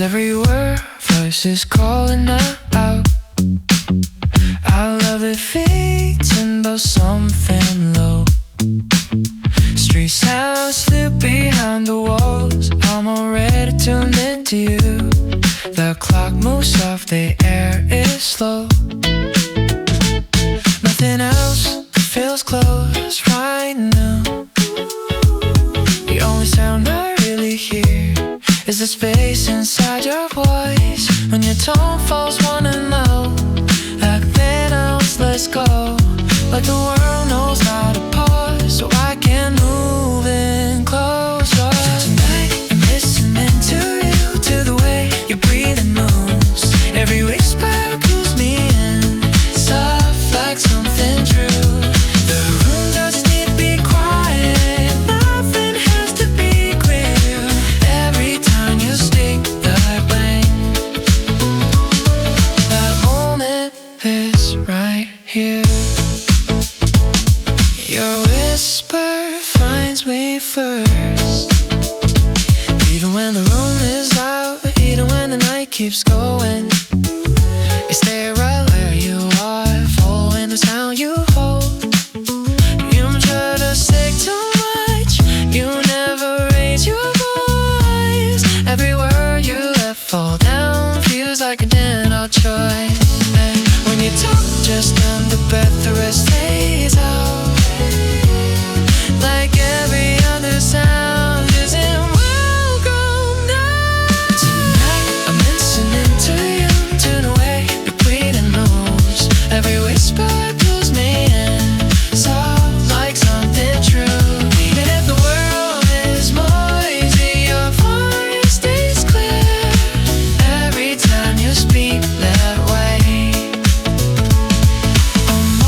every word voices calling out. I love it fading but something low. Street sounds slip behind the walls. I'm already tuned into you. The clock moves off, the air is slow. Nothing else feels close right now. The only sound I really hear is the space inside your voice. When your tone falls wanting low, like then else let's go. Like the world knows how to pause, so I can move in closer. Tonight I'm listening to you, to the way you breathe and moves. Every whisper pulls me in, soft like something true. The room doesn't need to be quiet, nothing has to be clear. Every time you speak that way, that moment is right here. Your whisper finds me first. Even when the room is out, even when the night keeps going, you stay right where you are, following the sound you hold. You don't try to say too much, you never raise your voice. Every word you let fall down feels like a gentle choice. And when you talk just under breath, the rest stays out. Like every other sound isn't welcome now. Tonight I'm listening to you, to the way you breathe and moves. Every whisper pulls me in, soft like something true. Even if the world is noisy, your voice stays clear. Every time you speak that way, I'm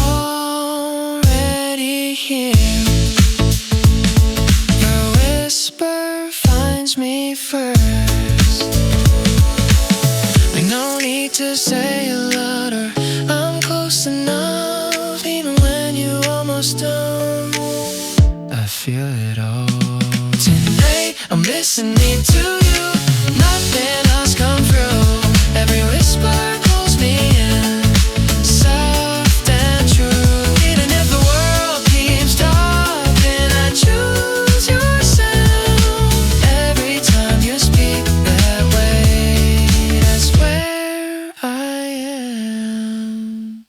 already here. Your whisper finds me first. Like no need to say a lot, or I'm close enough. Even when you almost done, I feel it all. Tonight I'm listening to you, nothing else come through. Every whisper pulls me in, soft and true. Even if the world keeps talking, I choose your sound. Every time you speak that way, that's where I am.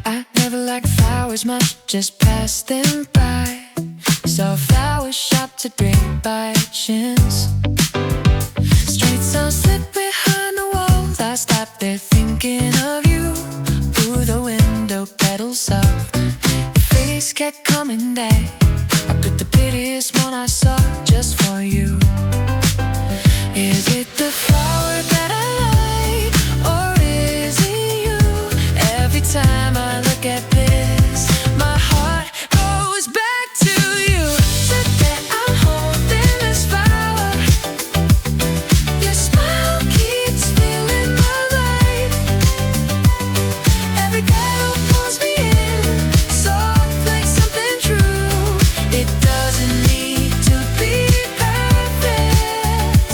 I never liked flowers much, just passed them by. Saw a flower shop to bring by chance. Street sound slip behind the walls. I stopped there thinking of you. Through the window, petals off. Your face kept coming back. I picked the prettiest one I saw just for you. Is it the flower that I like, or is it you? Every time I look at this, my heart goes back to you. Said that I'm holding this flower. Your smile keeps filling my life. Every girl pulls me in, soft like something true. It doesn't need to be perfect.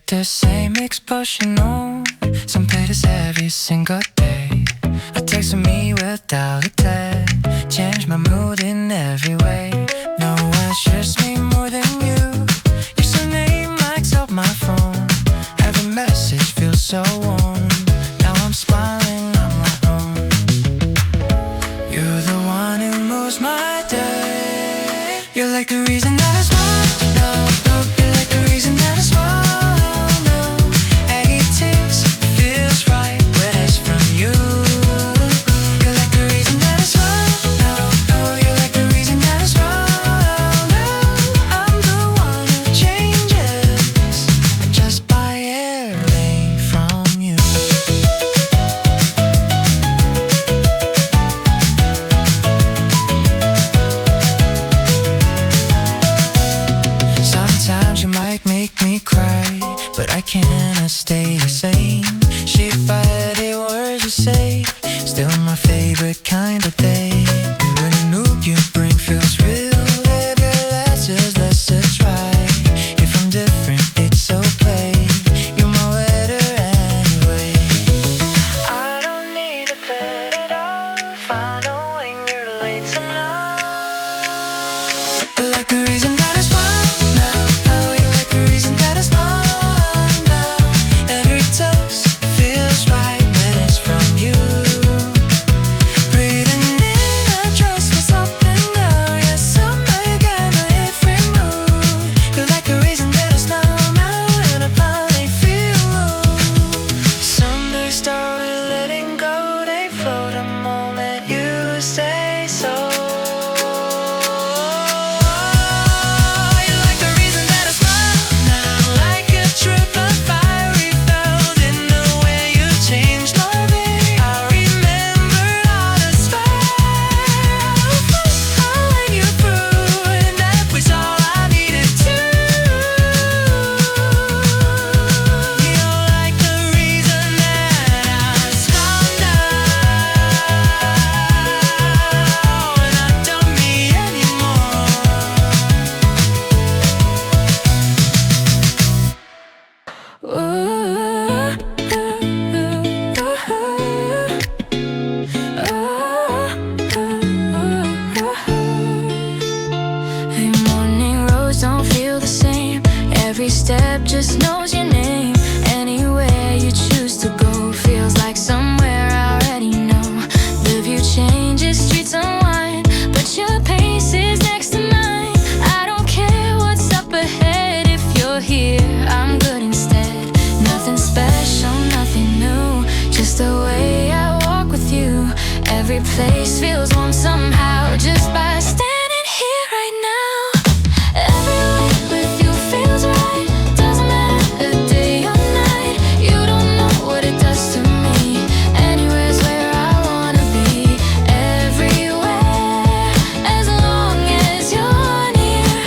the same exposure on some pages every single day. A text from me without a tag, change my mood in every way. No one shares me more than you. Username likes up my phone. Every message feels so warm. Now I'm smiling on my own. You're the one who moves my day. You're like the reason that I smile. No, no, you're like the reason that I smile. Cannot stay the same. Shaped by the words you say. Still my favorite kind of day. When a new you bring feels real. Baby, let's try. If I'm different, it's okay. You're my letter anyway. I don't need a bed at all. Find out when you're late tonight. I like the reason that I smile now. Oh, you like the reason that I smile. Every step just knows your name. Anywhere you choose to go feels like somewhere I already know. The view changes, streets unwind, but your pace is next to mine. I don't care what's up ahead. If you're here, I'm good instead. Nothing special, nothing new, just the way I walk with you. Every place feels warm somehow, just by standing here right now. Everywhere with you feels right. Doesn't matter day or night. You don't know what it does to me. Anywhere's where I wanna be. Everywhere, as long as you're near,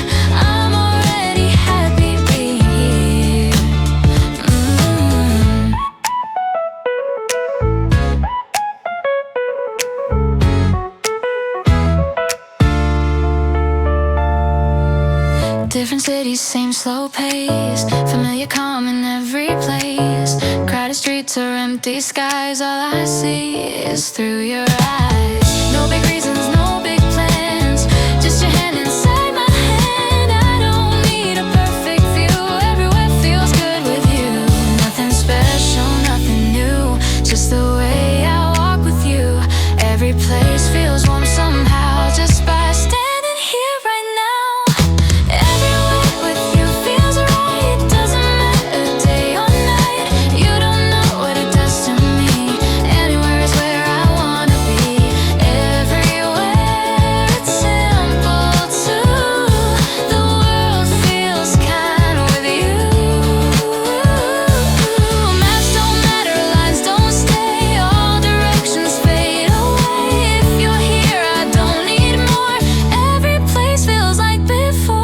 I'm already happy being here. Different cities, same slow pace. Familiar calm in every place. Crowded streets or empty skies. All I see is through your eyes. No big reasons, no big plans. Just your hand inside my hand. I don't need a perfect view. Everywhere feels good with you. Nothing special, nothing new, just the way I walk with you. Every place feels warm somehow, just by standing here right now. Everywhere with you feels right. Doesn't matter day or night. You don't know what it does to me. Anywhere is where I wanna be. Everywhere, it's simple too. The world feels kind with you. Maps don't matter, lines don't stay. All directions fade away. If you're here, I don't need more. Every place feels like before.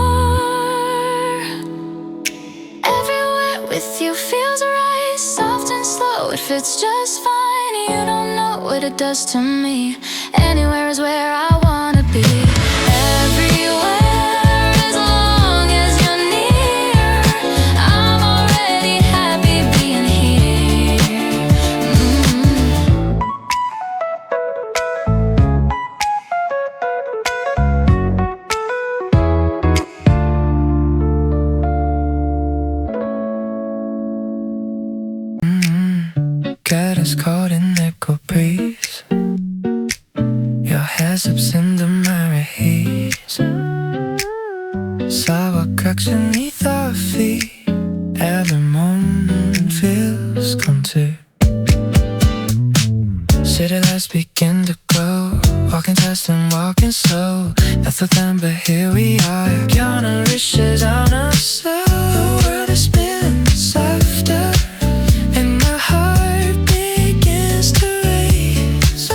Everywhere with you feels right. Soft and slow, it fits just fine. You don't know what it does to me. Anywhere is where I wanna be. Everywhere, as long as you're near, I'm already happy. 습진 듯 말해서 사와각진 coffee. Every moment feels content. City lights begin to glow. Walking fast and walking slow. Nothing then but here we are. Counting riches on us. The world is spinning softer. And my heart begins to race.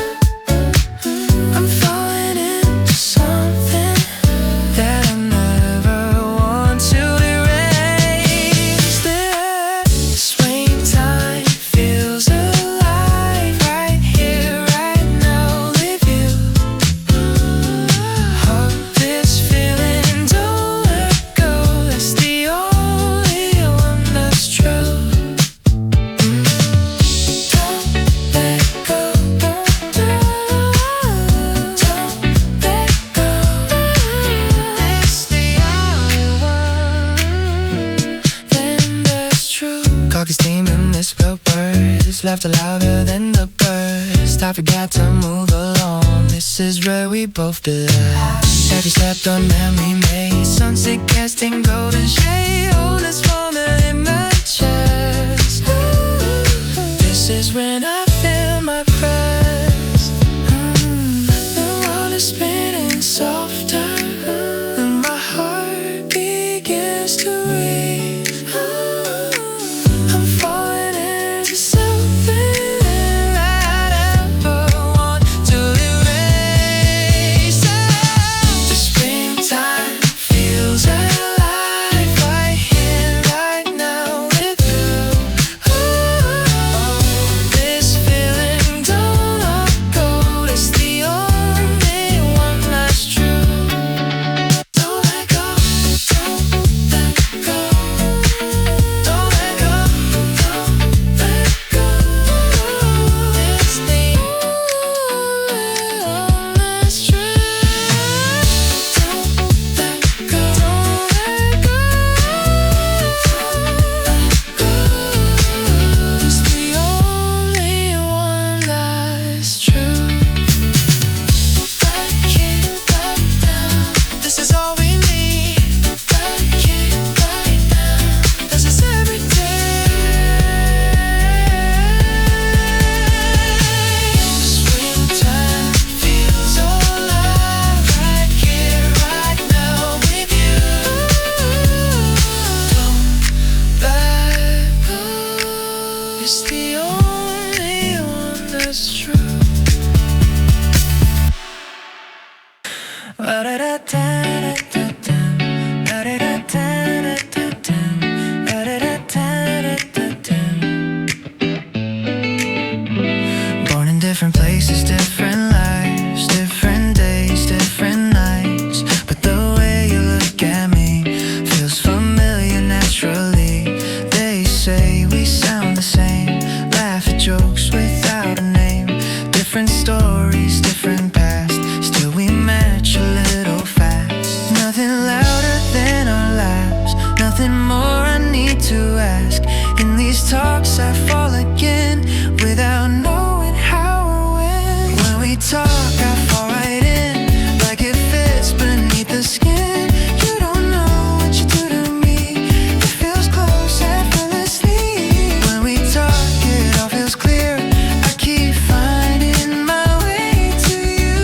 I'm falling into something that I never want to erase. The springtime feels alive right here, right now with you. Hope this feeling don't let go. That's the only one that's true. Don't let go. Don't let go. It's the only one then that's true. Coffee steaming, misspelled words. Laughter louder than the burst. I forgot to move along. This is where we both belong. Every step the memory made. Sunset casting golden shade. Oh, this moment in my chest. This is when I feel my press. The world is spinning softer. And my heart begins to race. I'm falling into something that I never want to erase. The springtime feels alive right here, right now with you. This feeling don't let go. It's the only one that's true. Don't let go. Don't let go. Don't let go. Don't let go. It's the only one that's true. Don't let go. Don't let go. It's the only one that's true. Back in, back down. This is all we need. Back in, back down. This is every day. Springtime feels alive right here, right now with you. Don't let go. It's the only one that's true. Born in different places, different lives, different days, different nights. But the way you look at me feels familiar naturally. They say we sound the same, laugh at jokes without a name. Different stories, different past, still we match a little fast. Nothing louder than our laughs, nothing more I need to ask. In these talks I fall again without knowing how or when. When we talk I fall right in, like it fits beneath the skin. You don't know what you do to me. It feels close effortlessly. When we talk it all feels clear. I keep finding my way to you.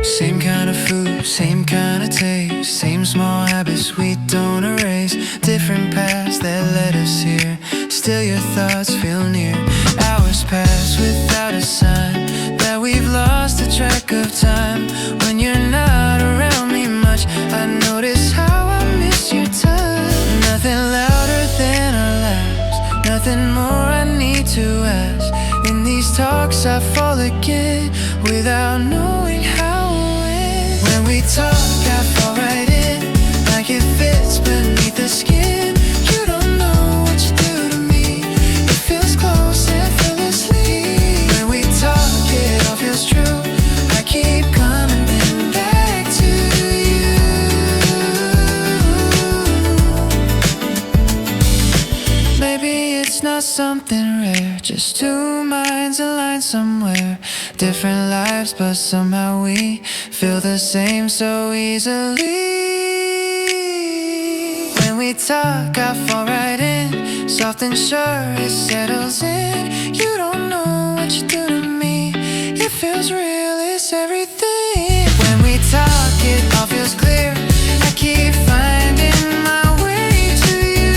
Same kind of food, same kind of taste, same small habits we don't erase. Different paths that led us here, still your thoughts feel near. Hours pass without a sign that we've lost the track of time. When you're not around me much, I notice how I miss your touch. Nothing louder than our laughs, nothing more I need to ask. In these talks I fall again without knowing how or when. When we talk I fall right in, like it fits beneath the skin. You don't know what you do to me. It feels close effortlessly. When we talk it all feels true. I keep coming back something rare, just two minds aligned somewhere. Different lives, but somehow we feel the same so easily. When we talk, I fall right in, soft and sure it settles in. You don't know what you do to me, it feels real, it's everything. When we talk, it all feels clear, I keep finding my way to you.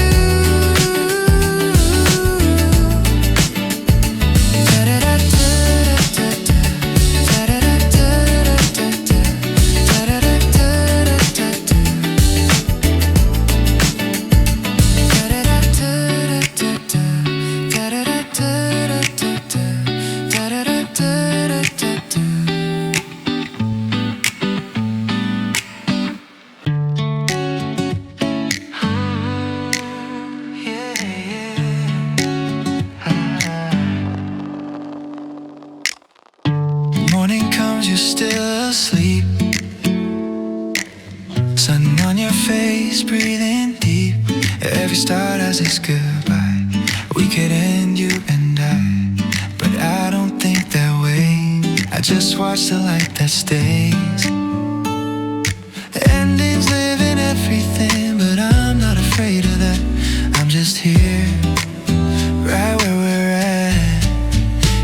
Morning comes, you're still asleep. Sun on your face, breathing deep. Every start has its goodbye. We could end, you and I, but I don't think that way. I just watch the light that stays. Endings live in everything, but I'm not afraid of that. I'm just here, right where we're at.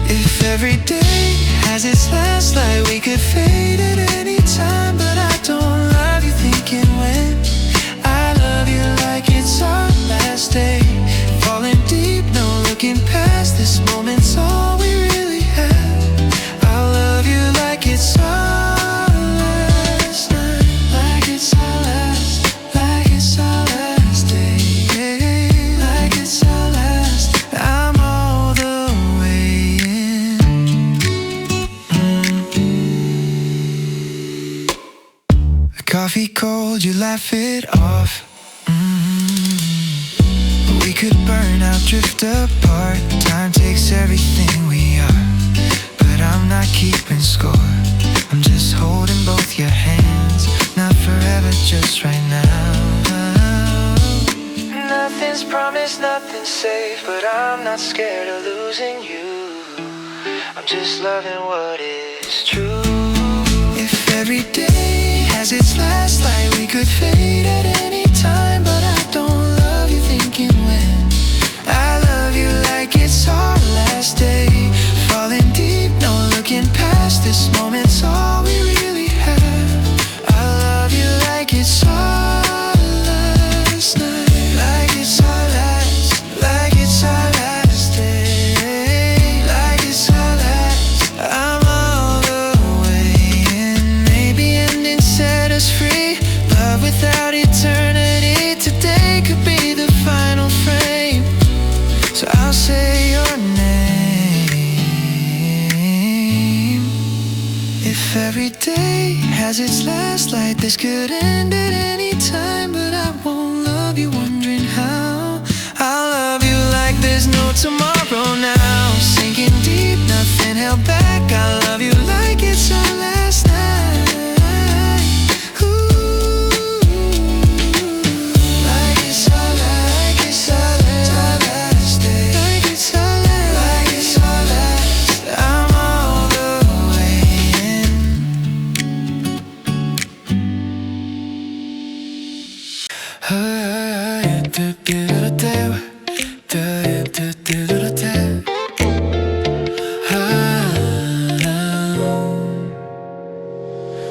If every day has its last light, we could fade at any time, but I don't love you thinking when. I love you like it's our last day. Falling deep, no looking past. This moment's all we really have. I love you like it's our last night, like it's our last, like it's our last day, like it's our last. I'm all the way in. The coffee cold, you laugh it off. We could burn out, drift apart. Time takes everything we are, but I'm not keeping score. I'm just holding both your hands, not forever, just right now. Nothing's promised, nothing's safe, but I'm not scared of losing you. I'm just loving what is true. If every day has its last light, we could fade at any time, but I don't love you thinking when. I love you like it's our last day. Falling deep, no looking past. This moment's all we really have. I love you like it's our last night, like it's our last, like it's our last day, like it's our last. I'm all the way in. Maybe ending set us free. Love without eternity. Today could be the final frame, so I'll say your name. If every day has its last light, this could end at any time, but I won't love you wondering how. I'll love you like there's no tomorrow now. Sinking deep, nothing held back. I love you like it's our last night. Ooh, like it's our last day, like it's our last. I'm all the way in.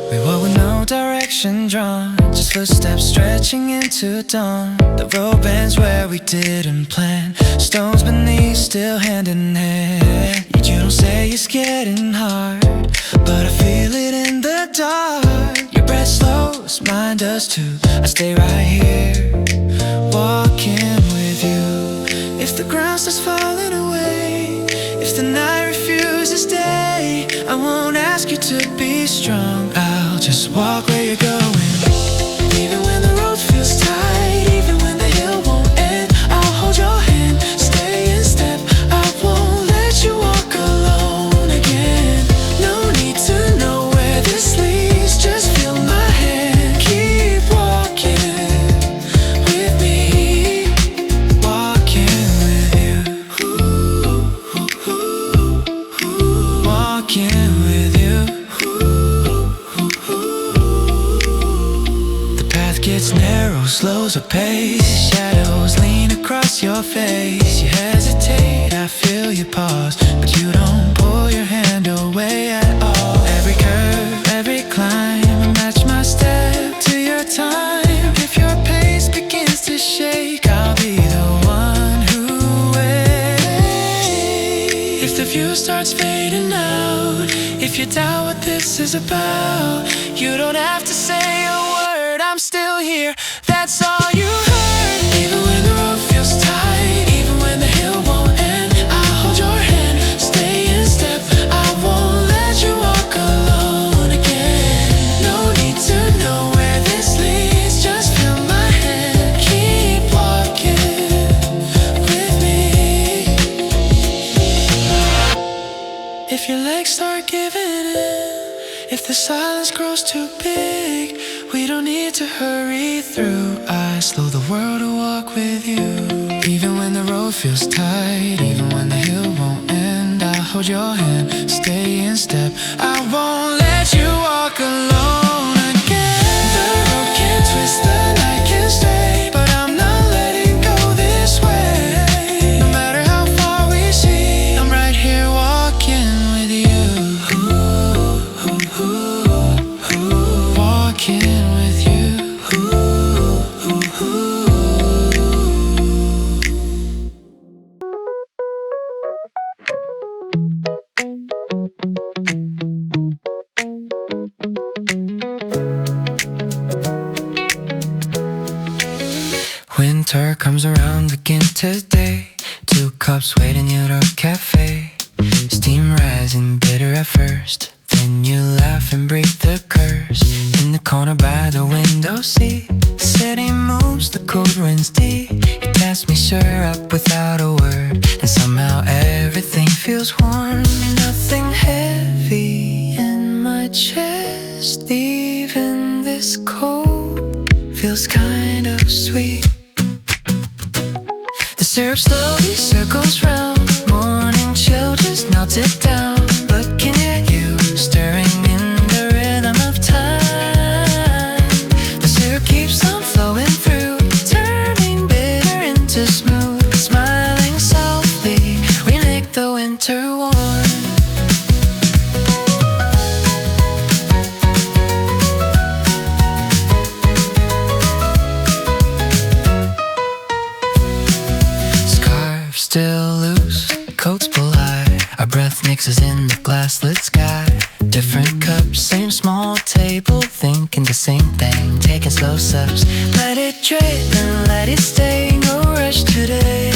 We walk with no direction drawn, just footsteps stretching into dawn. The road bends where we didn't plan, stones beneath, still hand in hand. You don't say it's getting hard, but I feel it in the dark. Your breath slows, mine does too. I stay right here, walking with you. If the ground starts falling away, if the night refuses day, I won't ask you to be strong. I'll just walk where you're going. Even when the road feels tight, even when the hill won't end, I'll hold your hand, stay in step. I won't let you walk alone again. No need to know where this leads, just feel my hand. Keep walking with me, walking with you. Ooh. gets narrow, slows her pace. Shadows lean across your face. You hesitate, I feel you pause, but you don't pull your hand away at all. Every curve, every climb, I match my step to your time. If your pace begins to shake, I'll be the one who waits. If the view starts fading out, if you doubt what this is about, you don't have to say a word, I'm still here, that's all you heard. Even when the road feels tight, even when the hill won't end, I'll hold your hand, stay in step, I won't let you walk alone again. No need to know where this leads, just feel my hand, keep walking with me. If your legs start giving in, if the silence grows too big, we don't need to hurry through. I slow the world to walk with you. Even when the road feels tight, even when the hill won't end, I'll hold your hand, stay in step, I won't let you walk alone again. The road can twist, the night can stay, but I'm not letting go this way. No matter how far we see, I'm right here walking with you. Walking with you. Winter comes around again today. 2 cups waiting at our cafe. Steam rising, bitter at first. Then you laugh and break the curse. In the corner by the window seat, the city moves, the cold winds deep. You pass me syrup without a word, and somehow everything feels warm. Nothing heavy in my chest. Even this cold feels kind of sweet. The syrup slowly circles round. Morning chill just melted down. Looking at you, stirring in the rhythm of time. The syrup keeps on flowing through, turning bitter into smooth. Smiling softly, we make the winter warm. Scarf still loose, coats pull high. Our breath mixes in the glass-lit sky. Different cups, same small table, thinking the same thing, taking slow sips. Let it drip and let it stay, no rush today.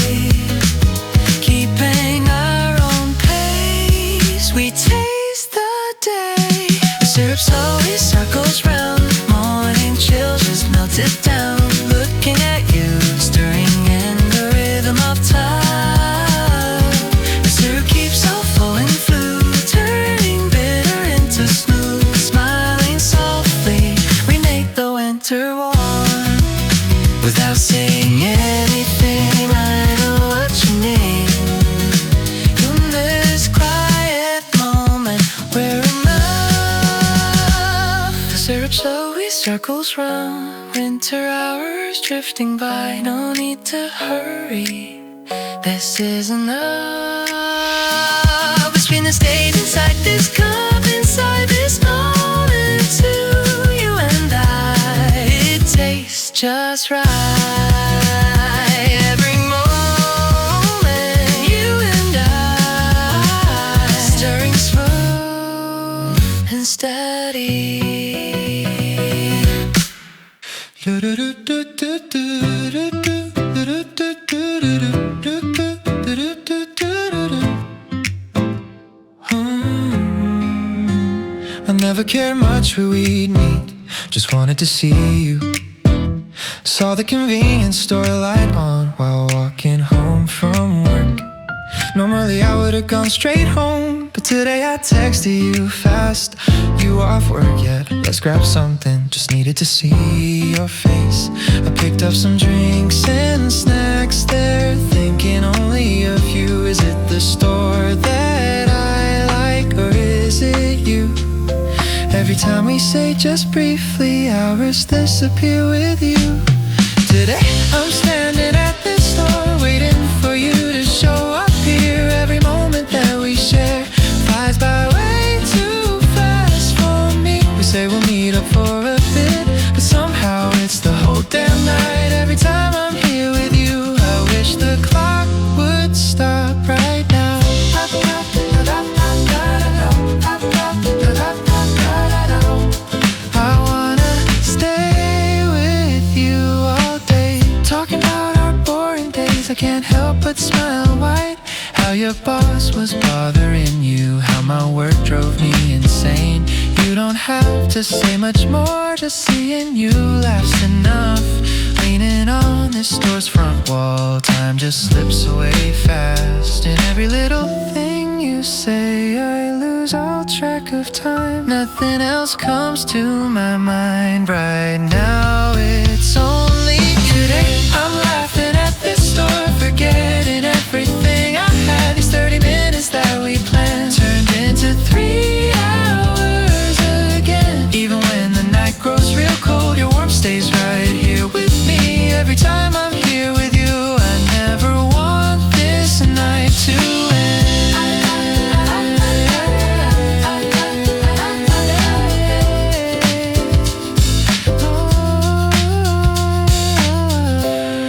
Keeping our own pace, we taste the day. The syrup slowly circles round. Morning chills just melted down. Looking at you, stirring in the rhythm of time. The syrup keeps on flowing through, turning bitter into smooth. Smiling softly, we make the winter warm. Without saying anything, I know what you need. In this quiet moment, we're enough. The syrup slowly circles round. Winter hours drifting by, no need to hurry. This is enough. Between the state inside this cup, inside this moment, to you and I, it tastes just right. Every moment, you and I, stirring smooth and steady. I never cared much where we'd meet, just wanted to see you. Saw the convenience store light on while walking home from work. Normally I would've gone straight home, but today I texted you fast. You off work yet? Let's grab something, just needed to see your face. I picked up some drinks and snacks there, thinking only of you. Is it the store that I like, or is it you? Every time we say just briefly, hours disappear with you. Today I'm standing at this store, waiting for you to show up here. Every moment that we share flies by way too fast for me. We say we'll meet up for a bit, but somehow it's the whole damn night. Every time I'm here with you, I wish the clock would stop right now. I wanna stay with you all day, talking about our boring days. I can't help but smile wide. How your boss was bothering you, how my work drove me insane. You don't have to say much more, just seeing you laughs enough. Leaning on this store's front wall, time just slips away fast. In every little thing you say, I lose all track of time. Nothing else comes to my mind right now. It's only today. I'm laughing at this store, forgetting everything I had. These 30 minutes that we planned turned into 3 hours again. Even when the night grows real cold, your warmth stays right here with me. Every time I'm here with you, I never want this night to end.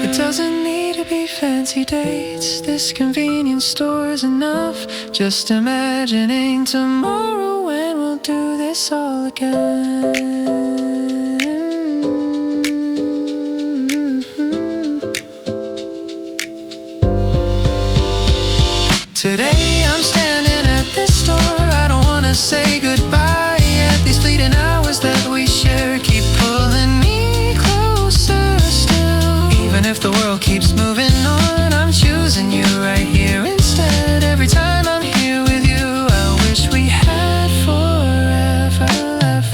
It doesn't need to be fancy dates, this convenience store's enough. Just imagining tomorrow when we'll do this all again. Today I'm standing at this store, I don't wanna say goodbye yet. These fleeting hours that we share keep pulling me closer still. Even if the world keeps moving on, I'm choosing you right here instead. Every time I'm here with you, I wish we had forever left.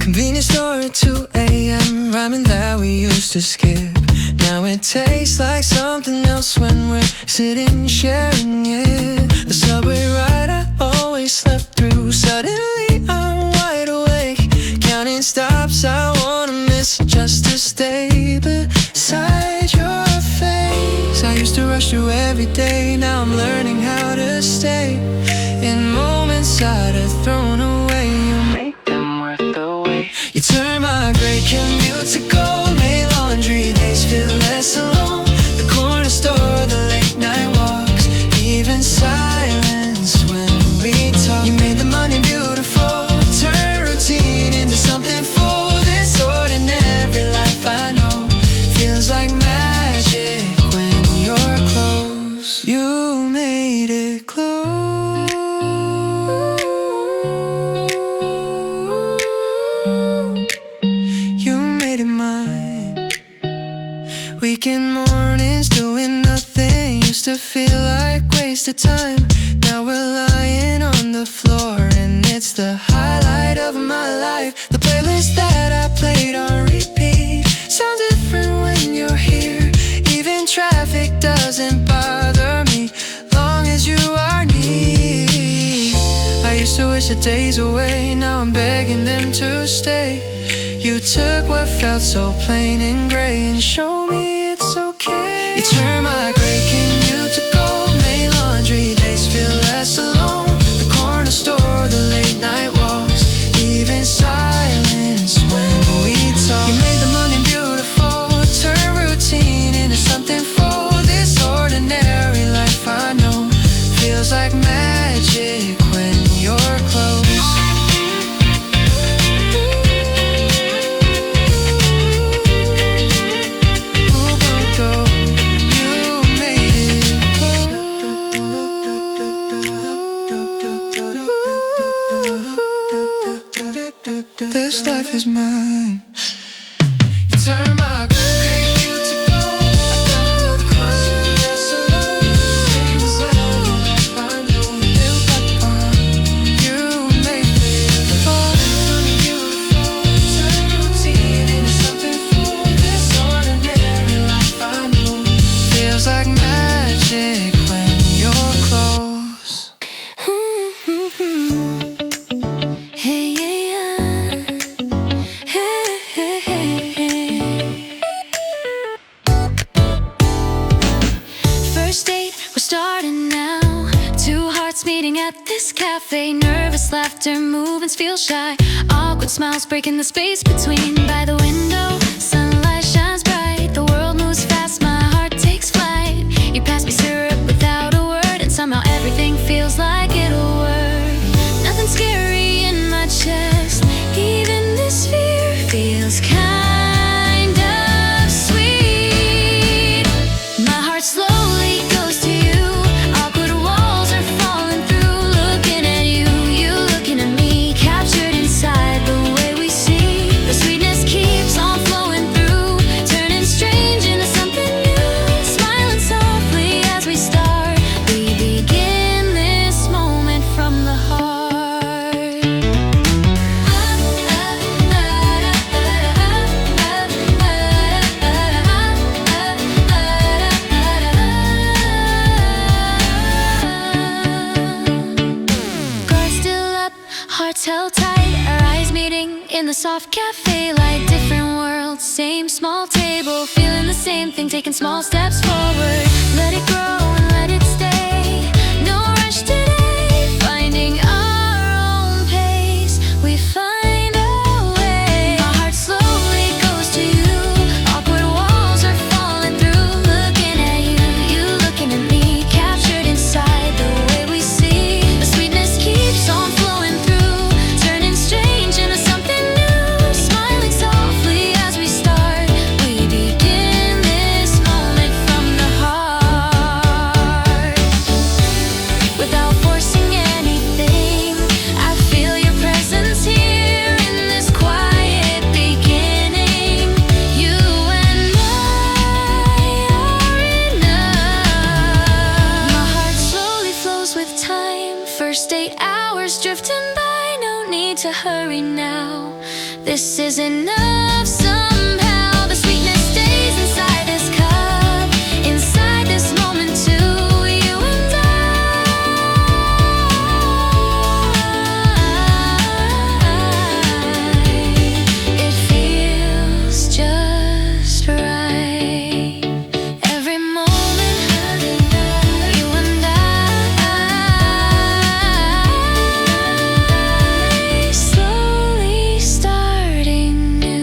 Convenience store at 2 a.m. Ramen that we used to skip. Now it tastes like something else when we're sitting sharing it. The subway ride I always slept through. Suddenly I'm wide awake, counting stops I wanna miss just to stay beside your face. I used to rush through every day, now I'm learning how to stay. In moments I'd have thrown away, you make them worth the wait. You turn my great commute to gold, made laundry days feel less alone. The corner store, the late night walks, even silence when we talk. You made the money beautiful, turn routine into something full. This ordinary life I know feels like magic when you're close. You made it close. You made it mine. Weekend mornings doing nothing used to feel like wasted time. Now we're lying on the floor and it's the highlight of my life. The playlist that I played on repeat sounds different when you're here. Even traffic doesn't bother me, long as you are near. I used to wish the days away, now I'm begging them to stay. You took what felt so plain and gray and showed me it's okay. You turned my gray commute to gold, made laundry days feel less alone. The corner store, the late night walks, even silence when we talk. You made the money beautiful, turn routine into something full. This ordinary life I know feels like magic when you're close. This life is mine. You turn my great commute to gold. first date, we're starting now. Two hearts meeting at this cafe. Nervous laughter, movements feel shy. Awkward smiles breaking the space between. By the window, sunlight shines bright. The world moves fast, my heart takes flight. You pass me syrup without a word, and somehow everything feels like it'll work. Nothing scary in my chest. Even this fear feels kind of sweet. My heart slowly goes to you. Awkward walls are falling through. Looking at you, you looking at me. Captured inside the way we see. The sweetness keeps on flowing through. Turning strange into something new. Smiling softly as we start. We begin this moment from the heart. Guard still up, hearts held tight. Our eyes meeting in the soft cafe light. Different worlds, same small table. Feeling the same thing, taking small steps forward. Let it grow and let it stay. No rush today, finding our own pace. We find a way. My heart slowly goes to you. Awkward walls are falling through. Looking at you, you looking at me. Captured inside the way we see. The sweetness keeps on flowing through. Turning strange into something new. Smiling softly as we start. We begin this moment from the heart. Without forcing anything, I feel your presence here in this quiet beginning. You and I are enough. My heart slowly flows with time. First 8 hours drifting by. No need to hurry now. This is enough somehow. The sweetness stays inside this cup. Inside this moment too. You and it feels just right. Every moment, you and I slowly starting new.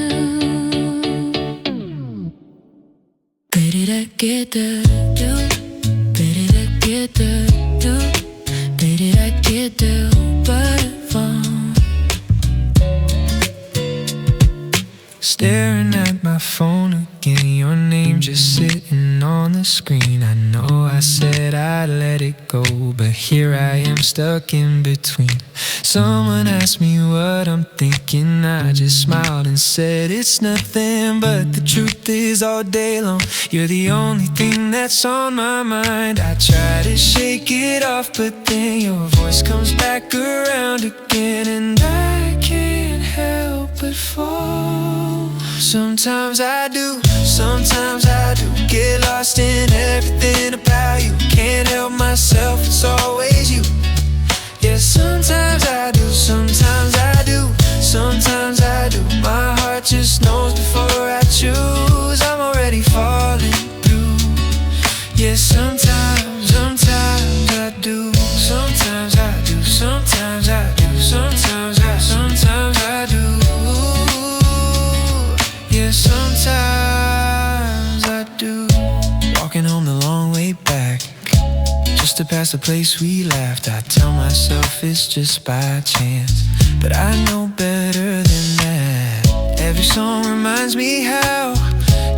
Staring at my phone again, your name just sitting on the screen. I know I said I'd let it go, but here I am stuck in between. Someone asked me what I'm thinking, I just smiled and said it's nothing. But the truth is all day long, you're the only thing that's on my mind. I try to shake it off, but then your voice comes back around again. And I can't help but fall. Sometimes I do, sometimes I do. Get lost in everything about you. Can't help myself, it's always you. Yeah, sometimes I do, sometimes I do. Sometimes I do. My heart just knows before I choose. I'm already falling through. Yeah, sometimes I do. Sometimes I do, sometimes I do. Sometimes I do. Yeah, sometimes I do. Walking home the long way back, just to pass the place we laughed. I tell myself it's just by chance, but I know better than that. Every song reminds me how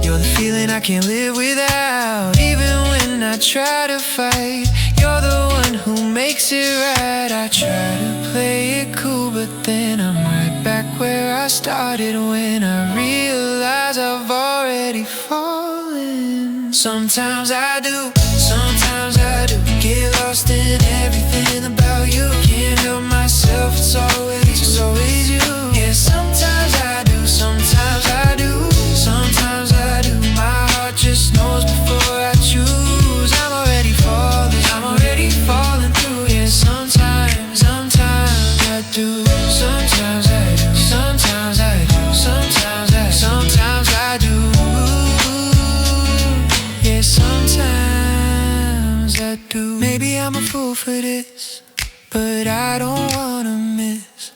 you're the feeling I can't live without. Even when I try to fight, you're the one who makes it right. I try to play it cool, but then I'm right back where I started when I realize I've already fallen. Sometimes I do, sometimes I do. Get lost in everything about you. Can't help myself, it's always you. Yeah, sometimes I do, sometimes I do. Sometimes I do. My heart just knows before I choose. I'm already falling through. Yeah, sometimes I do. Sometimes I do, sometimes I do. Sometimes I do. Yeah, sometimes fool for this, but I don't wanna miss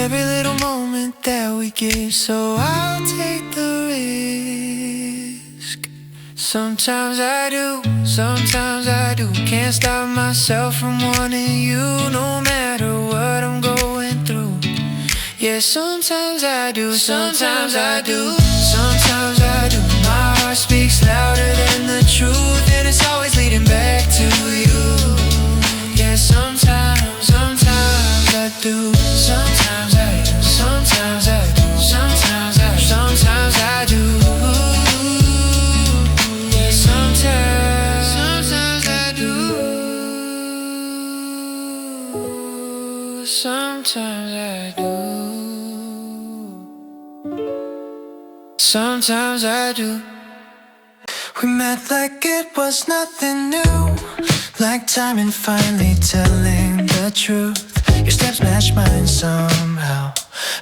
every little moment that we get, so I'll take the risk. Sometimes I do, can't stop myself from wanting you, no matter what I'm going through. Yeah, sometimes I do, sometimes I do. My heart speaks louder than the truth, and it's always leading back to you. Yeah, sometimes I do. Sometimes I do. Sometimes I do. Sometimes I do. Yeah, sometimes I do. Sometimes I do. Sometimes I do. We met like it was nothing new, like timing finally telling the truth. Your steps match mine somehow,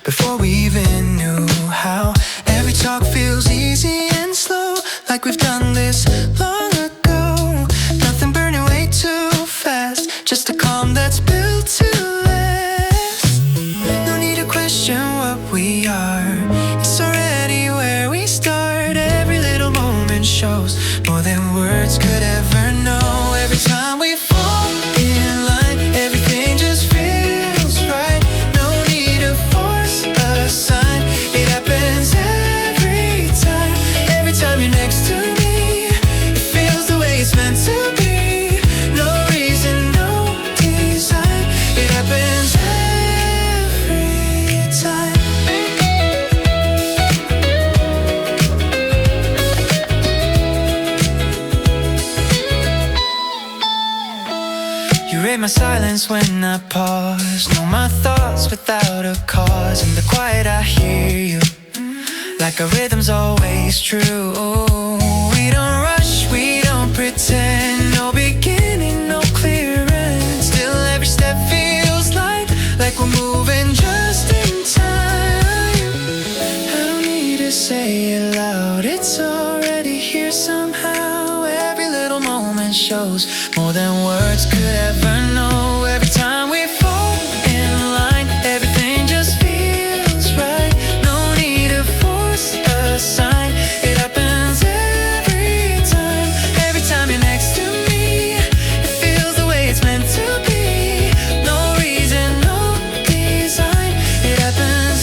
before we even knew how. Every talk feels easy and slow, like we've done this long ago. Nothing burning way too fast, just a calm that's built to last. No need to question what we are, it's already where we start. Every little moment shows more than words could ever know. Every time we fall in line, everything just feels right. No need to force a sign, it happens every time. Every time you're next to me, it feels the way it's meant to be. No reason, no design, it happens every time. You read my silence when I pause, know my thoughts without a cause. In the quiet I hear you, like our rhythm's always true. We don't rush, we don't pretend, no beginning, no clear end. Still every step feels like we're moving just in time. I don't need to say it loud, it's already here somehow. Every little moment shows more than words could ever know. Every time we fall in line, everything just feels right. No need to force a sign, it happens every time. Every time you're next to me, it feels the way it's meant to be. No reason, no design, it happens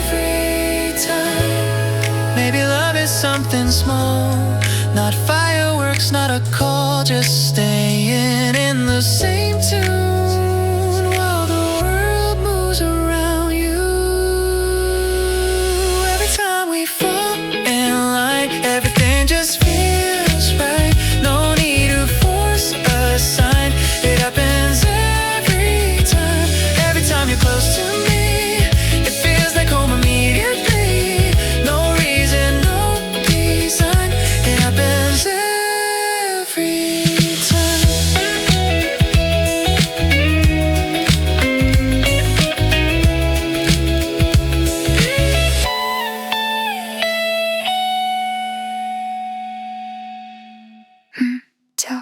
every time. Maybe love is something small, not fireworks, not a call, just staying in the same tune while the world moves around you. Every time we fall in line, everything just feels right. No need to force a sign, it happens every time. Every time you're close to me, it feels like home immediately. No reason, no design, it happens every time. 저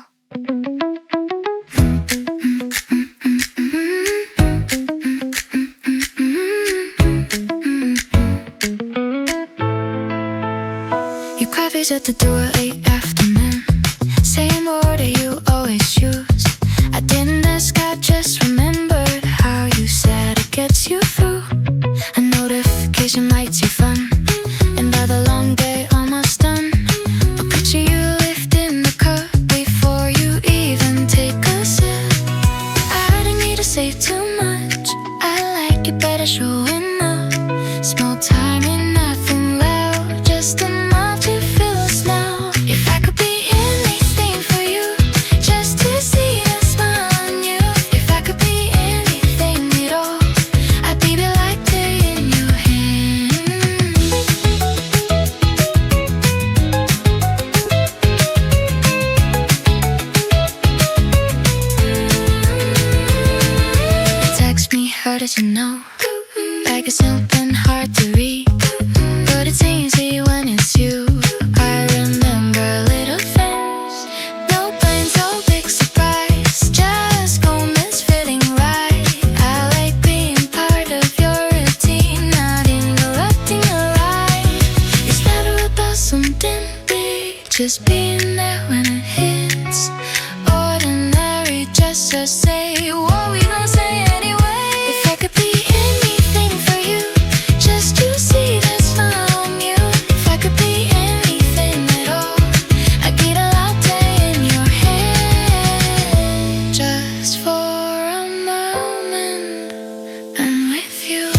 You coffees at the door late afternoon, same order you always use. I didn't ask, I just remembered how you said it gets you through. A notification lights your fun, and by the long day almost done. A picture you lifting the cup before you even take a sip. I didn't need to say too much, I like you better showing up. Small time and nothing loud, just enough to fill us now. If I could be anything for you, just to see a smile on you. If I could be anything at all, I'd be the latte in your hand. Text me, how did you know? Like it's something hard to read, but it's easy when it's you. I remember little things, no plans, no big surprise. So say what we gonna say anyway. If I could be anything for you, just to see that smile on you. If I could be anything at all, I'd get a latte in your hand. Just for a moment, I'm with you.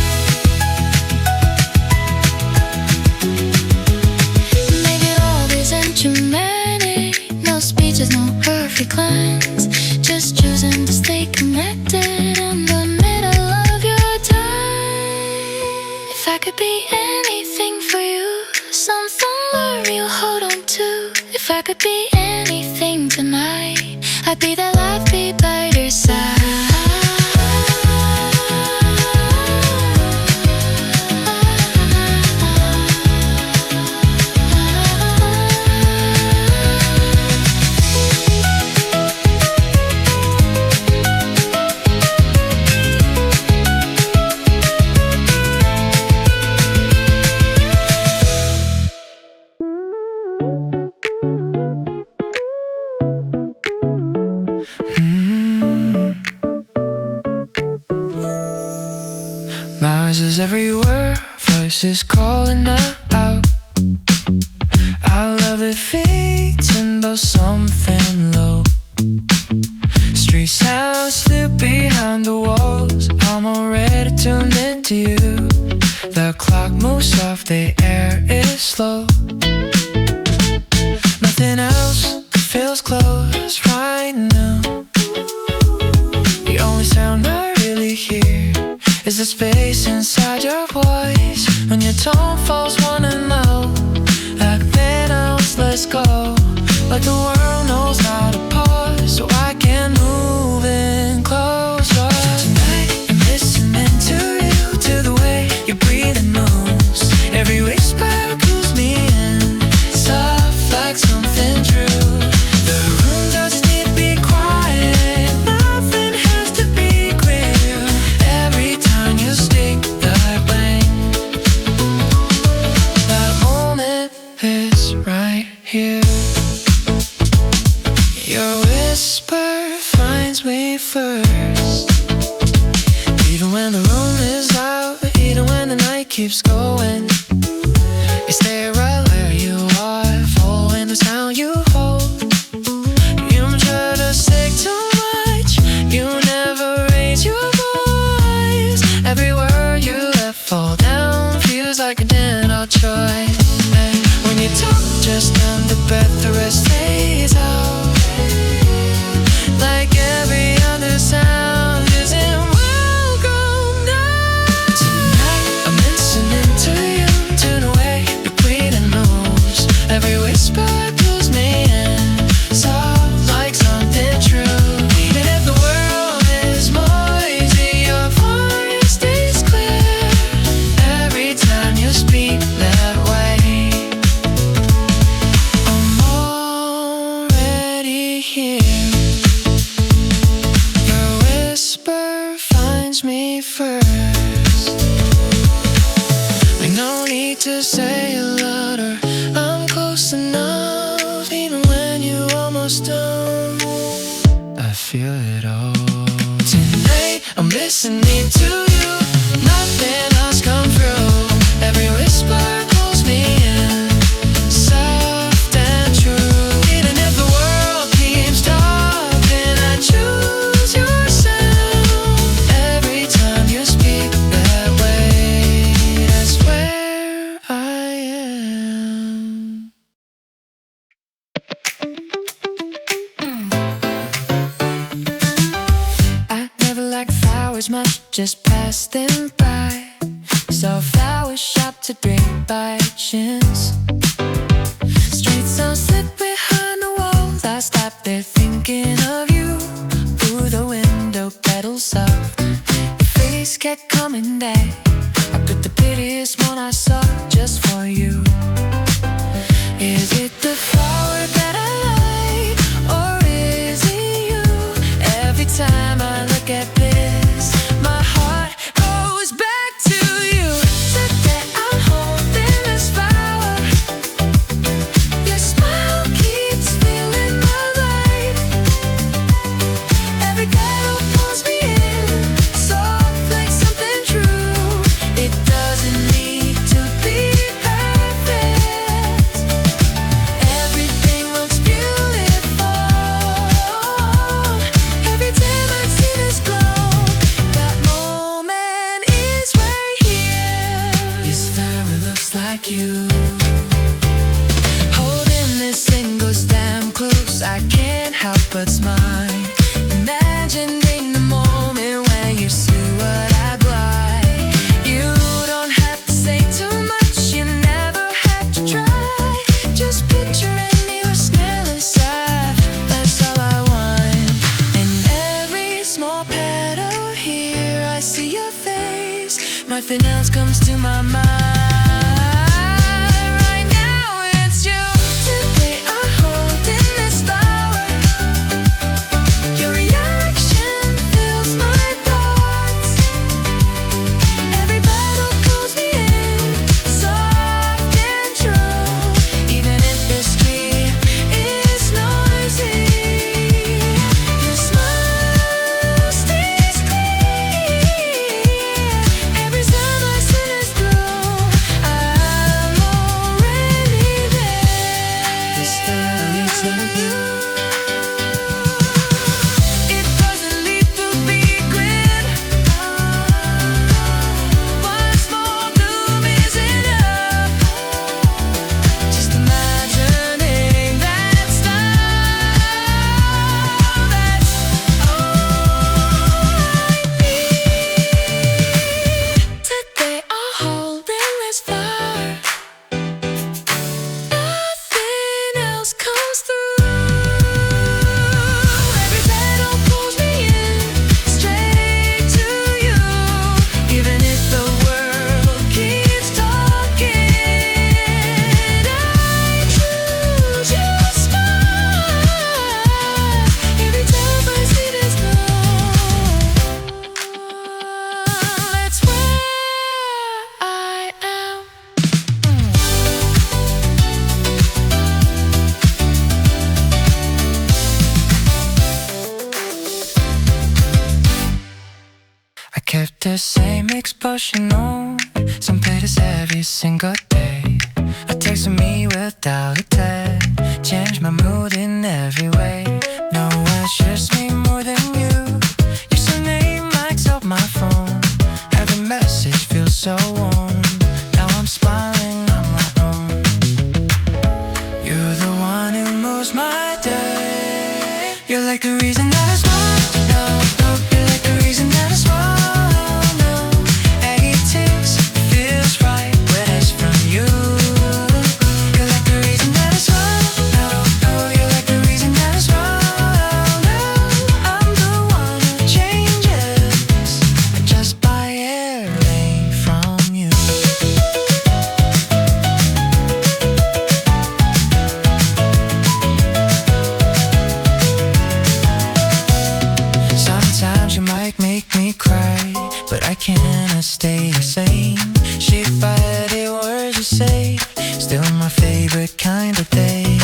Maybe all isn't dramatic, no speeches, no perfect lines, just choosing to stay connected in the middle of your time. If I could be anything for you, something warm you hold on to. If I could be anything tonight, I'd be that life be by your side. Voices everywhere, voices calling out. I love the feet and though something low. Street sounds slip behind the walls, I'm already tuned into you. The clock moves soft, the air is slow. Nothing else feels close right now. The only sound I really hear is the space inside your voice. When your tone falls wanna know, like Thanos, let's go. Like the world knows how to pause, so I can move in closer. Tonight I'm listening to you, to the way you breathe and moves. Every whisper pulls me in, soft like something true. The room doesn't need to be quiet, nothing has to be clear. Every time you speak that way, that moment is right here. Your whisper finds me first, even when the room is out, even when the night keeps going. You stay right where you are, following the sound you hold. You don't try to say too much, you never raise your voice. Every word you let fall down feels like a dental choice. And when you talk just under breath, the rest stays out. Like every other sound isn't welcome now. Tonight I'm listening to you, to the way you breathe and moves. Every whisper pulls me in, soft like something true. Even if the world is noisy, your voice stays clear. Every time you speak that way, I'm already here. Your whisper finds me first. Like no need to say it louder, I'm close enough. Even when you almost don't, I feel it all. Tonight I'm listening to you, nothing else come through. Every whisper pulls me in, soft and true. Even if the world keeps talking, I choose your sound. Every time you speak that way, that's where I am. I never liked flowers much, just pass them by. Saw a flower shop today by chance. Street sounds slip behind the walls, I stopped there thinking of you. Through the window, petals soft, your face kept coming back. I put the prettiest one I saw just for you. Is it the flower that I like, or is it you? Every time I look at this, my heart goes back to you. Said that I'm holding the nothing else comes to my mind. Right now it's you. Today I hold in this flower. Your reaction fills my thoughts. Every battle pulls me in, soft and true. Even if the street is noisy, your smile stays clear. Every time I sit is through, I'm already there. This time it's like you. It doesn't need to be grand. One small bloom is enough. Just imagining that style. That's all I need. Today I'll hold in this fire. Nothing else comes through. Every battle pulls me in, straight to you. Even if the world keeps talking, I choose your smile. Every time I see this glow, that's where I am. I kept the same expression on some pages every single day. A text from me without a tag, changed my mood in every way. No one shares me more than you. Username lights up my phone. Every message feels so warm. Now I'm smiling on my own. You're the one who moves my day. You're like the reason that I smile. No, no, you're like the reason that I smile. No, it takes, feels right when it's from you. You're like the reason that I smile. No, no, you're like the reason that I smile. No, I'm the one who changes just by hearing from you. Sometimes you might make me cry, but I cannot stay the same. Shaped by the words you say, still my favorite kind of day.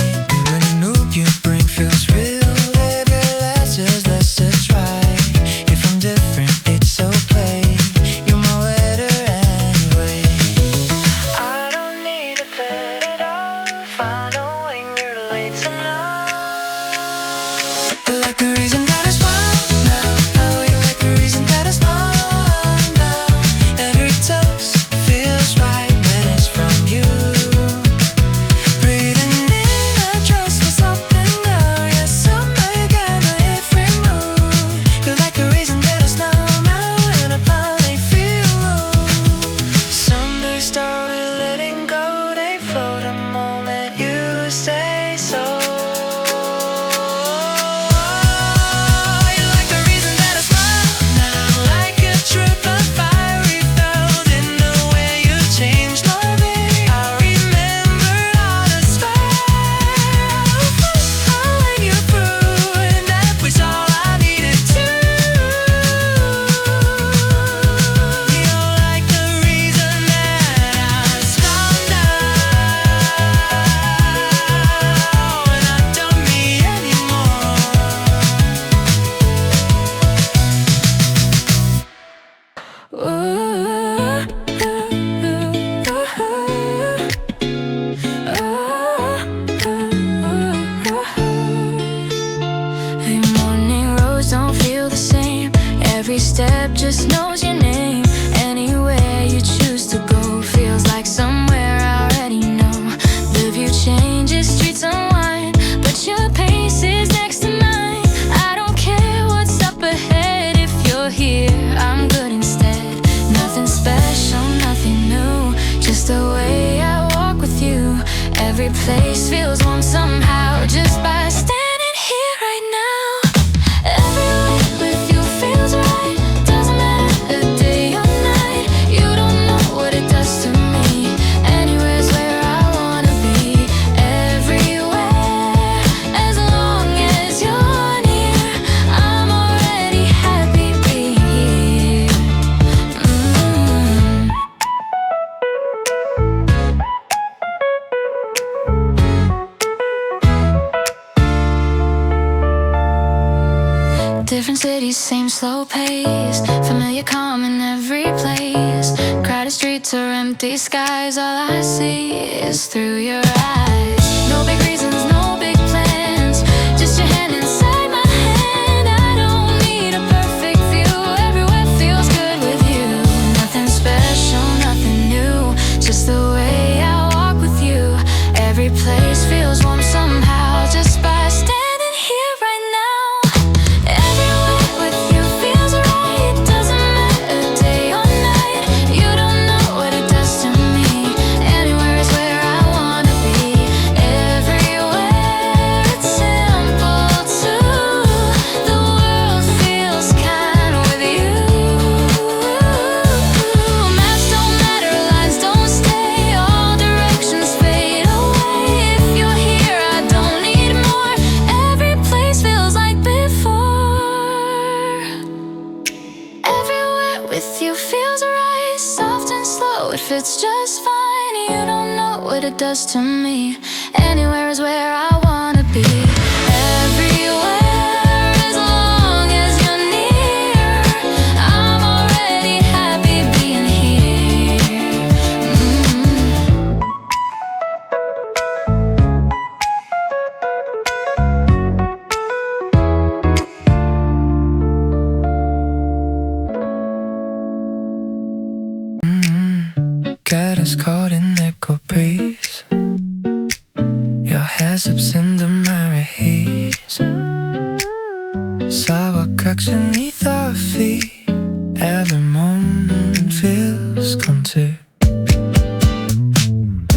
When the new you bring feels real, every last just lets it try. If I'm different, it's okay. You're my letter anyway. I don't need to set it off. I know when you're late tonight. You're like the reason that I smile now. Oh, you're like the reason that I smile now. Every touch feels right when it's from you. Breathing in, I trust myself and now. Yes, I'm making a different mood. You're like the reason that I smile now, and I finally feel low. Some days start with letting go, they flow the moment you say so. You're like the reason that I smile now, like a trip of fire we felt in the way you changed my day. I remember how to smile. I let you through, and that was all I needed to. You're like the reason that I calm down, and I don't me anymore. Hey, morning roads don't feel the same. Every step just knows your name. Anywhere you choose to go feels like somewhere I already know. The view changes, streets unwind, but your pace is next to mine. I don't care what's up ahead. If you're here, I'm good instead. Nothing special, nothing new, just the way I walk with you. Every place feels warm somehow, just by standing here right now. Every light with you feels right. Doesn't matter the Different cities, same slow pace. Familiar calm in every place. Crowded streets or empty skies. All I see is through your eyes. No big reasons, no big plans. Just your hand inside my hand. I don't need a perfect view. Everywhere feels good with you. Nothing special, nothing new. Just the way I walk with you. Every place feels warm somehow. Just by standing here right now. Everywhere with you feels right. Doesn't matter day or night. You don't know what it does to me. Anywhere is where I wanna be. Everywhere it's simple too. The world feels kind with you. Maps don't matter, lines don't stay. All directions fade away. If you're here, I don't need more. Every place feels like before. Everywhere with you feels right. Soft and slow, it fits just fine. You don't know what it does to me. Anywhere is where I wanna be. Everywhere, as long as you're near. I'm already happy being here. Get us caught in echo breeze. Your hair slips into my haze. Sidewalk cracks beneath our feet. Every moment feels contour.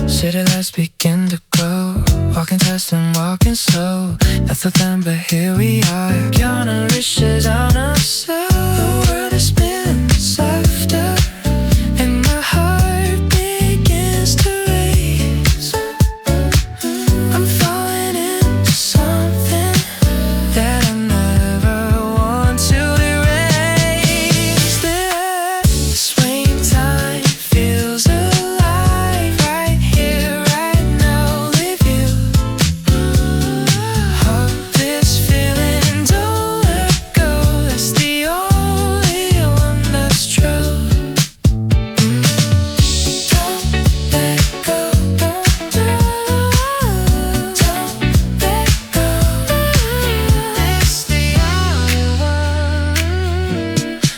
City lights begin to glow. Walking fast and walking slow. Nothing then but here we are. Counting wishes on ourselves. The world is spinning softer. And my heart begins to race. I'm falling into something that I never want to erase. The springtime feels alive right here, right now with you. Hope this feeling don't let go. That's the only one that's true. Don't let go. Don't let go. It's the only one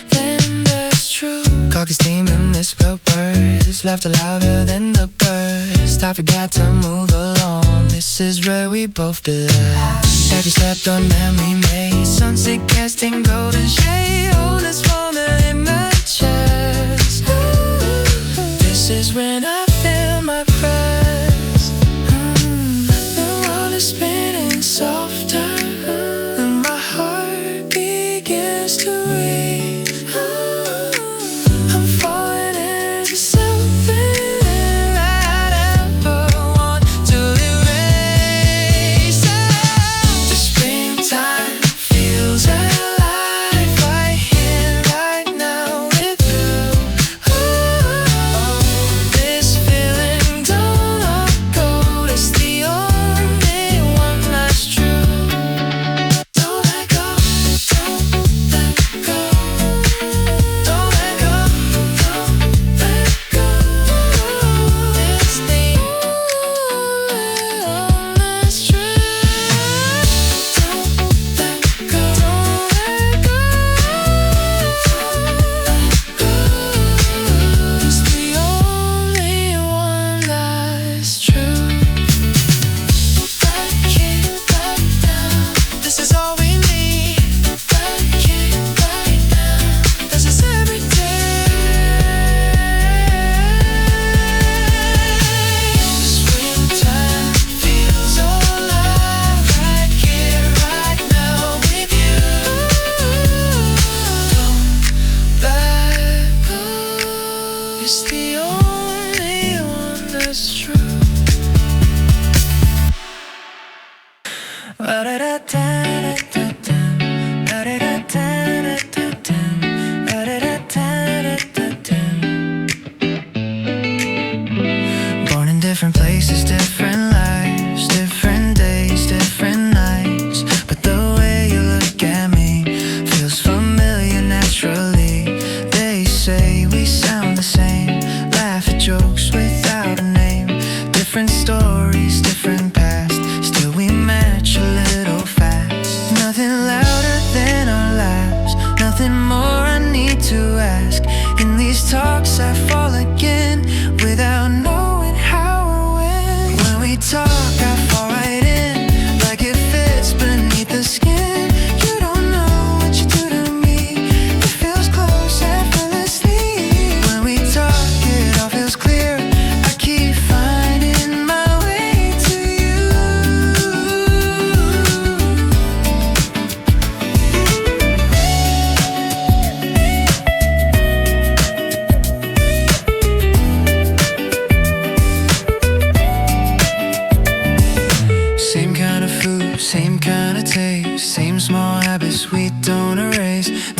then that's true. Clock is steaming, this birds laughter louder than the birds. I forgot to move along. This is where we both belong. Every step the memory made. Sunset casting golden shade. Oh, this moment in my chest. This is when I feel my press. The world is spinning softer. And my heart begins to race. I'm falling into something that I never want to erase. The springtime feels alive right here,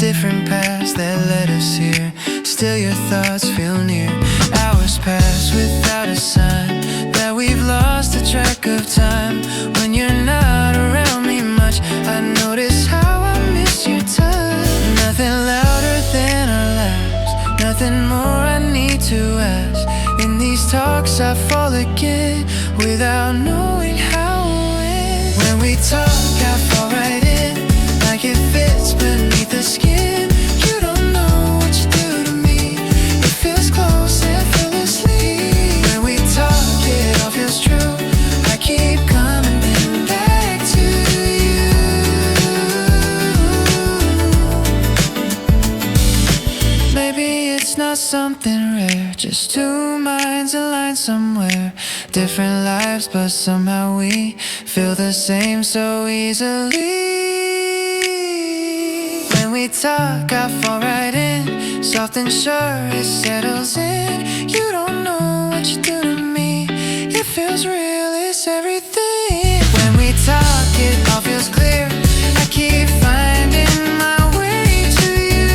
different paths that led us here. Still your thoughts feel near. Hours pass without a sign that we've lost the track of time. When you're not around me much, I notice how I miss your touch. Nothing louder than our laughs, nothing more I need to ask. In these talks I fall again without knowing how or when we talk I fall right in, like it fits beneath the skin. You don't know what you do to me. It feels close and feel asleep. When we talk it all feels true. I keep coming back to you. Maybe it's not something rare, just two minds aligned somewhere. Different lives but somehow we feel the same so easily. When we talk I fall right in, soft and sure it settles in. You don't know what you do to me. It feels real, it's everything. When we talk it all feels clear. I keep finding my way to you.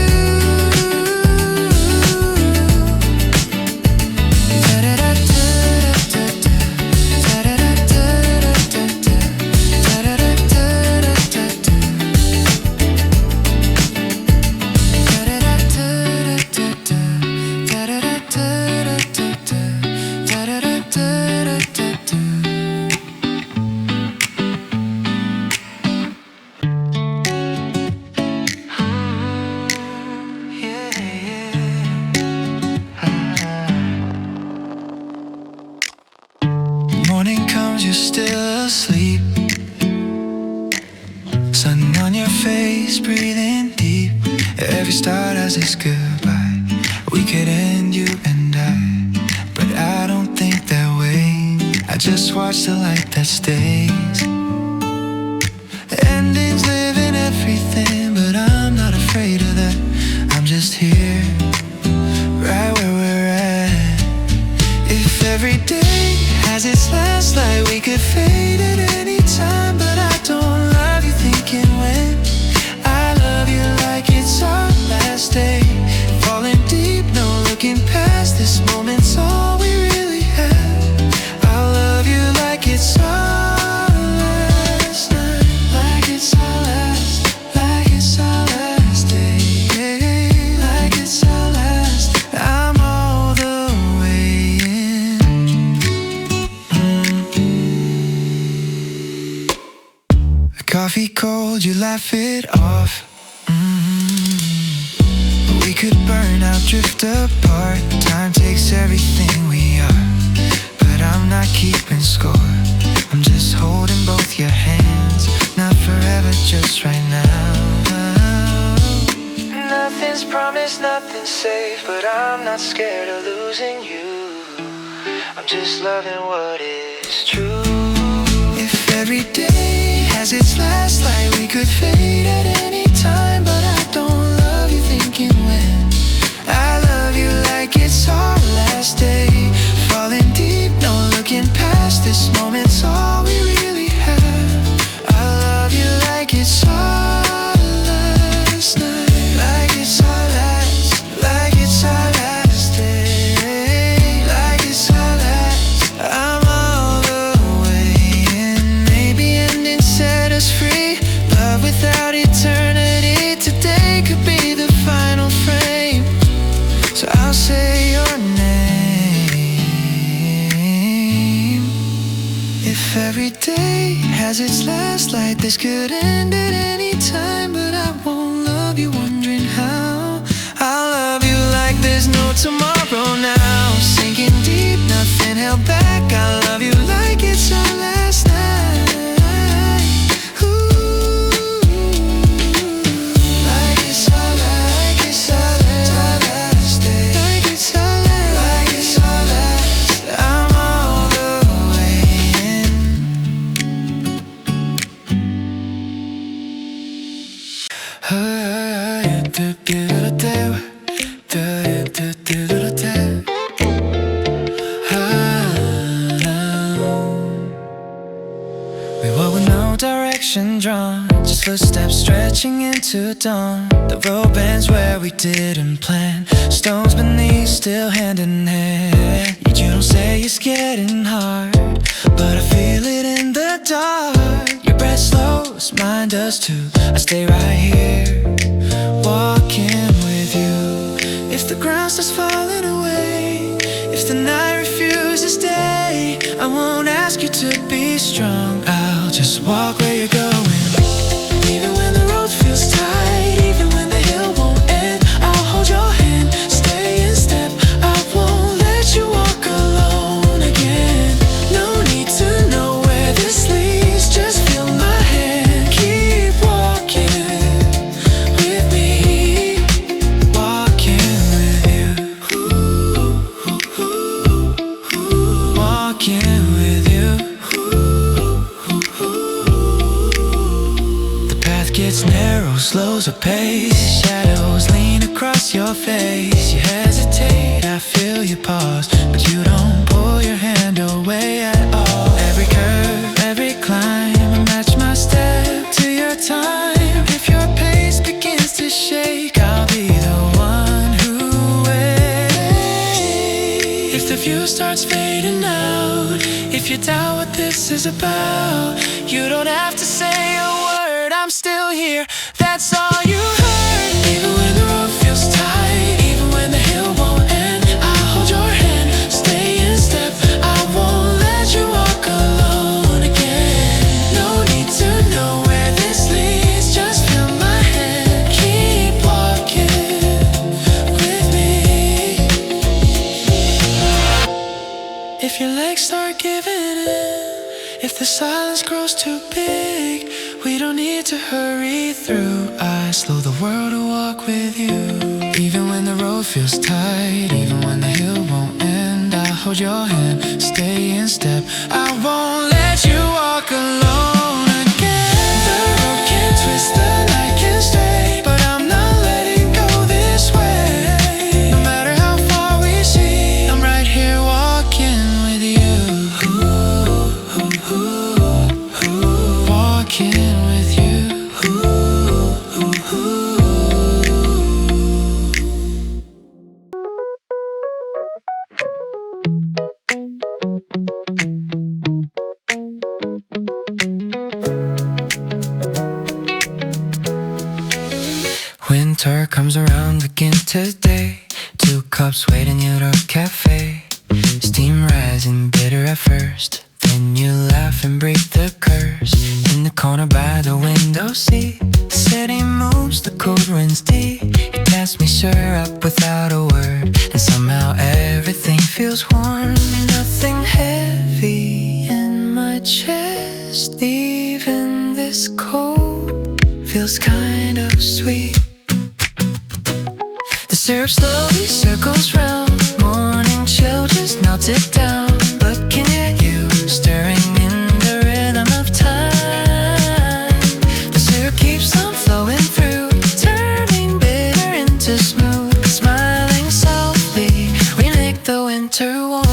Morning comes, you're still asleep. Sun on your face, breathing deep. Every start has its goodbye. We could end, you and I, but I don't think that way. I just watch the light that stays. Endings live in everything, but I'm not afraid of that. I'm just here, right where we're at. If every day has its last light, we could fade at any time, but I don't love you thinking when. I love you like it's our last day. Falling deep, no looking past. This moment's all we really have. I love you like it's our last night, like it's our last, like it's our last day, like it's our last. I'm all the way in. Coffee cold, you laugh it off. We could burn out, drift apart. Time takes everything we are, but I'm not keeping score. I'm just holding both your hands, not forever, just right now. Nothing's promised, nothing's safe, but I'm not scared of losing you. I'm just loving what is true. If every day has its last light, we could fade at any time, but I don't love you thinking when. I love you like it's our last day. Falling deep, no looking past. This moment's all we really have. I love you like it's our last night, like it's our last, like it's our last day, like it's our last. I'm all the way in. Maybe ending set us free. Love without eternity. Today could be the final frame, so I'll say your name. If every day has its last light, this could end at any time, but I won't love you wondering how. I'll love you like there's no tomorrow now. Sinking deep, nothing held back. I love you like it's our last night. Ooh, like it's our last day, like it's our last. I'm all the way in. We walk with no direction drawn, just footsteps stretching into dawn. The road bends where we didn't plan. Stones beneath, still hand in hand. You don't say it's getting hard, but I feel it in the dark. Your breath slows, mine does too. I stay right here, walking with you. If the ground starts falling away, if the night refuses day, I won't ask you to be strong. I'll just walk where you're going. Even when the road feels tight, even when the hill won't end, I'll hold your hand, stay in step. I won't let you walk alone again. No need to know where this leads, just feel my hand. Keep walking with me, walking with you. Walking with you. Gets narrow, slows her pace. Shadows lean across your face. You hesitate, I feel you pause, but you don't pull your hand away at all. Every curve, every climb, I match my step to your time. If your pace begins to shake, I'll be the one who waits. If the view starts fading out, if you doubt what this is about, you don't have to say a word. I'm still here, that's all you heard. Even when the road feels tight, even when the hill won't end, I'll hold your hand, stay in step. I won't let you walk alone again. No need to know where this leads, just feel my hand. Keep walking with me. If your legs start giving in, if the silence grows too big, we don't need to hurry through. I slow the world to walk with you. Even when the road feels tight, even when the hill won't end, I'll hold your hand, stay in step. I won't let you walk alone again. The road can twist, the night can stray, but I'm not letting go this way. No matter how far we see, I'm right here walking with you. Walking with you. Winter comes around again today. 2 cups waiting at our cafe. Steam rising, bitter at first. Then you laugh and break the curse. In the corner by the window seat, the city moves, the cold winds deep. You pass me syrup without a word, and somehow everything feels warm. Nothing heavy in my chest. Even this cold feels kind of sweet. The syrup slowly circles round. Morning chill just melted down. Looking at you, stirring in the rhythm of time. The syrup keeps on flowing through, turning bitter into smooth. Smiling softly, we make the winter warm.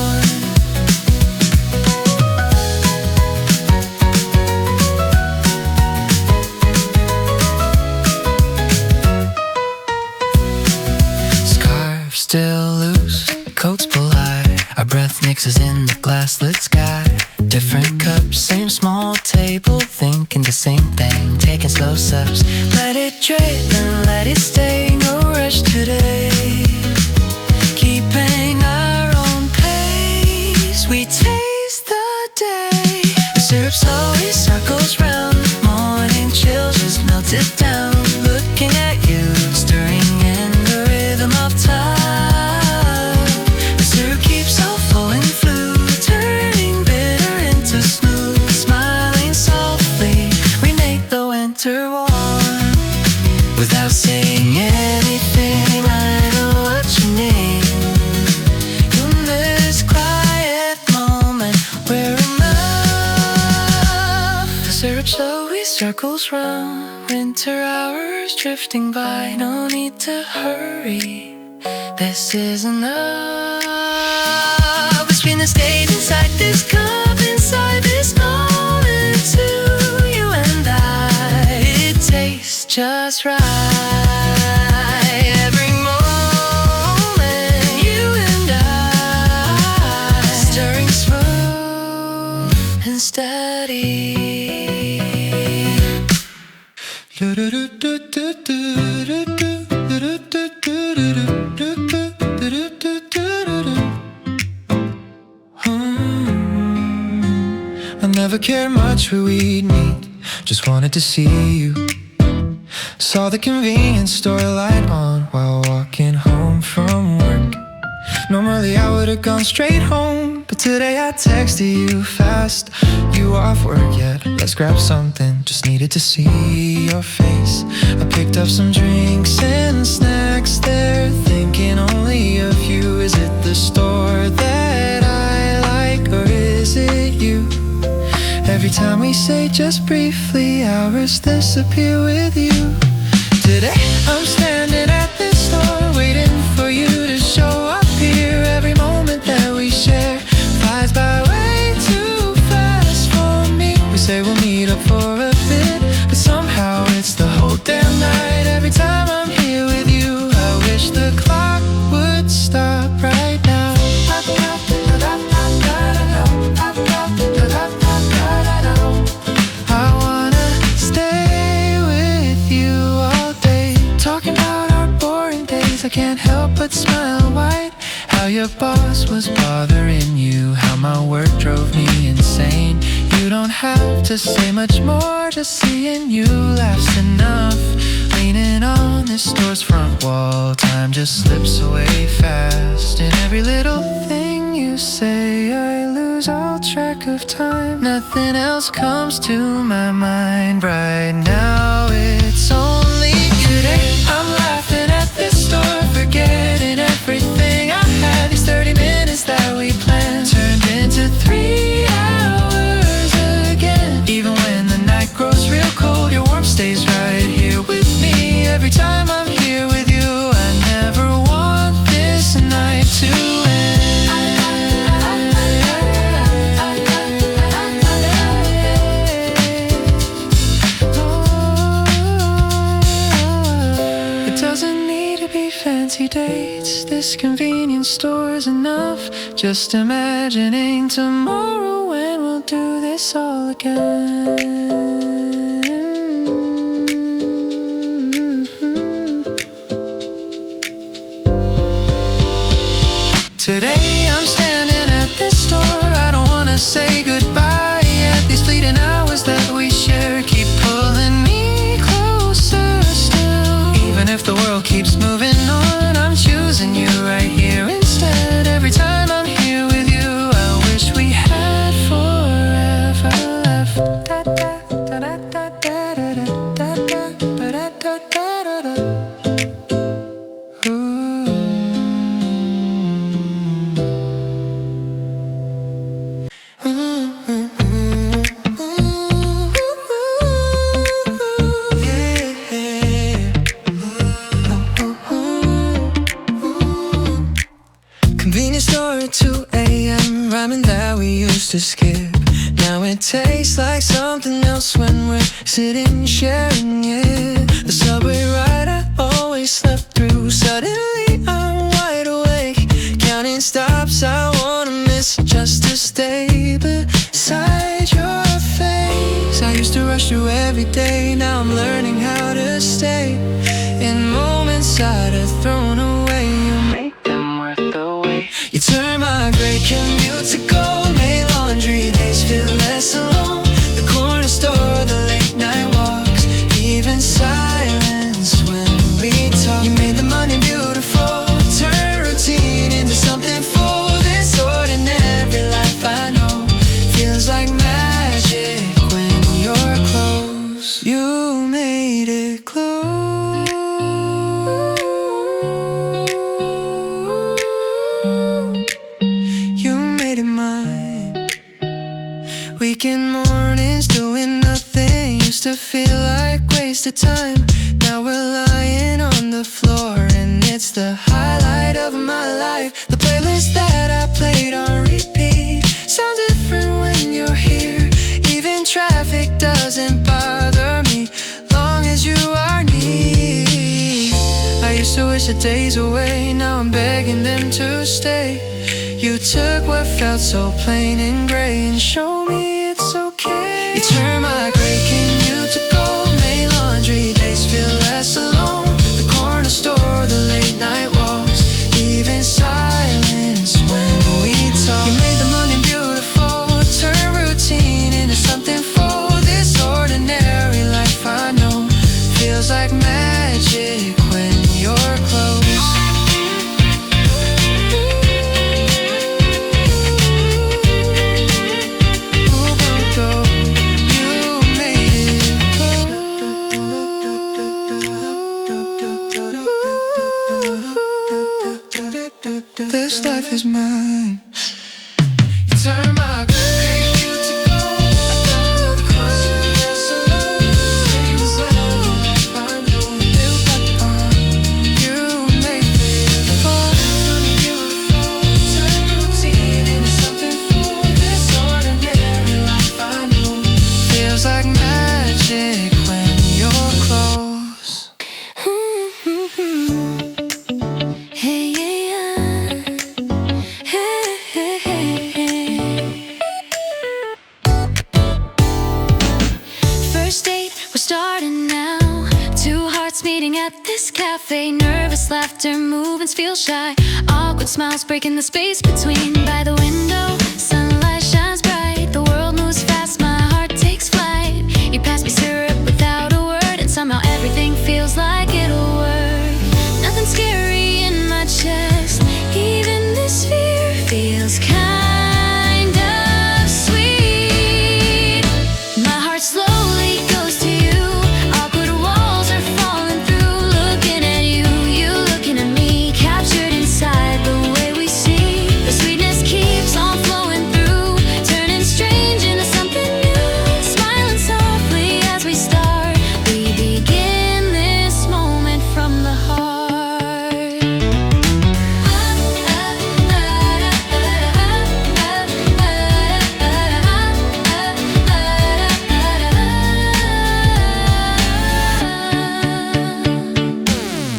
Scarf still loose, coats pull high. Our breath mixes in the glass-lit sky. Different cups, same small table, thinking the same thing, taking slow sips. Let it drip and let it stay, no rush today. Keeping our own pace, we taste the day. The syrup slowly circles round. Morning chills just melted down. Looking at you, stirring in the rhythm of time. The syrup keeps on flowing through, turning bitter into smooth. Smiling softly, we make the winter warm. Without saying anything, I know what you need. In this quiet moment, we're enough. The syrup slowly circles round. Winter hours drifting by, no need to hurry. This is enough. Between the state inside this cup, inside this moment, to you and I, it just right. Every moment you and I, stirring smooth and steady. I never cared much what we'd meet, just wanted to see you. Saw the convenience store light on while walking home from work. Normally I would've gone straight home, but today I texted you fast. You off work yet? Let's grab something, just needed to see your face. I picked up some drinks and snacks there, thinking only of you. Is it the store that I like, or is it you? Every time we say just briefly, hours disappear with you. Today I'm standing at this store, waiting for you to show up here. Every moment that we share flies by way too fast for me. We say we'll meet up for a bit, but somehow it's the whole damn night. Every time I'm here with you, I wish the clock would stop right now. I wanna stay with you all day, talking about our boring days. I can't help but smile wide. How your boss was bothering you, how my work drove me insane. You don't have to say much more, just seeing you laughs enough. Leaning on this store's front wall, time just slips away fast. And every little thing you say, I lose all track of time. Nothing else comes to my mind right now. It's only you. Today I'm laughing at this store, forgetting everything I had. These 30 minutes that we planned turned into 3 hours again. Even when the night grows real cold, your warmth stays right here with me. Every time I'm here with you, I never want this night to end. It doesn't need to be fancy dates, this convenience store's enough. Just imagining tomorrow when we'll do this all again. Today I'm standing at this store, I don't wanna say goodbye yet. These fleeting hours that we share keep pulling me closer still. Even if the world keeps moving on, I'm choosing you right here instead. Every time I'm here with you, I wish we had forever left. Convenience store at 2 a.m. Ramen that we used to skip. Now it tastes like something else when we're sitting sharing it. The subway ride I always slept through. Suddenly I'm wide awake, counting stops I wanna miss just to stay beside your face. I used to rush through every day, now I'm learning how to stay. In moments I'd have thrown away, you make them worth the wait. You turn my great commute to gold, made laundry days feel less alone. The corner store, the late night walks, even silence when we talk. You made the money beautiful, turn routine into something full. This ordinary life I know feels like magic when you're close. You made it close. You made it mine. Weekend mornings doing nothing used to feel like wasted time. Now we're lying on the floor and it's the highlight of my life. The playlist that I played on repeat sounds different when you're here. Even traffic doesn't bother me, long as you are near. Used to wish the days away, now I'm begging them to stay. You took what felt so plain and gray and showed me it's okay. You turned my gray canoe to gold, made laundry days feel less alone. The corner store, the late night walks, even silence when we talk. You made the morning beautiful, turn routine into something full. This ordinary life I know feels like magic when you're close. This life is mine. You turn my canoe to gold. I thought crossing alone. It was like I know built upon. You made it fun. Beautiful. Turn routine into something full. This ordinary life I know feels like magic when you're close. Hey, yeah. Hey, hey, hey, hey. First date, we're starting now. Two hearts meeting at this cafe. Nervous laughter, movements feel shy. Awkward smiles breaking the space between. By the window, sunlight shines bright. The world moves fast, my heart takes flight. You pass me syrup without a word, and somehow everything feels like it'll work. Nothing scary in my chest. Even this fear feels kind of sweet. My heart slowly goes to you. Awkward walls are falling through. Looking at you, you looking at me. Captured inside the way we see. The sweetness keeps on flowing through, turning strange into something new. Smiling softly as we start. We begin this moment from the heart.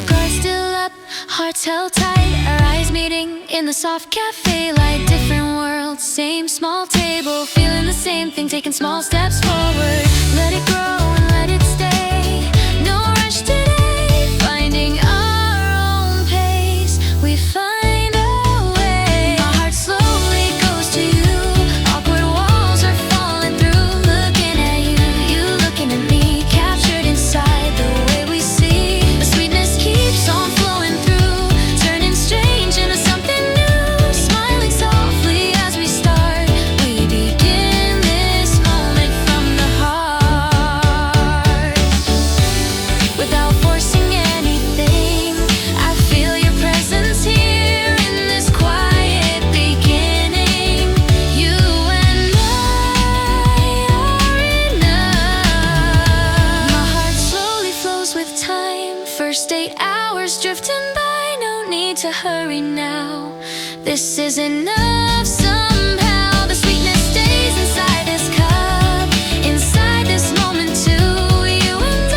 Guard still up, hearts held tight. Our eyes meeting in the soft cafe light. Different worlds, same small table. Feeling the same thing, taking small steps forward. Let it grow and let it stay. No rush today, finding our own pace. We find a way. My heart slowly goes to you. Awkward walls are falling through. Looking at you, you looking at me. Captured inside the way we see. The sweetness keeps on flowing through, turning strange into something new. Smiling softly as we start. We begin this moment from the heart. Without forcing anything, I feel your presence here in this quiet beginning. You and I are enough. My heart slowly flows with time. First 8 hours drifting by. No need to hurry now. This is enough somehow. The sweetness stays inside this cup. Inside this moment too. You and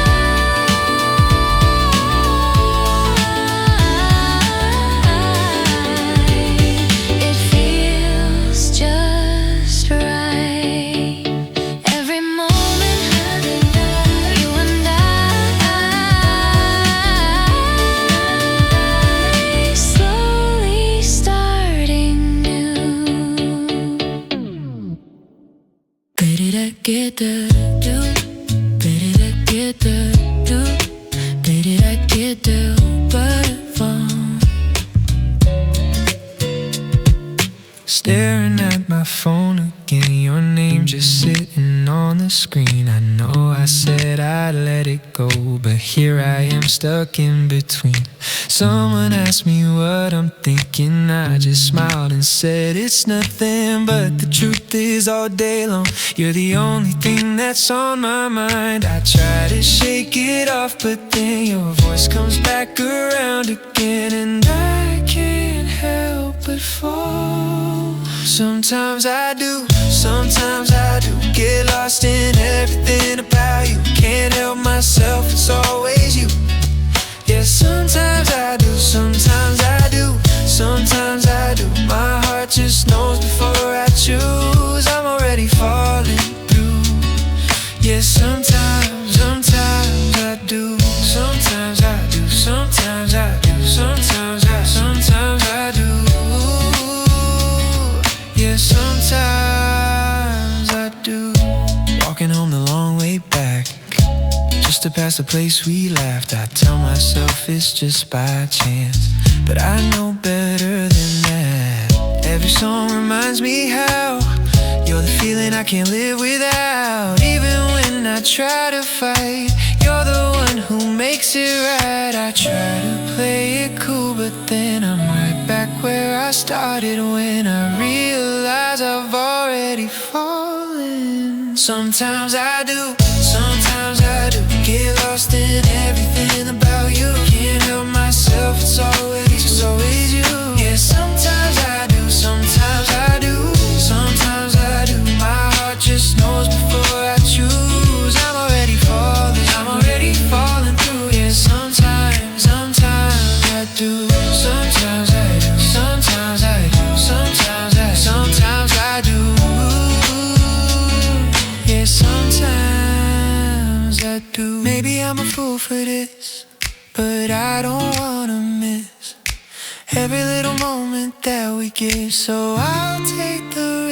it feels just right. Every moment, you and I, slowly starting new. Ba-da-da-get-da-do, ba-da-da-get-da-do, ba-da-da-get-da, ba-da-bum. Staring at my phone again, your name just sitting on the screen. I know I said I'd let it go, but here I am stuck in between. Someone asked me what I'm thinking, I just smiled and said it's nothing. But the truth is all day long, you're the only thing that's on my mind. I try to shake it off, but then your voice comes back around again, and I can't help but fall. Sometimes I do, sometimes I do get lost in everything about you. Can't help myself, it's always you. Yeah, sometimes I past the place we laughed. I tell myself it's just by chance, but I know better than that. Every song reminds me how you're the feeling I can't live without. Even when I try to fight, you're the one who makes it right. I try to play it cool, but then I'm right back where I started when I realize I've already fallen. Sometimes I do, sometimes I do get lost in everything about you. Can't help myself, it's always you. Yeah, sometimes I do, sometimes I do, sometimes I do. My heart just knows before I choose. I'm already falling through. Yeah, sometimes I do, sometimes I do, sometimes I do, sometimes I do. Yeah, sometimes I do. Maybe I'm a fool for this, but I don't wanna miss every little moment that we get, so I'll take the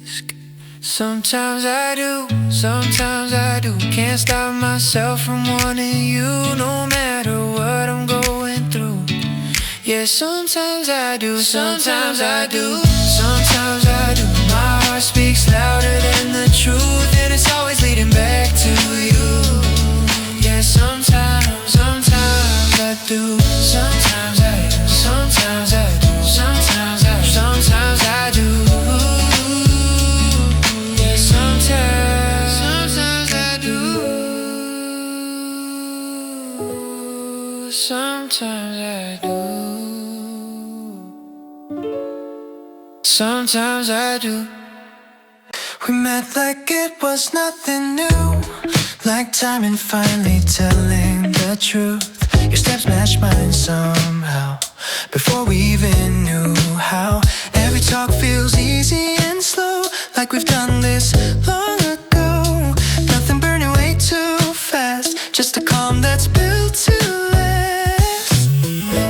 risk. Sometimes I do, sometimes I do. Can't stop myself from wanting you, no matter what I'm going through. Yeah, sometimes I do, sometimes I do, sometimes I do. My heart speaks louder than the truth, and it's always leading back to you. Yeah, sometimes I do, sometimes I do, sometimes I do, sometimes I do, sometimes I do. Yeah, sometimes I do, sometimes I do, sometimes I do. We met like it was nothing new, like timing finally telling the truth. Your steps match mine somehow, before we even knew how. Every talk feels easy and slow, like we've done this long ago. Nothing burning way too fast, just a calm that's built to last.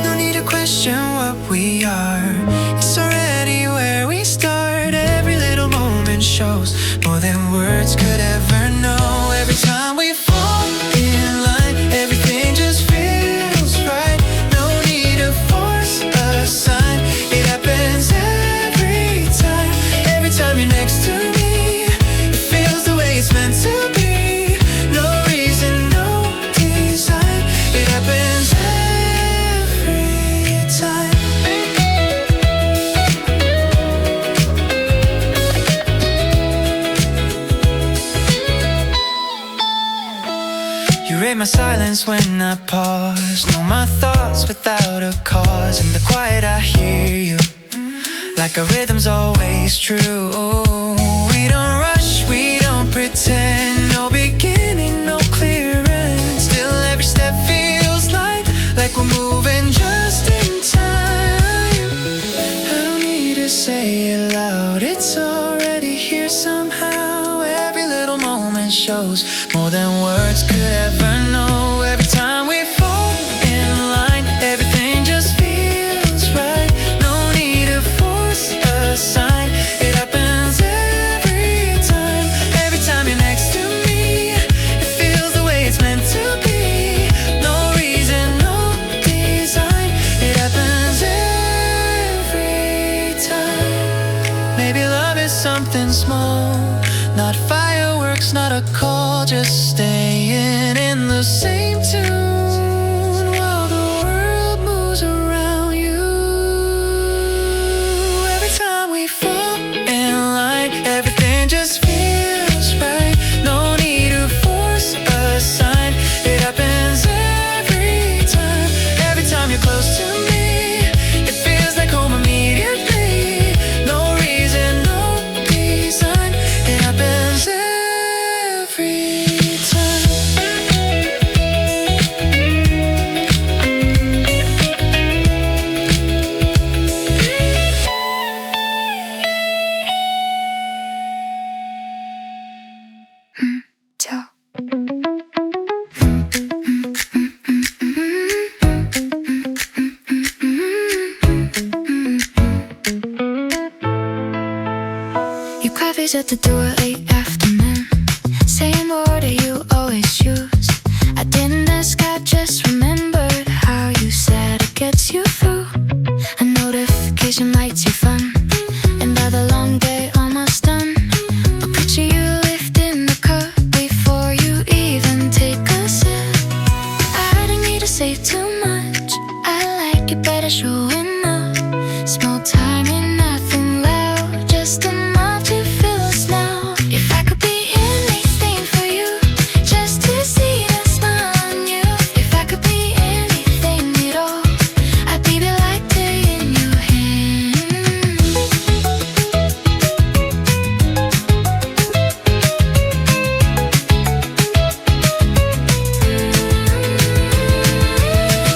No need to question what we are, it's already where we start. Every little moment shows more than words could ever know. Every time we fall in line, everything just feels right. No need to force a sign, it happens every time. Every time you're next to me, it feels the way it's meant to be. No reason, no design, it happens every time. You rate my silence when I pause, know my thoughts without a cause. In the quiet I hear you, like our rhythm's always true. We don't rush, we don't pretend, no beginning, no clear end. Still every step feels like we're moving just in time. I don't need to say it loud, it's already here somehow. Every little moment shows more than words could ever know. Every time we fall in line, everything just feels right. No need to force a sign, it happens every time. Every time you're next to me, it feels the way it's meant to be. No reason, no design, it happens every time. Maybe love is something small, not fireworks, not a call, just staying in the same tune while the world moves around you. Every time we fall in line, everything just feels right. No need to force a sign, it happens every time. Every time you're close to me, it feels like home immediately. No reason, no design, it happens every time. 저 You cry face at the door late afternoon, saying what do you always use? I didn't ask, I just remembered how you said it gets you through. A notification lights your fun, and by the long day almost done, I'll picture you lifting the cup before you even take a sip. I don't need to say too much, I like it better showing up. Small time and nothing loud, just enough to fill us now. If I could be anything for you, just to see that smile on you. If I could be anything at all, I'd be the latte in your hand.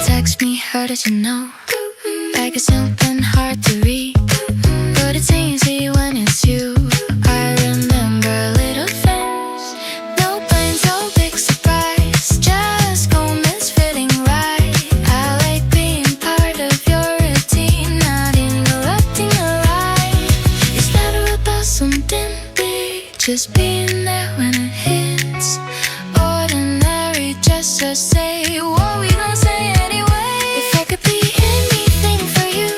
Text me, how did you know? Like it's something hard to read, but it's easy when it's you. I remember little things, no plans, no big surprise, just moments feeling right. I like being part of your routine, not interrupting the ride. It's never about something big, just being there when it hits. Ordinary, just to say what we gon' say anyway. If I could be anything for you,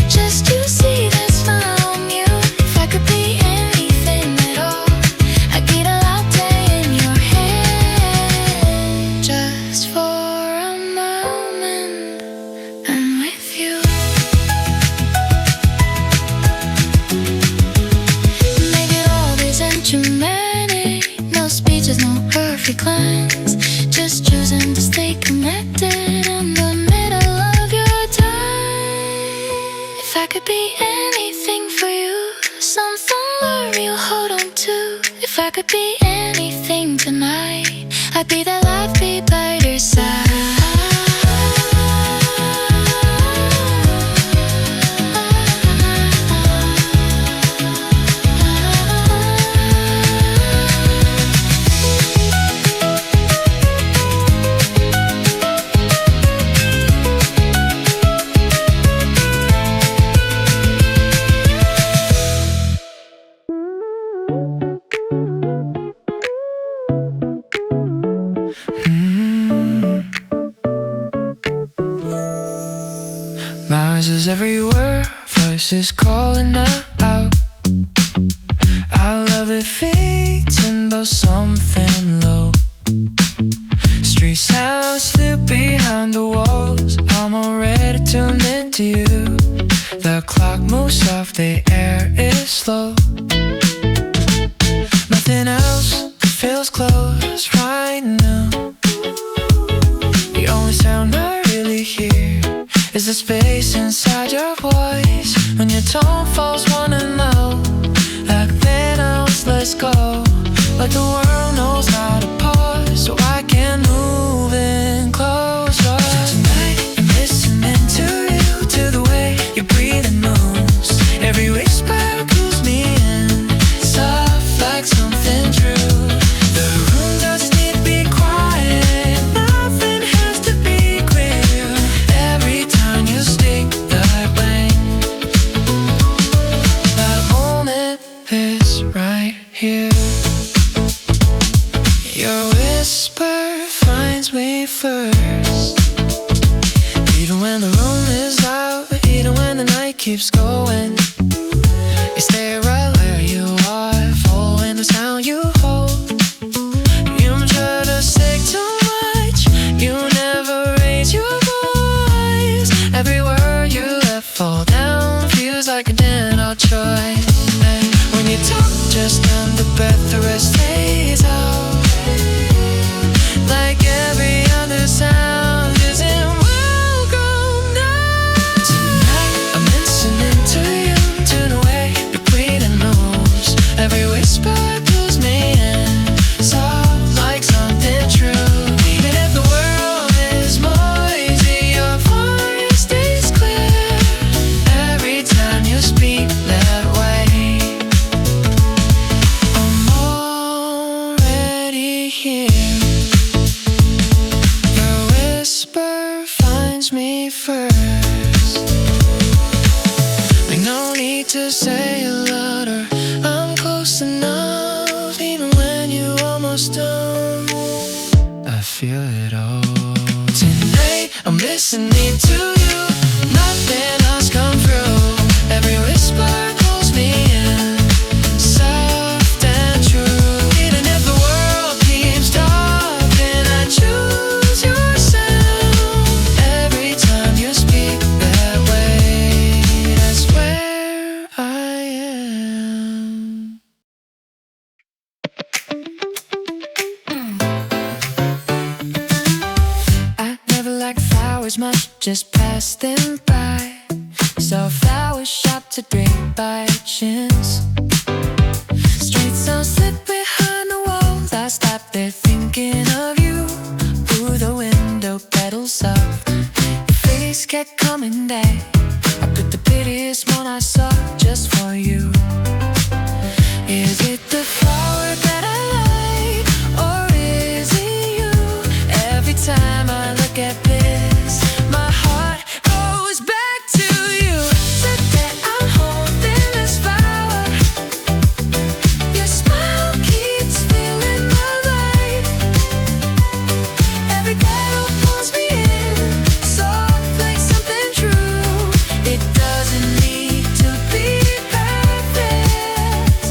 just to see that smile on you. If I could be anything at all, I'd be the latte in your hand. Just for a moment, I'm with you. Maybe all isn't dramatic, no speeches, no perfect lines, just choosing to stay connected in the middle of your time. If I could be anything for you, something you'll hold on to. If I could be anything tonight, I'd be that latte by your side. Voices everywhere, voices calling out. I love the feet and though something low. Street sounds slip behind the walls, I'm already tuned into you. The clock moves off, the air is slow. Nothing else feels close right now. The only sound I really hear is the space inside your voice. When your tone falls wanna know, like then else let's go. Like the world knows how to pause, so I can move in closer. Tonight I'm listening to you, to the way you breathe and moves. Every whisper pulls me in, soft like something true. The room doesn't need to be quiet, nothing has to be clear. Every time you speak that way, that moment is right here. Your whisper finds me first, even when the room is out, even when the night keeps going. You stay right where you are, following the sound you hold. You don't try to say too much, you never raise your voice. Every word you let fall down feels like a dinner choice. And when you talk just under breath, the rest stays out. Like every other sound isn't welcome now. Tonight I'm listening to you, to the way you breathe and moves. Every whisper pulls me in, soft like something true. Even if the world is noisy, your voice stays clear. Every time you speak that way, I'm already here. Your whisper finds me first. Like no need to say it louder, I'm close enough, even when you almost don't. I feel it. it all. Tonight I'm listening to you, nothing else come through. Every whisper pulls me in, soft and true. Even if the world keeps talking, I choose your sound. Every time you speak that way, that's where I am. I never liked flowers much, just passed them by. Saw flowers shop to drink by chance. Street sound slip behind the walls. I stopped there thinking of you. Through the window, petals soft. Your face kept coming back. I picked the prettiest one I saw just for you. Is it the flower that I like, or is it you? Every time I look at this, my heart goes back to you. Said that I'm holding this flower. Your smile keeps filling my life. Every petal pulls me in, soft like something true. It doesn't need to be perfect.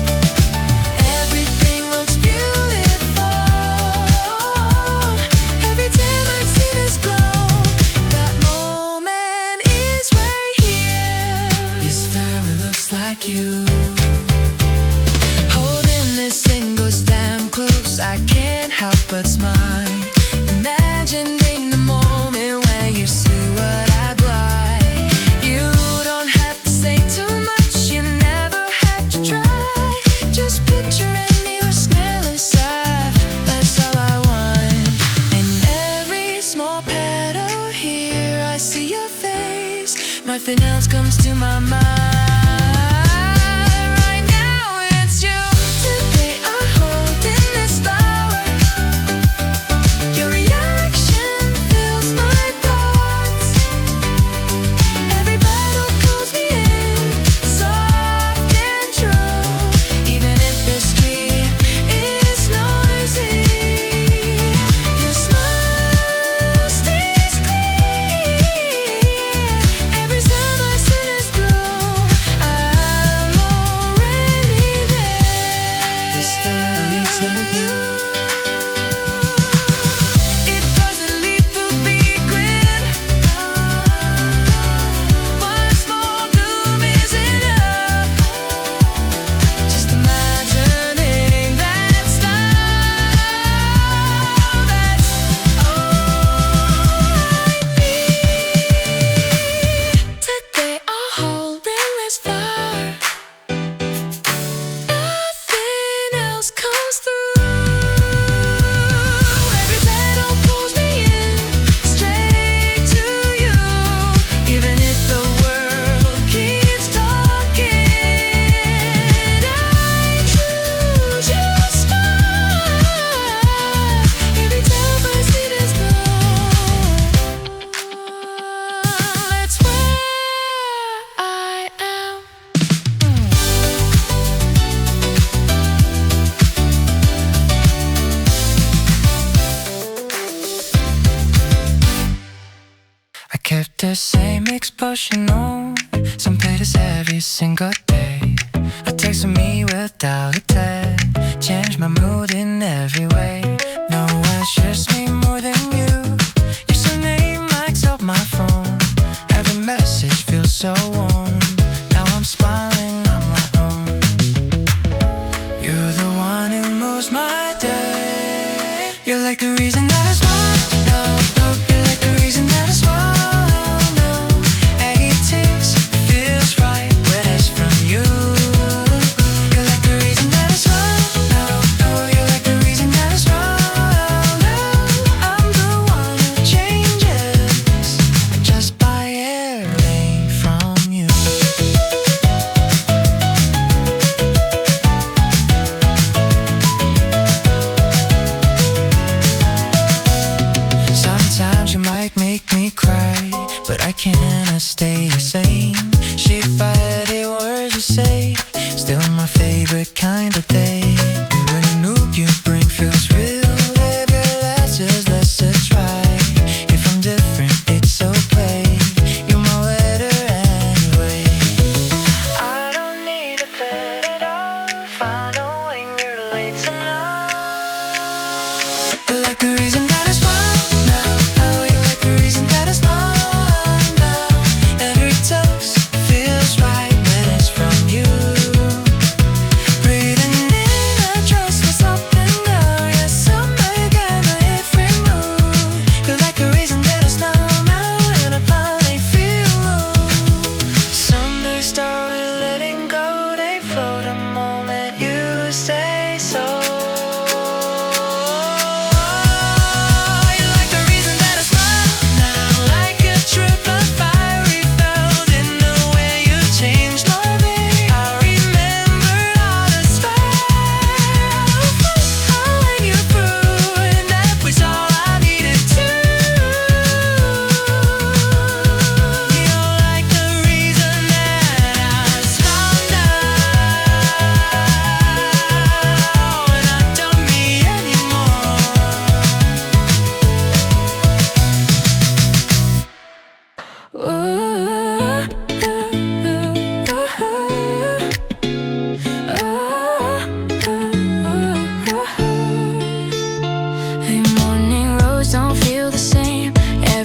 Everything looks beautiful. Every time I see this glow, that moment is right here. This flower looks like you. Holding this single stem close, I can't help but smile. Imagining the moment when you see what I blind. You don't have to say too much, you never have to try. Just picturing your smell inside, that's all I want. And every small petal here, I see your face. Nothing else comes to my mind. Right now it's you. Today I'm holding this flower. Your reaction fills my thoughts. Every petal pulls me in, soft and true. Even if the street is noisy, your smile stays clear. Every time I see this glow, I'm already there. This story tells you. It doesn't need to be grand. One small bloom is enough. Just imagining that style, that's all I need. Today I'll hold this flower. Nothing else comes through. Every petal pulls me in, straight to you. Even if the world keeps talking, I choose your smile. Every time I see this glow, that's where I am. I kept the same exposure on, some petals every single day. A text from me without a tag, changed my mood in every way. No one shares me more than you. Your surname lights up my phone. Every message feels so warm. Now I'm smiling on my own. You're the one who moves my day. You're like the reason that I smile. No, no, you're like the reason that I smile. No, it feels right when it's from you. You're like the reason that I smile. No, no, you're like the reason that I smile. No, I'm the one who changes just by hearing from you. Sometimes you might make me cry, but I cannot stay the same. Shape by the words you say, still my favorite kind of day. When the new you bring feels real, baby, let's try.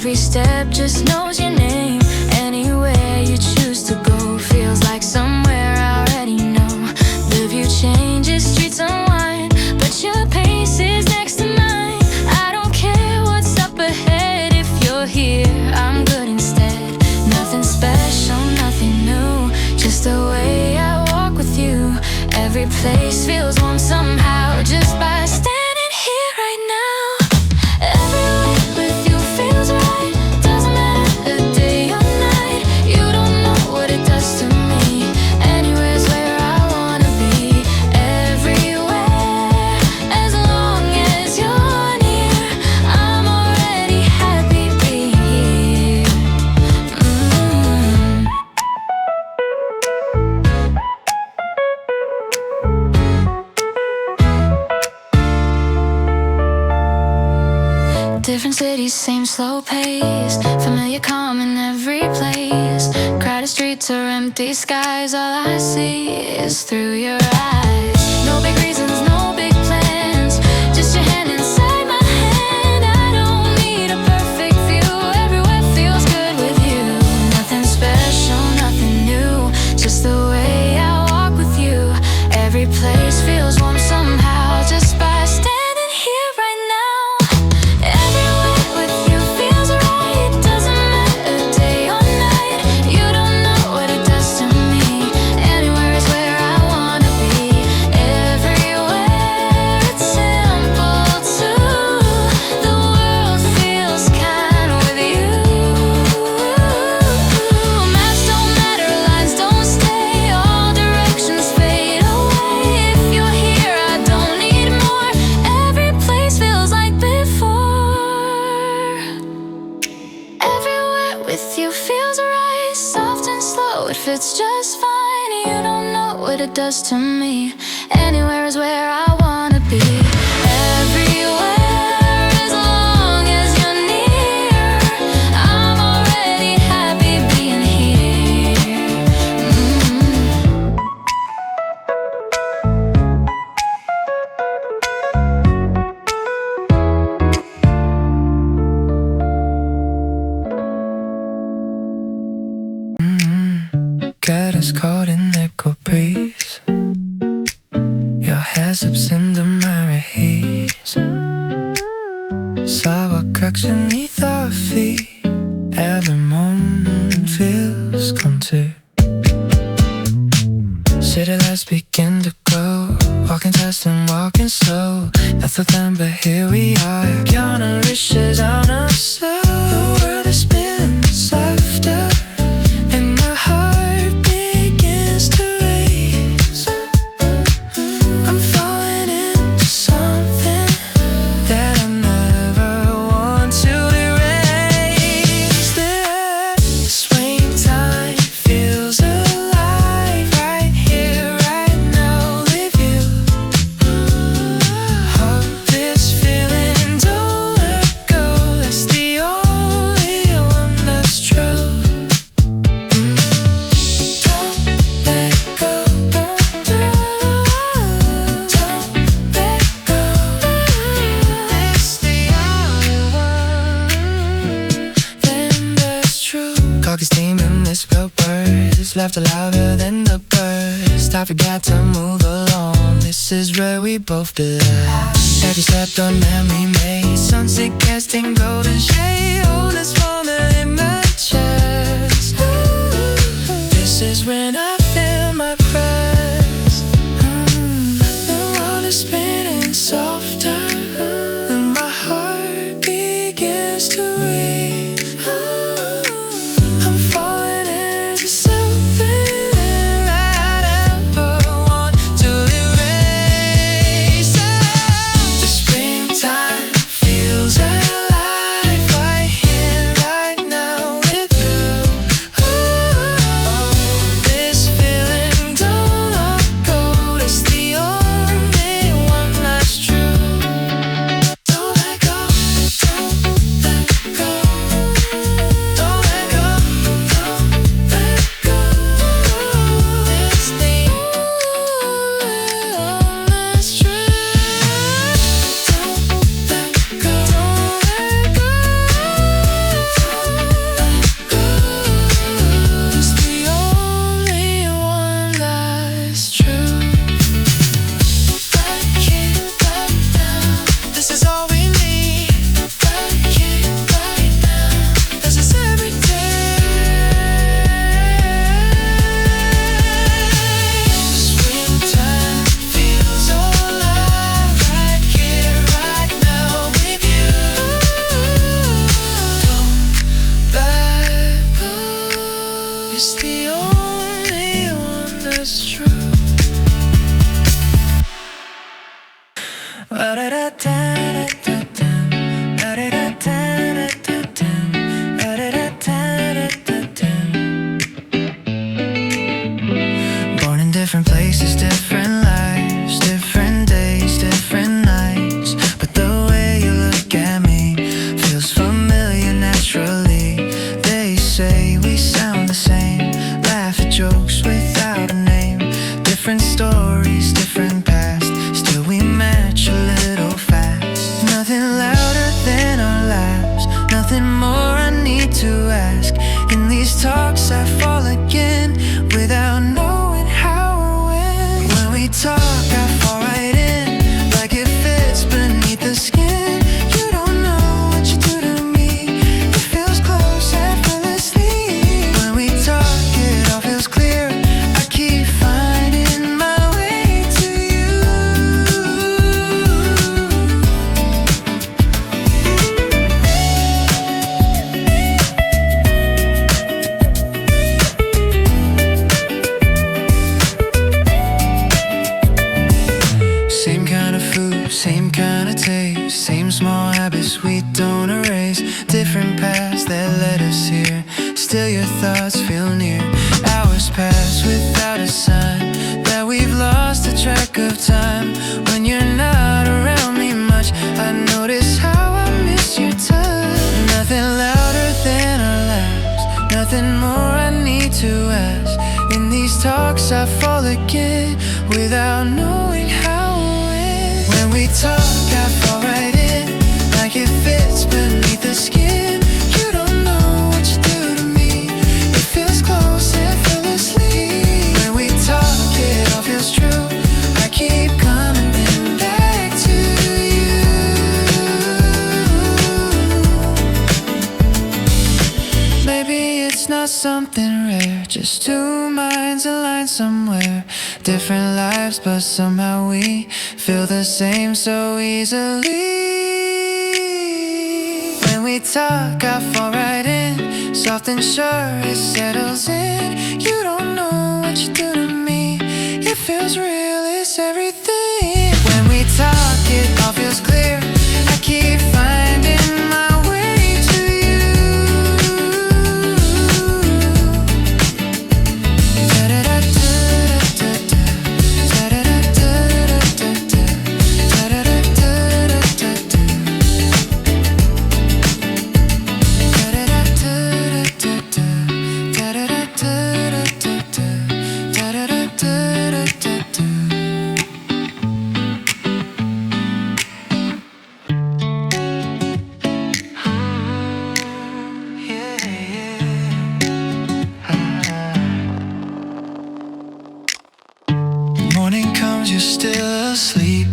Every step just knows your name. Anywhere you choose to go feels like somewhere I already know. The view changes, streets unwind, but your pace is next to mine. I don't care what's up ahead. If you're here, I'm good instead. Nothing special, nothing new, just the way I walk with you. Every place feels warm somehow, just by standing here right now. Everywhere with you feels right. Doesn't matter day or night. You don't know what it does to me. Anywhere's where I wanna be. Everywhere, as long as you're near, I'm already happy being here. Different cities, same slow pace. Familiar calm in every place. Crowded streets or empty skies. All I see is through your eyes. No big reasons, no big plans. Just your hand inside my hand. I don't need a perfect view. Everywhere feels good with you. Nothing special, nothing new, just the way I walk with you. Every place feels warm somehow, just by standing here right now. Everywhere with you feels right. Doesn't matter day or night. You don't know what it does to me. Anywhere is where I wanna be. Everywhere, it's simple too. The world feels kind with you. Maps don't matter, lines don't stay. All directions fade away. If you're here, I don't need more. Every place feels like before. Everywhere with you feels right. Soft and slow, it fits just fine. You don't know what it does to me. Anywhere is where I wanna be. Everywhere, as long as you're near, I'm already happy being here. Get us caught in the cold breeze. Your hair slips into my haze. Sidewalk cracks beneath our feet. Every moment feels contour. City lights begin to glow. Walking fast and walking slow. Nothing then but here we are. Counting wishes on us. The world is spinning softer. And my heart begins to race. I'm falling into something that I never want to erase. The springtime feels alive right here, right now with you. Hope this feeling don't let go. That's the only one that's true. Don't let go. Don't let go. It's the only one then that's true. Coffee steaming, misspelled words. Laughter louder than the birds. I forgot to move along. This is where we both belong. Every step the memory made. Sunset casting golden shade. Hold this moment in my chest. This is when I feel my press. The world is spinning softer. And my heart begins to race. I'm falling into something that I never want to erase. The springtime feels alive right here, right now with you. This feeling don't let go. It's the only one that's true. Don't let go. Don't let go. these talks I fall again without knowing how or when. When we talk I fall right in like it fits beneath the skin. You don't know what you do to me. It feels close effortlessly. When we talk it all feels clear. I keep finding my way to you. Same kind of food, same kind of taste, same small habits we don't erase. Different paths that led us here, still your thoughts feel near. Hours pass without a sign that we've lost the track of time. When you're not around me much, I notice how I miss your touch. Nothing louder than our laughs, nothing more I need to ask. In these talks I fall again without knowing how or when. When we talk I fall right in like it fits beneath the skin. You don't know what you do to me. It feels close effortlessly. When we talk it all feels true. I keep coming back to you. Maybe it's not something rare, just two minds aligned somewhere. Different lives but somehow we feel the same so easily. When we talk I fall right in, soft and sure it settles in. You don't know what you do to me. It feels real, it's everything. When we talk it all feels clear. I keep finding my way to you. Morning comes, you're still asleep.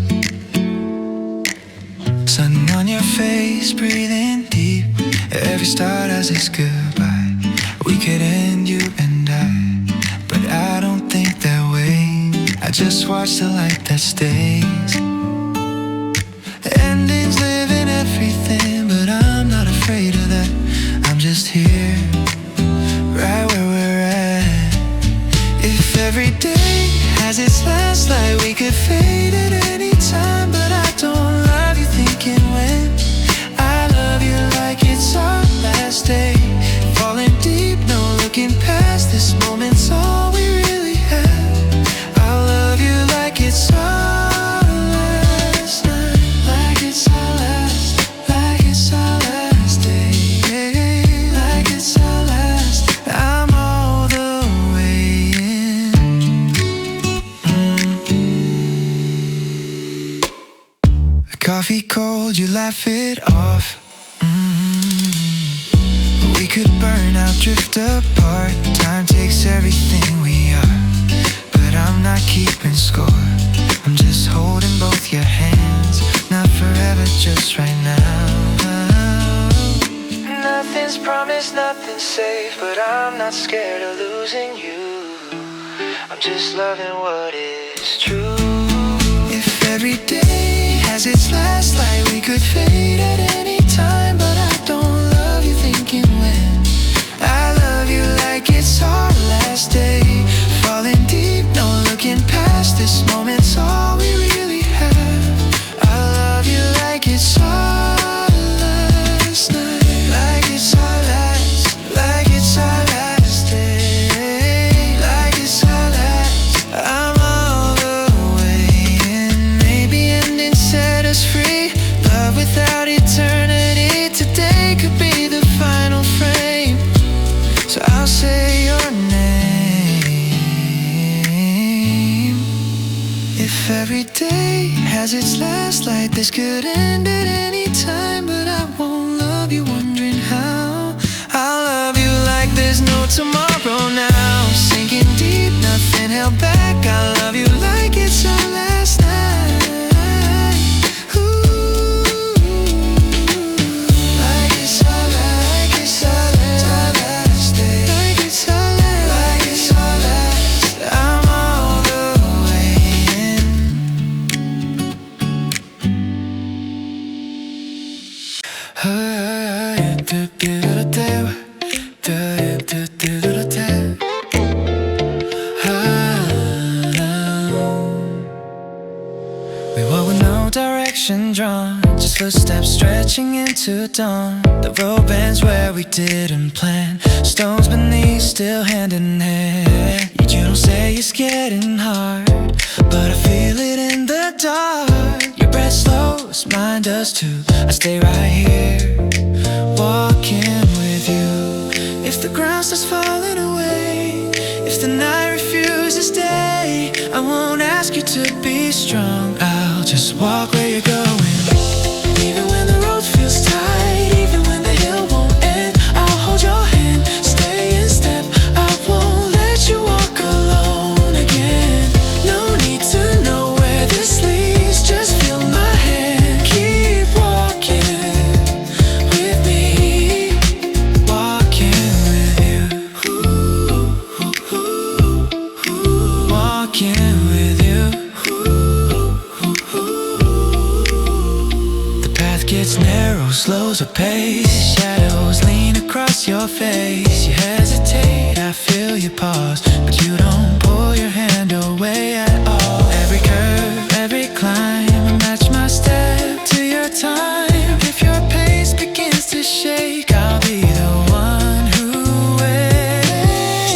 Sun on your face, breathing deep. Every start has its goodbye. We could end, you and I, but I don't think that way. I just watch the light that stays. Endings live in everything, but I'm not afraid of that. I'm just here, right where we're at. If every day has its last light, we could fade at any time, but I don't love you thinking when. I love you like it's our last day. Falling deep, no looking past. This moment's all we really have. I love you like it's our last night, like it's our last, like it's our last day, like it's our last. I'm all the way in. Coffee cold, you laugh it off. We could burn out, drift apart. Time takes everything we are, but I'm not keeping score. I'm just holding both your hands, not forever, just right now. Nothing's promised, nothing's safe, but I'm not scared of losing you. I'm just loving what is true. If every day has its last light, we could fade at any time, but I don't love you thinking when. I love you like it's our last day. Falling deep, no looking past. This moment's all we really have. I love you like it's our last night, like it's our last, like it's our last day, like it's our last. I'm all the way in. Maybe ending set us free. Love without eternity. Today could be the final frame. So I'll say your name. If every day has its last light, this could end at any time, but I won't love you wondering how. I'll love you like there's no footsteps stretching into dawn. The road bends where we didn't plan. Stones beneath, still hand in hand. You don't say it's getting hard, but I feel it in the dark. Your breath slows, mine does too. I stay right here, walking with you. If the ground starts falling away, if the night refuses day, I won't ask you to be strong. I'll just walk where you're going. Even when the road feels tight, even when the hill won't end, I'll hold your hand, stay in step. I won't let you walk alone again. No need to know where this leads, just feel my hand. Keep walking with me, walking with you. Walking with you. The path gets narrow, slows her pace. Shadows lean across your face. You hesitate, I feel you pause, but you don't pull your hand away at all. Every curve, every climb, I match my step to your time. If your pace begins to shake, I'll be the one who waits.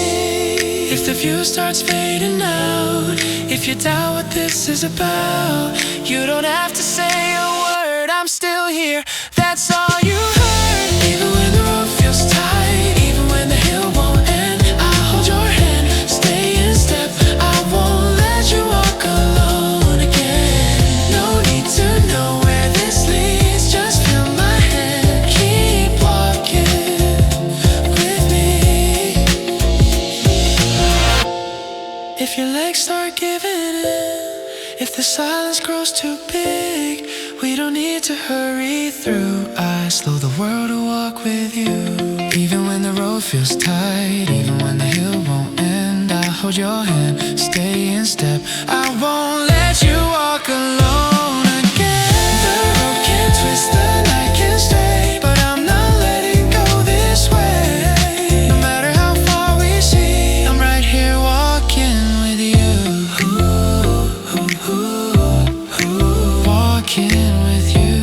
If the view starts fading out, if you doubt what this is about, you don't have to say a word, I'm still here, that's all you heard. Even when the road feels tight, even when the hill won't end, I'll hold your hand, stay in step. I won't let you walk alone again. No need to know where this leads, just feel my hand. Keep walking with me. If your legs start giving in, if the silence grows too big, we don't need to hurry through. I slow the world to walk with you. Even when the road feels tight, even when the hill won't end, I'll hold your hand, stay in step. I won't let you walk alone again. The road can twist, the night can stay, but I'm not letting go this way. No matter how far we see, I'm right here walking with you. Walking with you.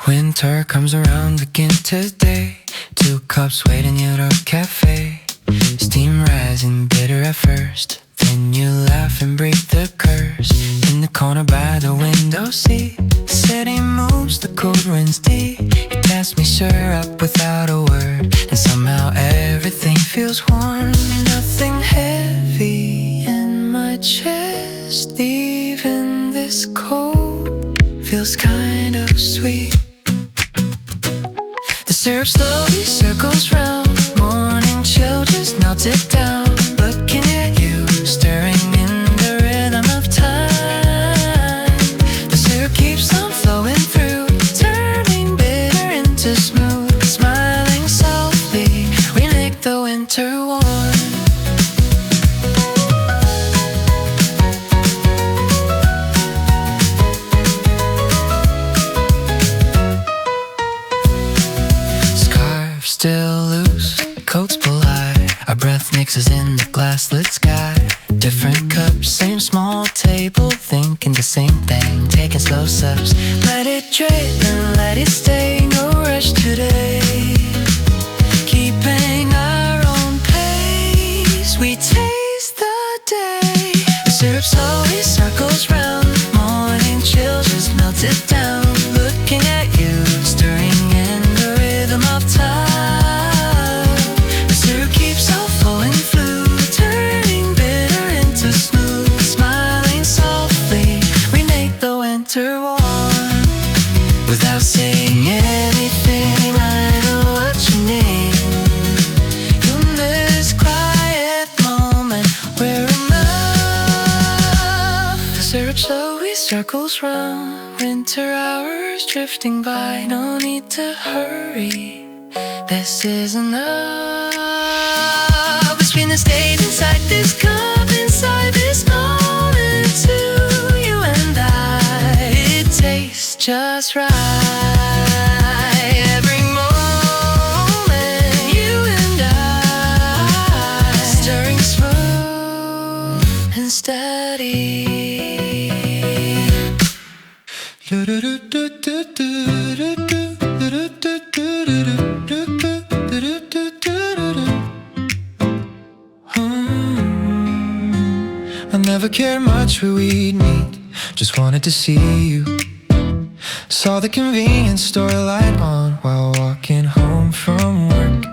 Winter comes around again today. 2 cups waiting at our cafe. Steam rising, bitter at first. Then you laugh and break the curse. In the corner by the window seat, the city moves, the cold winds deep. You pass me syrup without a word, and somehow everything feels warm. Nothing heavy in my chest. Even this cold feels kind of sweet. The syrup slowly circles round. Morning chill just melted down. Looking at you, stirring in the rhythm of time. The syrup keeps on flowing through, turning bitter into smooth. Smiling softly, we make the winter warm. Scarf still loose, coats pull high. Our breath mixes in the glass-lit sky. Different cups, same small table, thinking the same thing, taking slow sips. Let it drip and let it stay, no rush today. Keeping our own pace, we taste the day. The syrup slowly circles round. Morning chill just melted down. Looking at you, stirring in the rhythm of time. The syrup keeps on flowing through, turning bitter into smooth. Smiling softly, we make the winter warm. Without saying anything, I know what you need. In this quiet moment, we're enough. The syrup slowly circles round. Winter hours drifting by, no need to hurry. This is enough. Between the stays inside this cup, inside this moment, to you and I, it care much where we'd meet, just wanted to see you. Saw the convenience store light on while walking home from work.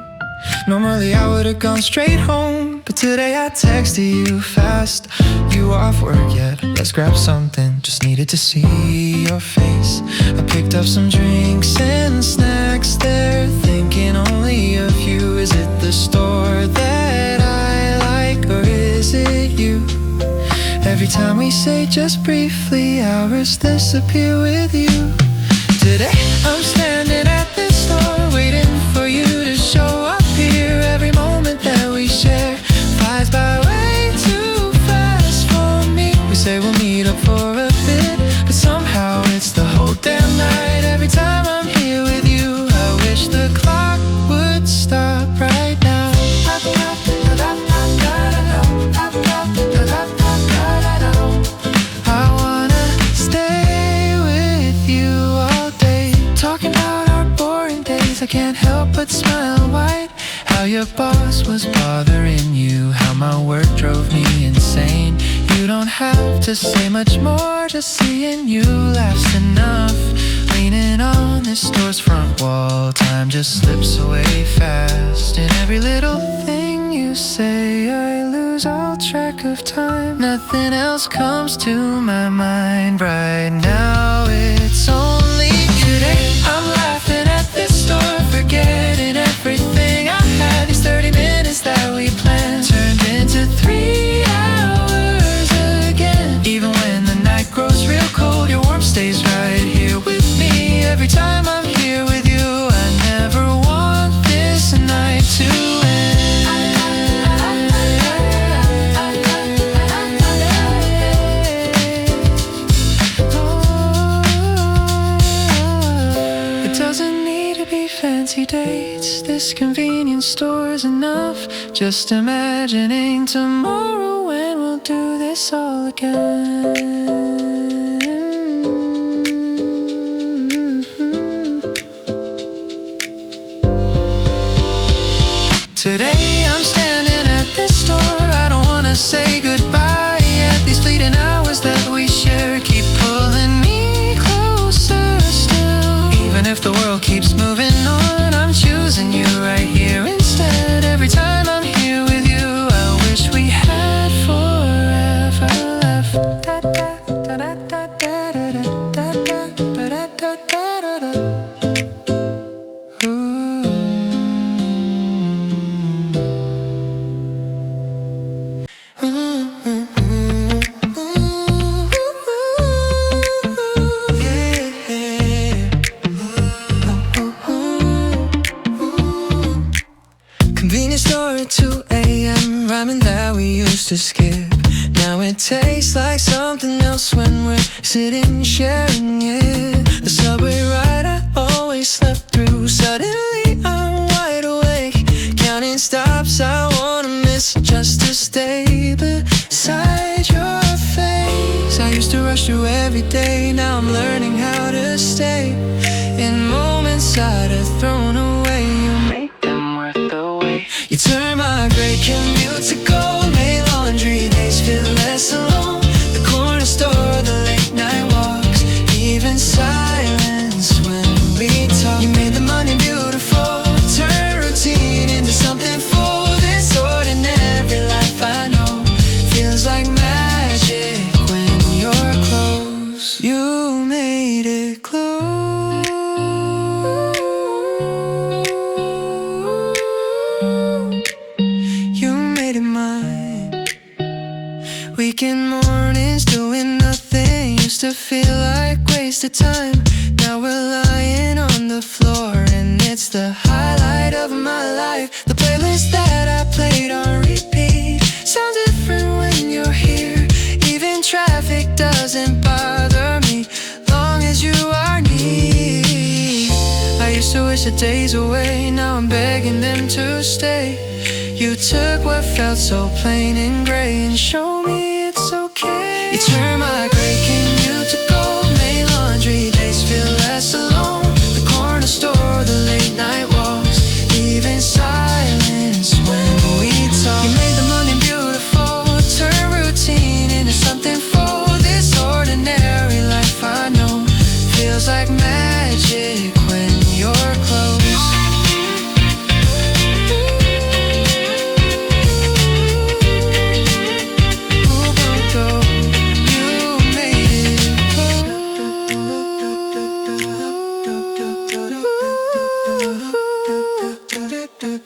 Normally I would've gone straight home, but today I texted you fast. You off work yet? Let's grab something, just needed to see your face. I picked up some drinks and snacks there, thinking only of you. Is it the store that I like, or is it you? Every time we say just briefly, hours disappear with you. Today I'm standing at this store, waiting for you to show up here. Every moment that we share flies by way too fast for me. We say we'll meet up for a bit, but somehow it's the whole damn night. Every time I'm here with you, I wish the clock would stop right now. I wanna stay with you all day, talking about our boring days. I can't help but smile wide. How your boss was bothering you, how my work drove me insane. You don't have to say much more, just seeing you laughs enough. Leaning on this store's front wall, time just slips away fast. And every little thing you say, I lose all track of time. Nothing else comes to my mind right now. It's only today. I'm laughing at this store, forgetting everything I had. These 30 minutes that we planned turned into 3 hours again. Even when the night grows real cold, your warmth stays right here with me. Every time I'm here with you, I never want this night to end. It doesn't need to be fancy dates, this convenience store's enough. Just imagining tomorrow when we'll do this all again. Today I'm standing at this store, I don't wanna say goodbye yet. These fleeting hours that we share keep pulling me closer still. Even if the world keeps moving on, I'm choosing you right here instead. Every time I'm here with you, I wish we had forever left. Convenience store at 2 a.m. Ramen that we used to skip. Now it tastes like something else when we're sitting sharing it. The subway ride I always slept through. Suddenly I'm wide awake, counting stops I wanna miss just to stay beside your face. I used to rush through every day, now I'm learning how to stay. In moments I'd have thrown away, you make them worth the wait. You turn my great commute to gold, made laundry days feel less alone. The corner store, the late night walks, even silence when we talk. You made the money beautiful, turn routine into something full. This ordinary life I know feels like magic when you're close. You made it close. You made it mine. Weekend mornings doing nothing used to feel like wasted time. Now we're lying on the floor and it's the highlight of my life. The playlist that I played on repeat sounds different when you're here. Even traffic doesn't bother me, long as you are near. I used to wish the days away, now I'm begging them to stay. You took what felt so plain and gray and showed me it's okay. You turned my gray commute to gold, made laundry days feel less alone. The corner store, the late night walks, even silence when we talk. You made the money beautiful, turn routine into something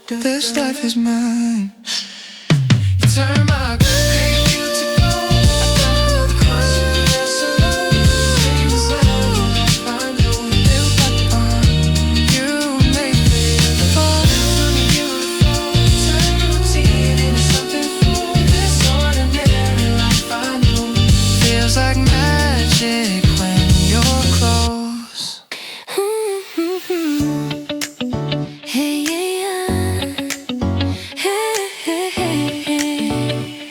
This life is mine. You turn my great beautiful. I don't know the questions alone. Same as love. I know you got on. You make me fall. Beautiful. Turn routine into something full. This ordinary life I know feels like magic when you're close. Hey, yeah, hey, hey, hey, hey.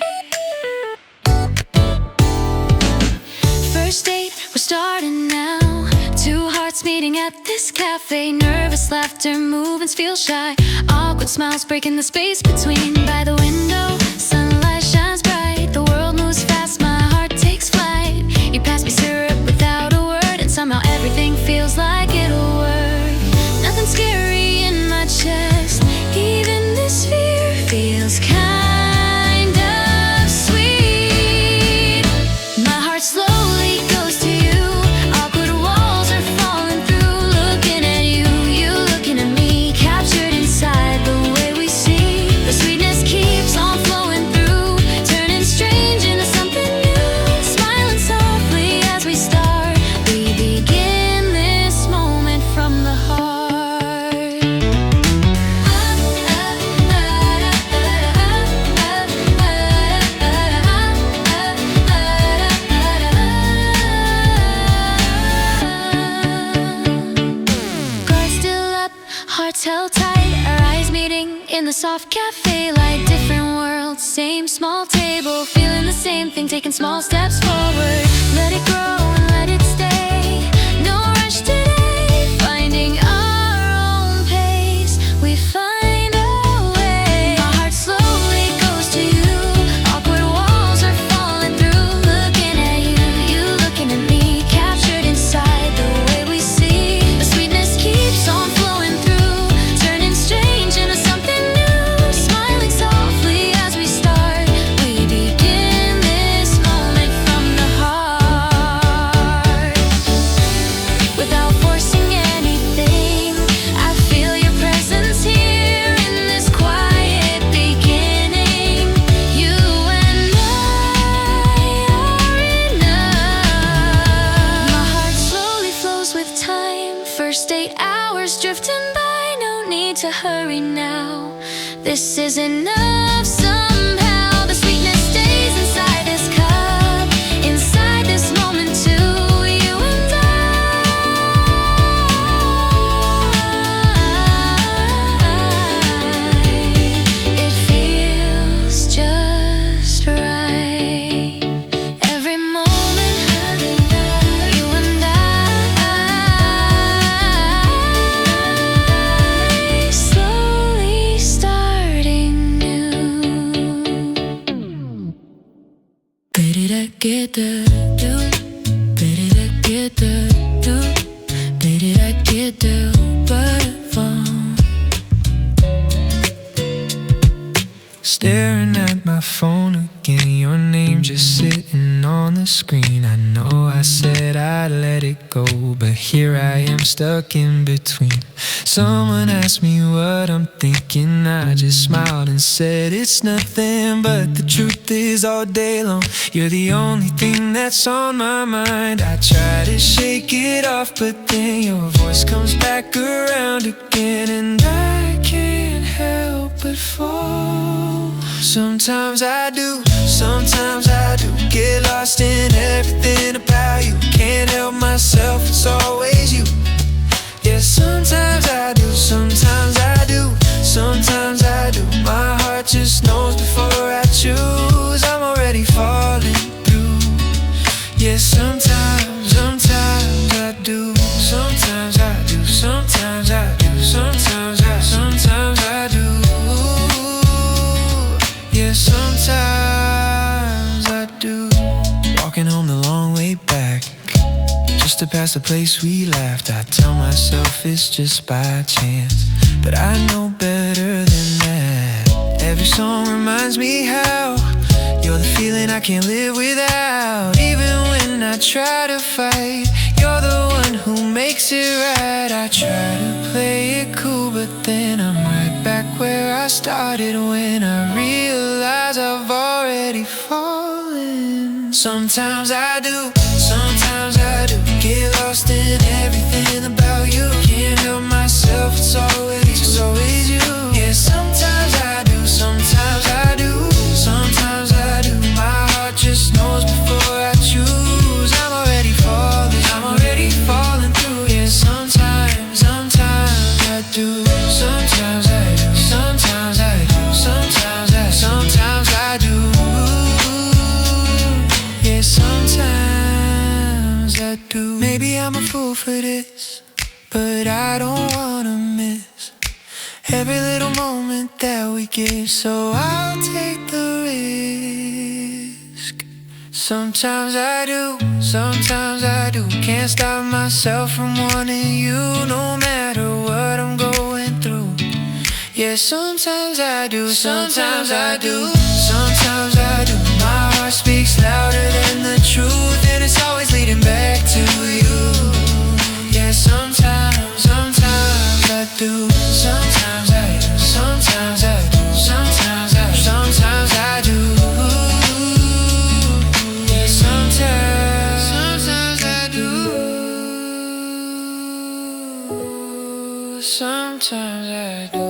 First date, we're starting now. Two hearts meeting at this cafe. Nervous laughter, movements feel shy. Awkward smiles breaking the space between. By the window, sunlight shines bright. The world moves fast, my heart takes flight. You pass me syrup without a word, and somehow everything feels like it'll work. Nothing scary in my chest. Even this fear feels kind of sweet. My heart slowly goes to you. Awkward walls are falling through. Looking at you, you looking at me. Captured inside the way we see. The sweetness keeps on flowing through. Turning strange into something new. Smiling softly as we start. We begin this moment from the heart. Guard still up, hearts held tight. Our eyes meeting in the soft cafe light. Different worlds, same small table. Feeling the same thing, taking small steps forward. Let it grow and let it stay. No rush today. Finding our own pace. We find a way. My heart slowly goes to you. Awkward walls are falling through. Looking at you, you looking at me. Captured inside the way we see. The sweetness keeps on flowing through. Turning strange into something new. Smiling softly as we start. We begin this moment from the heart. Without forcing anything, I feel your presence here in this quiet beginning. You and I are enough. My heart slowly flows with time. First 8 hours drifting by. No need to hurry now. This is enough somehow. The sweetness stays inside this cup. Inside this moment too. You and it feels just right. Every moment, you and I, slowly starting new. Ba-da-da-get-da-do, ba-da-da-get-da-do, ba-da-da-get-da, ba-da-bum. Staring at my phone again, your name just sitting on the screen. I know I said I'd let it go, but here I am stuck in between. Someone asked me what I'm thinking, I just smiled and said it's nothing. But the truth is all day long, you're the only thing that's on my mind. I try to shake it off, but then your voice comes back around again, and I can't help but fall. Sometimes I do, sometimes I do get lost in everything about you. Can't help myself, it's always you. Yeah, sometimes I do, sometimes I do, sometimes I do. My heart just knows before I choose. I'm already falling through. Yeah, sometimes I do, sometimes I do, sometimes I do, sometimes I do. Yeah, sometimes I do. Walking home the long way back, just to pass the place we laughed. I tell myself it's just by chance, but I know better than that. Every song reminds me how you're the feeling I can't live without. Even when I try to fight, you're the one who makes it right. I try to play it cool, but then I'm right back back where I started when I realize I've already fallen. Sometimes I do, sometimes I do get lost in everything about you. Can't help myself, it's always you. Yeah, sometimes I do, sometimes I do, sometimes I do. My heart just knows before I choose. I'm already falling through. Yeah, sometimes I do, sometimes I do, sometimes I do, sometimes I do. Yeah, sometimes I do. Maybe I'm a fool for this, but I don't wanna miss every little moment that we get, so I'll take the risk. Sometimes I do, sometimes I do. Can't stop myself from wanting you, no matter what I'm going through. Yeah, sometimes I do, sometimes I do, sometimes I do. My heart speaks louder than the truth, and it's always leading back to you. Yeah, sometimes I do, sometimes I do, sometimes I do, sometimes I do. Yeah, sometimes I do, sometimes I do,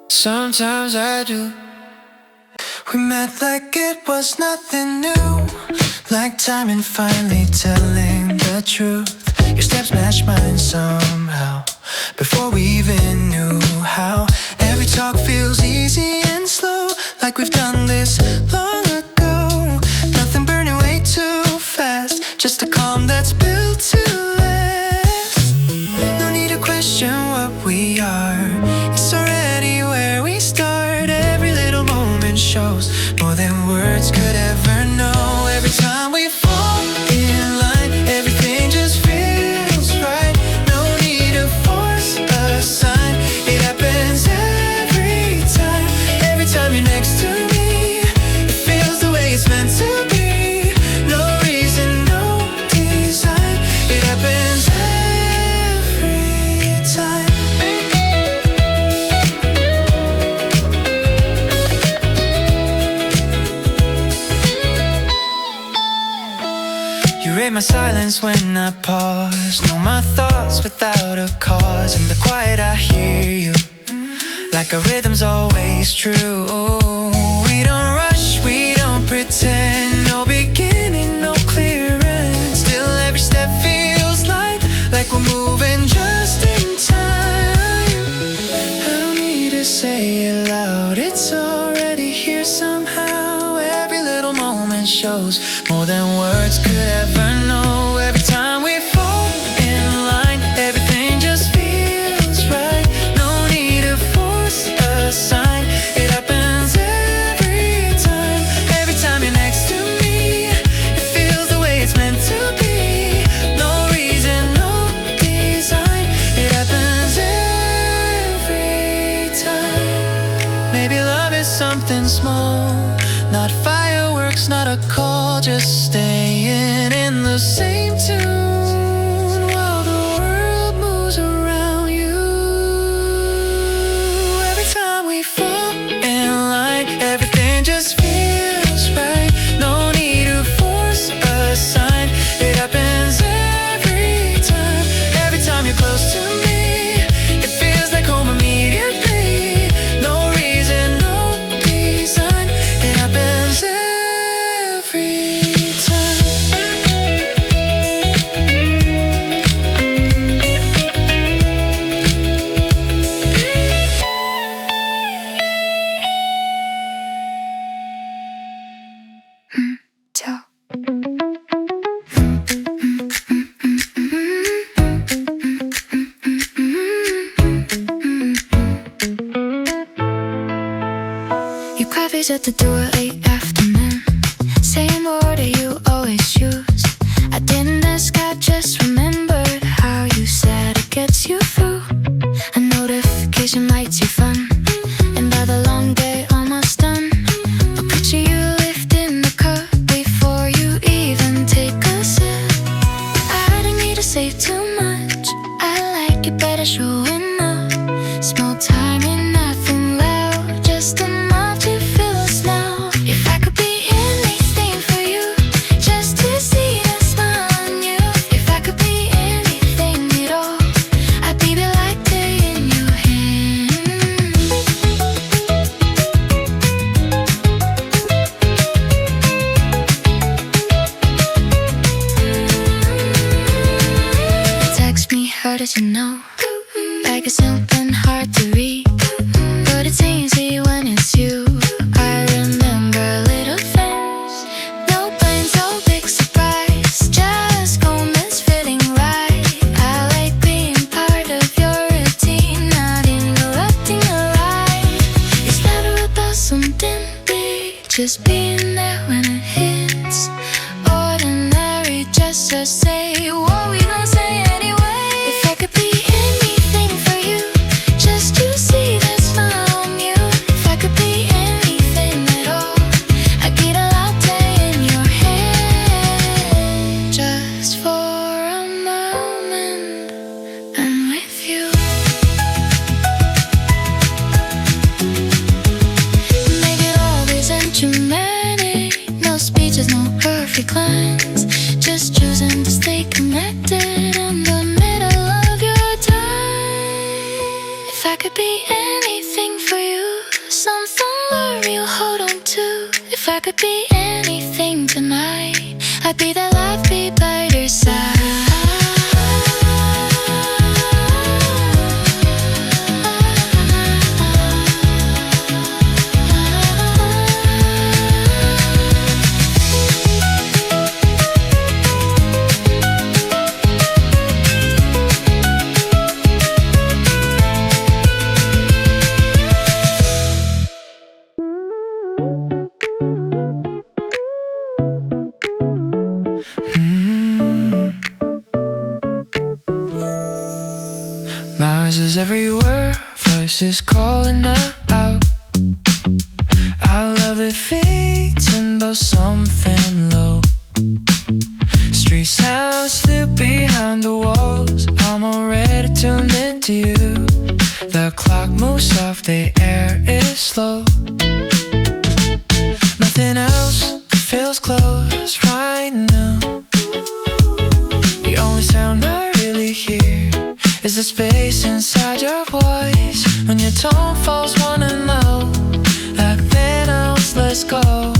sometimes I do. We met like it was nothing new, like timing finally telling the truth. Your steps match mine somehow, before we even knew how. Every talk feels easy and slow, like we've done this long ago. Nothing burning way too fast, just a calm that's built to last. No need to question what we are, it's already where we start. Every little moment shows more than words could ever know. Every time we fall in line, everything just feels right. No need to force a sign, it happens every time. Every time you're next to me, it feels the way it's meant to be. No reason, no design, it happens every time. You read my silence when I pause, know my thoughts without a cause. In the quiet I hear you, like our rhythm's always true. We don't rush, we don't pretend, no beginning, no clear end. Still every step feels like we're moving just in time. I don't need to say it loud, it's already here somehow. Every little moment shows more than words could ever know. Every time we fall in line, everything just feels right. No need to force a sign, it happens every time. Every time you're next to me, it feels the way it's meant to be. No reason, no design, it happens every time. Maybe love is something small, not fireworks, not a call, just staying in the same tune while the world moves around you. Every time we fall in line, everything just feels right. No need to force a sign, it happens every time. Every time you're close to me, it feels like home immediately. No reason, no design, it happens every time. 저 You cry at the door late afternoon, same order you always use. I didn't ask, I just remembered how you said it gets you through. A notification lights your fun, and by the long day almost done, a picture you lift in the cup before you even take a sip. I didn't need to say too much, I like you better showing There's no timing, nothing loud, just enough to fill us now. If I could be anything for you, just to see that smile on you. If I could be anything at all, I'd be the latte in your hand. Text me, how does you know? Like it's something hard to read, but it's easy when it's you. I remember little things, no plans, no big surprise, just moments feeling right. I like being part of your routine, not interrupting your life. It's never about something big, just being there when it hits. Ordinary, just to say what we gon' say anyway. If I could be anything for you, just to see that smile on you. If I could be anything at all, I'd be the latte in your hand. Just for a moment, I'm with you. Make it always enigmatic, no speeches, no perfect lines, just choosing to stay connected in the middle of your time. If I could be anything for you, something where you'll hold on to. If I could be anything tonight, I'd be that life be by your side. Voices everywhere, voices calling out. I love the fading though something low. Street sounds slip behind the walls, I'm already tuned into you. The clock moves off, the air is slow. Nothing else feels close right now. The only sound I really hear is the space inside your voice. When your tone falls one and low, everything else lets go.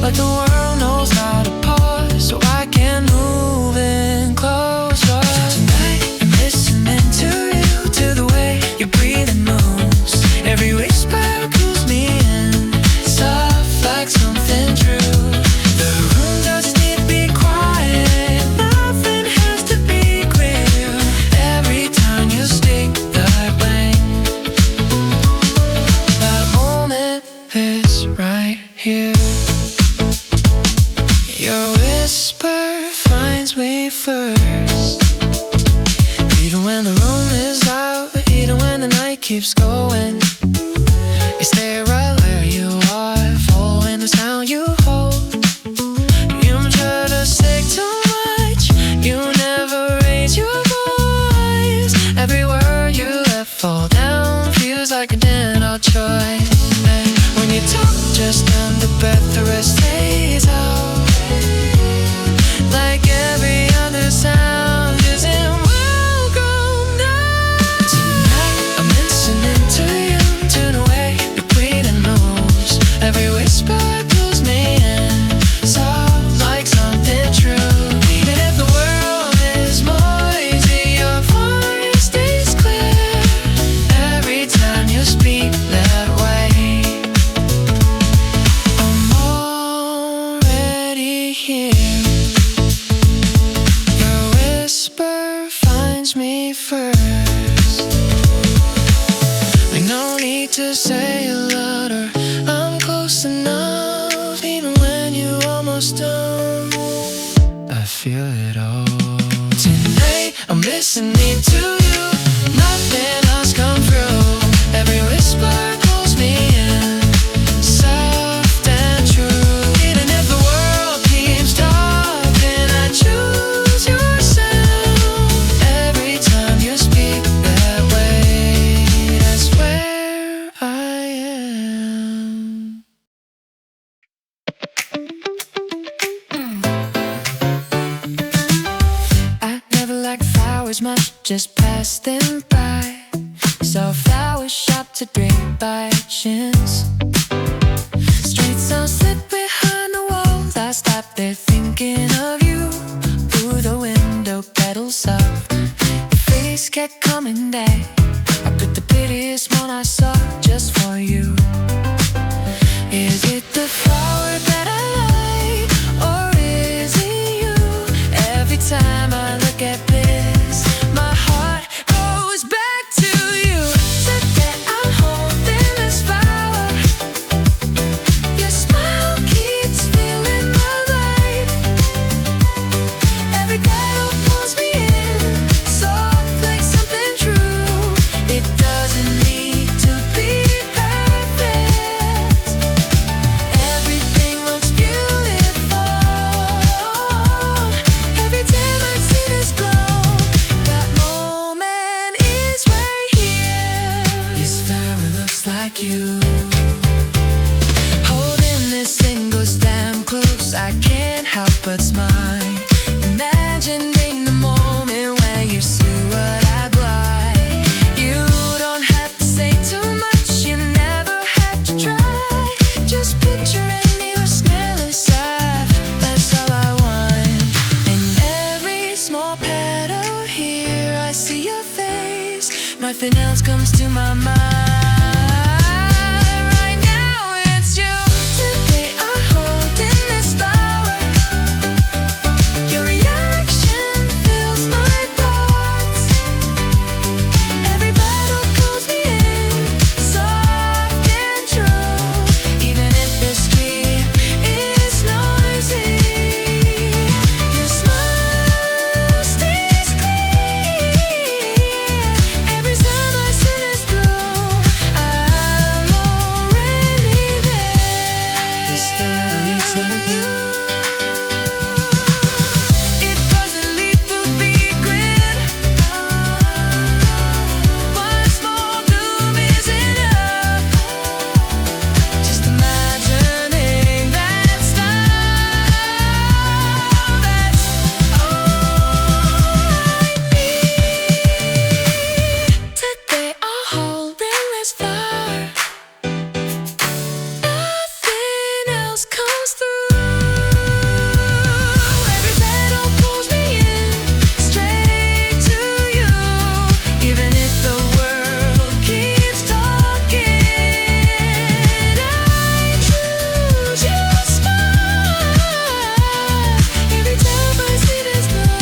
Like the world knows how to pause, so I can move in closer. Tonight I'm listening to you, to the way your breathing moves. Every whisper pulls me in, soft like something true. The room doesn't need to be quiet, nothing has to be clear. Every time you speak that way, that moment is right here. Your whisper finds me first, even when the room is out, even when the night keeps going. You stay right where you are, following the sound you hold. You don't try to say too much, you never raise your voice. Every word you let fall down feels like a dinner choice. And when you talk just under breath, the rest stays out. Like every other sound isn't welcome now. Tonight I'm listening to you, to the way your breathing moves. Every whisper pulls me in, soft like something true. Even if the world is noisy, your voice stays clear. Every time you speak that way, I'm already here. Your whisper finds me first. Like no need to say it louder, I'm close enough. Even when you almost don't, I feel it all. Tonight I'm listening to you, nothing else come through. Every whisper pulls me in, soft and true. Even if the world keeps talking, I choose your sound. Every time you speak that way, that's where just passing by. Saw flowers shop to great by chance. Street sounds slip behind the walls. I stopped there thinking of you. Through the window, petals soft. Your face kept coming back. I picked the prettiest one I saw just for you. Is it the flower that I like, or is it you? Every time I look at this, my heart goes back to you. Today I'm holding this flower. Your smile keeps filling my life. Every petal pulls me in, soft like something true. It doesn't need to be perfect. Everything looks beautiful. Every time I see this glow, that moment is right here. This flower looks like you. Holding this single stem close, I can't help but smile. Imagining the moment when you see what I blind. You don't have to say too much, you never have to try. Just picturing your smell inside, that's all I want. And every small petal here, I see your face. Nothing else comes to my mind. Right now it's you. Today I'm holding this flower. Your reaction fills my thoughts. Every petal pulls me in, soft and true. Even if the street is noisy, your smile stays clear. Every time I see this glow, I'm already there. This flower looks like you. It doesn't need to be grand. One small bloom is enough. Just imagining that style. That's all I need. Today I'll hold in this flower. Nothing else comes through. Every petal pulls me in, straight to you. Even if the world keeps talking, I choose your smile. Every time I see this glow,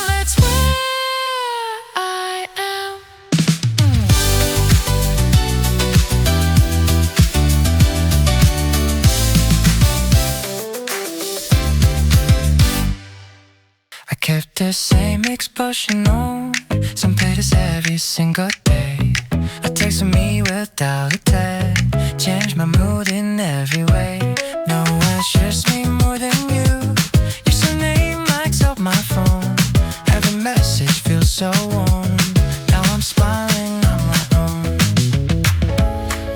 that's where I am. I kept the same expression on some pages every single day. A text from me without a tag, changed my mood in every way. No one shares me more than you. Username likes up my phone. Every message feels so warm. Now I'm smiling on my own.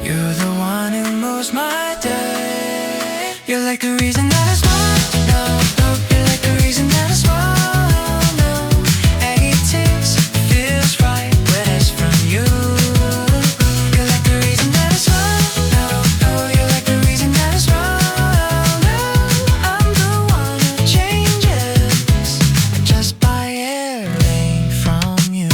You're the one who moves my day. You're like the reason that I smile now. You're like the reason that I smile now. It takes, feels right when it's from you. You're like the reason that I smile now. You're like the reason that I smile now. I'm the one who changes just by hearing from you.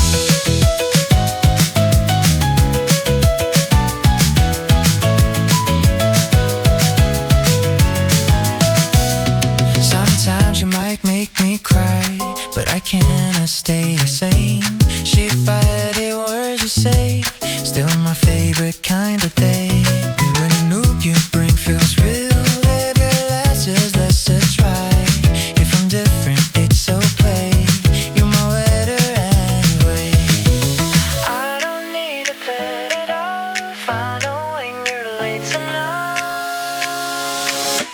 Sometimes you might make me cry, but I cannot stay the same. Shape by the words you say, still my favorite kind of day. When the new you bring feels real, baby, let's just try. If I'm different, it's okay. You're my weather anyway. I don't need to set it off. I know when you're late tonight.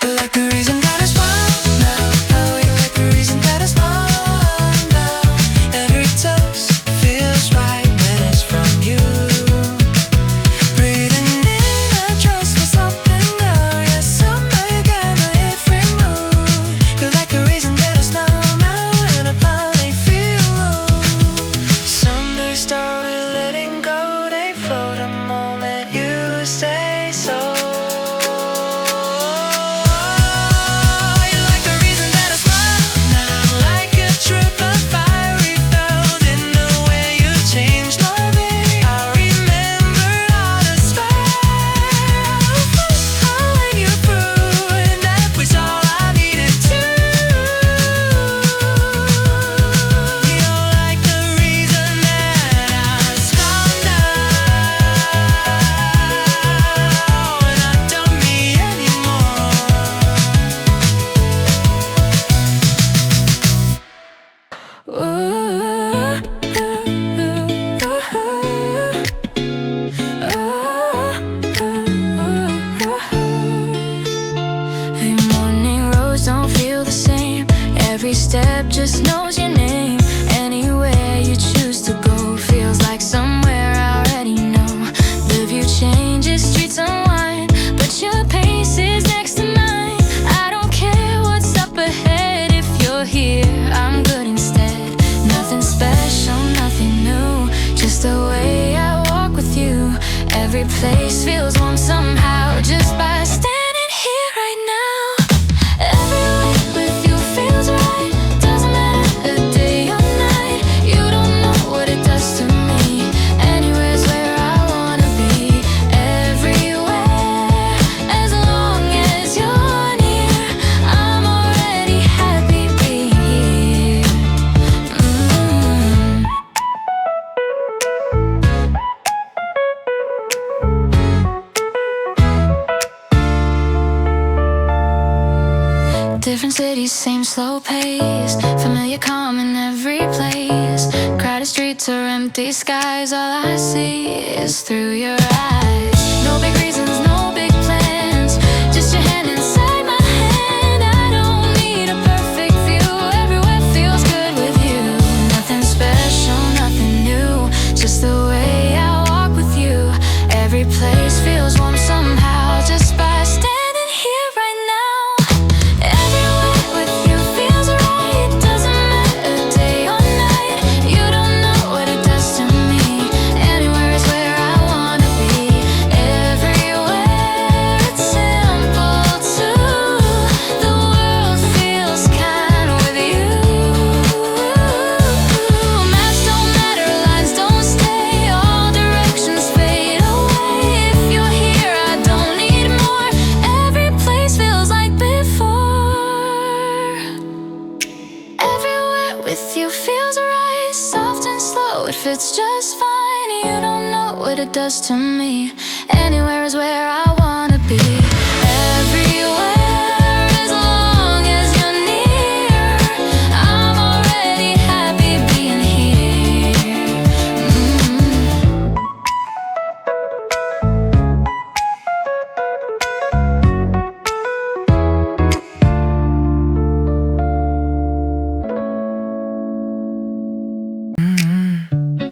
You're like the reason that I smile now. You're like the reason that I smile now. Every touch feels right when it's from you. Breathing in, I trust for something Morning roads don't feel the same. Every step just knows your name. Anywhere you choose to go feels like somewhere I already know. The view changes, streets unwind, but your pace is next to mine. I don't care what's up ahead. If you're here, I'm good instead. Nothing special, nothing new, just the way I walk with you. Every place feels warm somehow, just by standing here right now. Everywhere with you feels right. Doesn't matter day or night. You don't know what it does to me. Anywhere's where I wanna be. Everywhere, as long as you're near, I'm already happy being here. Different cities, same slow pace. Familiar calm in every place. Crowded streets or empty skies. All I see is through your eyes. No big reasons, no big plans. Just your hand inside my hand. I don't need a perfect view. Everywhere feels good with you. Nothing special, nothing new, just the way I walk with you. Every place feels warm somehow, just by standing here right now. Everywhere with you feels right. Doesn't matter day or night. You don't know what it does to me. Anywhere is where I wanna be. Everywhere, it's simple too. The world feels kind with you. Maps don't matter, lines don't stay. All directions fade away. If you're here, I don't need more. Every place feels like before. Everywhere with you feels right. Soft and slow, it fits just fine. You don't know what it does to me. Anywhere is where I wanna be. Everywhere, as long as you're near, I'm already happy being here.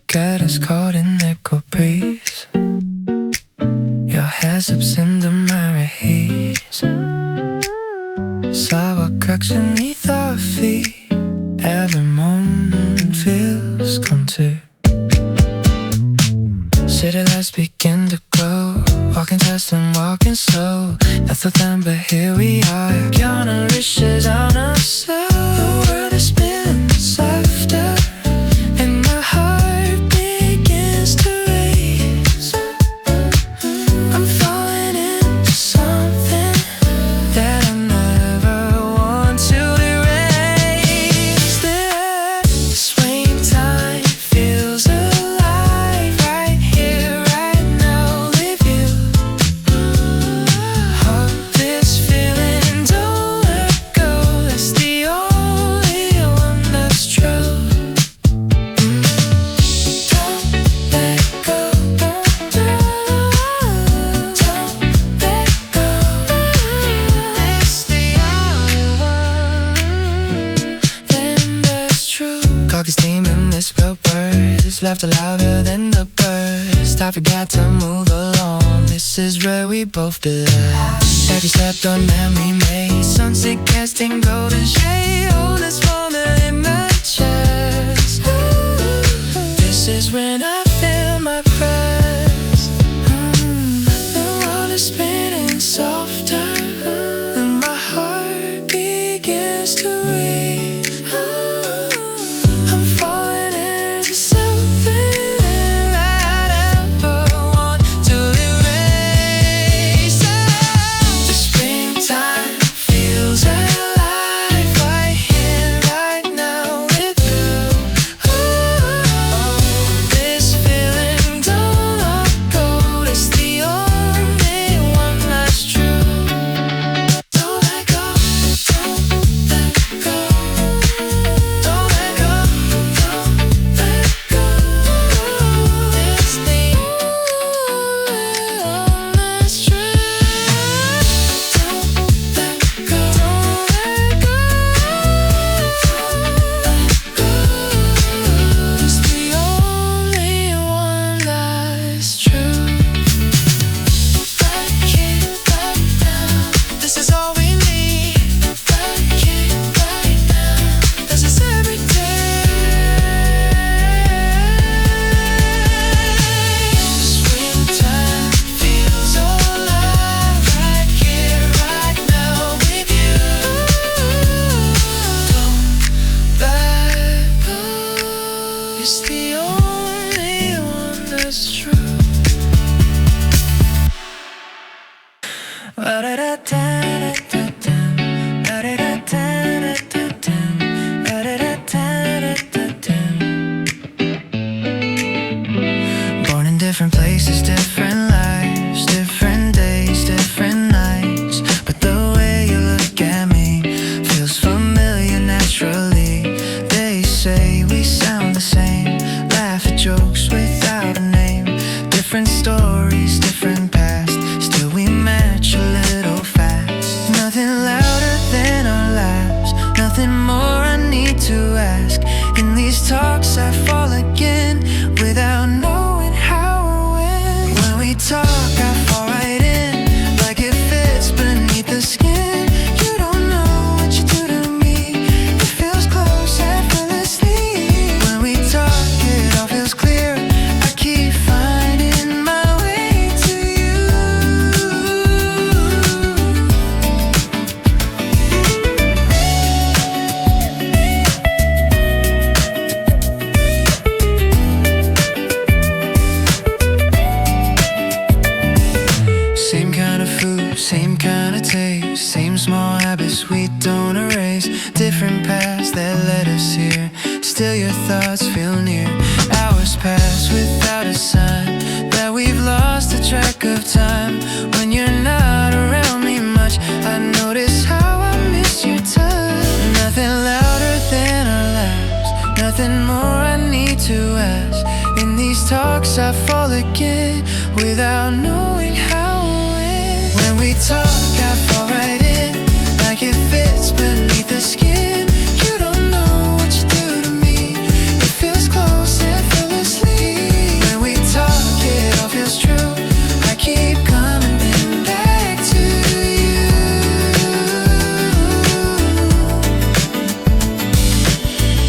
Get us caught in echo breeze. Your hair slips into my haze. Sidewalk cracks beneath our feet. Every moment feels contour. City lights begin to glow. Walking fast and walking slow. Nothing then but here we are. Counting wishes on us. The world is spinning softer. And my heart begins to race. I'm falling into something that I never want to erase. The swing time feels alive right here, right now with you. Hope this feeling don't let go. That's the only one that's true. Don't let go. Don't let go. It's the only one then that's true. Clock is steaming, misspelled words. Laughter louder than the birds. I forgot to move along. This is where we both belong. Every step the memory made. Sunset casting golden shade. Hold this moment in my chest. This is when I feel my press. The world is spinning softer. And my heart begins to race. I'm falling into something that I never want to erase. The springtime feels alive right here, right now with you. This talks I fall again without knowing how or when. When we talk I fall right in like it fits beneath the skin. You don't know what you do to me. It feels close effortlessly. When we talk it all feels clear. I keep finding my way to you. Same kind of food, same kind of taste, same small habits we don't erase. Different paths that led us here, still your thoughts feel near. Hours pass without a sign that we've lost the track of time. When you're not around me much, I notice how I miss your touch. Nothing louder than our laughs, nothing more I need to ask. In these talks I fall again without knowing how or when. When we talk I fall right in like it fits beneath the skin. You don't know what you do to me. It feels close effortlessly. When we talk it all feels true. I keep coming back to you.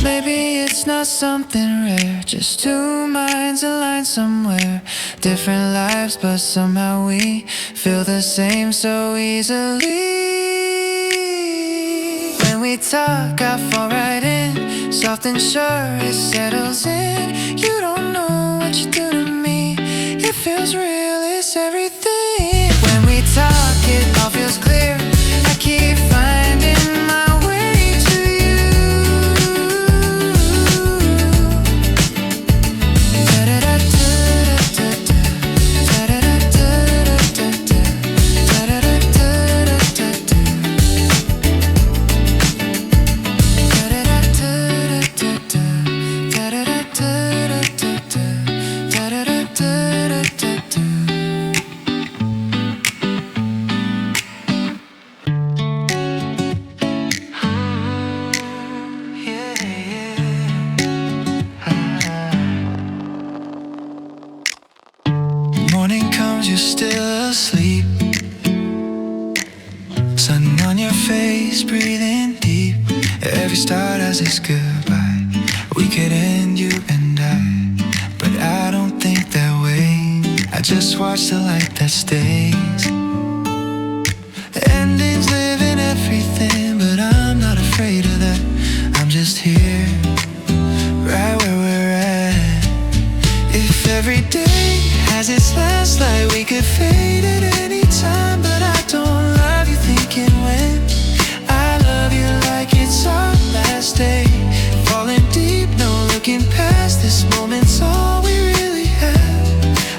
Maybe it's not something rare, just two minds aligned somewhere. Different lives but somehow we feel the same so easily. When we talk I fall right in, soft and sure it settles in. You don't know what you do to me. It feels real, it's everything. When we talk it all feels clear. I keep finding my way to you. Morning comes, you're still asleep. Sun on your face, breathing deep. Every start has its goodbye. We could end, you and I, but I don't think that way. I just watch the light that stays. Endings live in everything, but I'm not afraid of that. I'm just here, right where we're at. If every day has its last light, we could fade at any time, but I don't love you thinking when. I love you like it's our last day. Falling deep, no looking past. This moment's all we really have.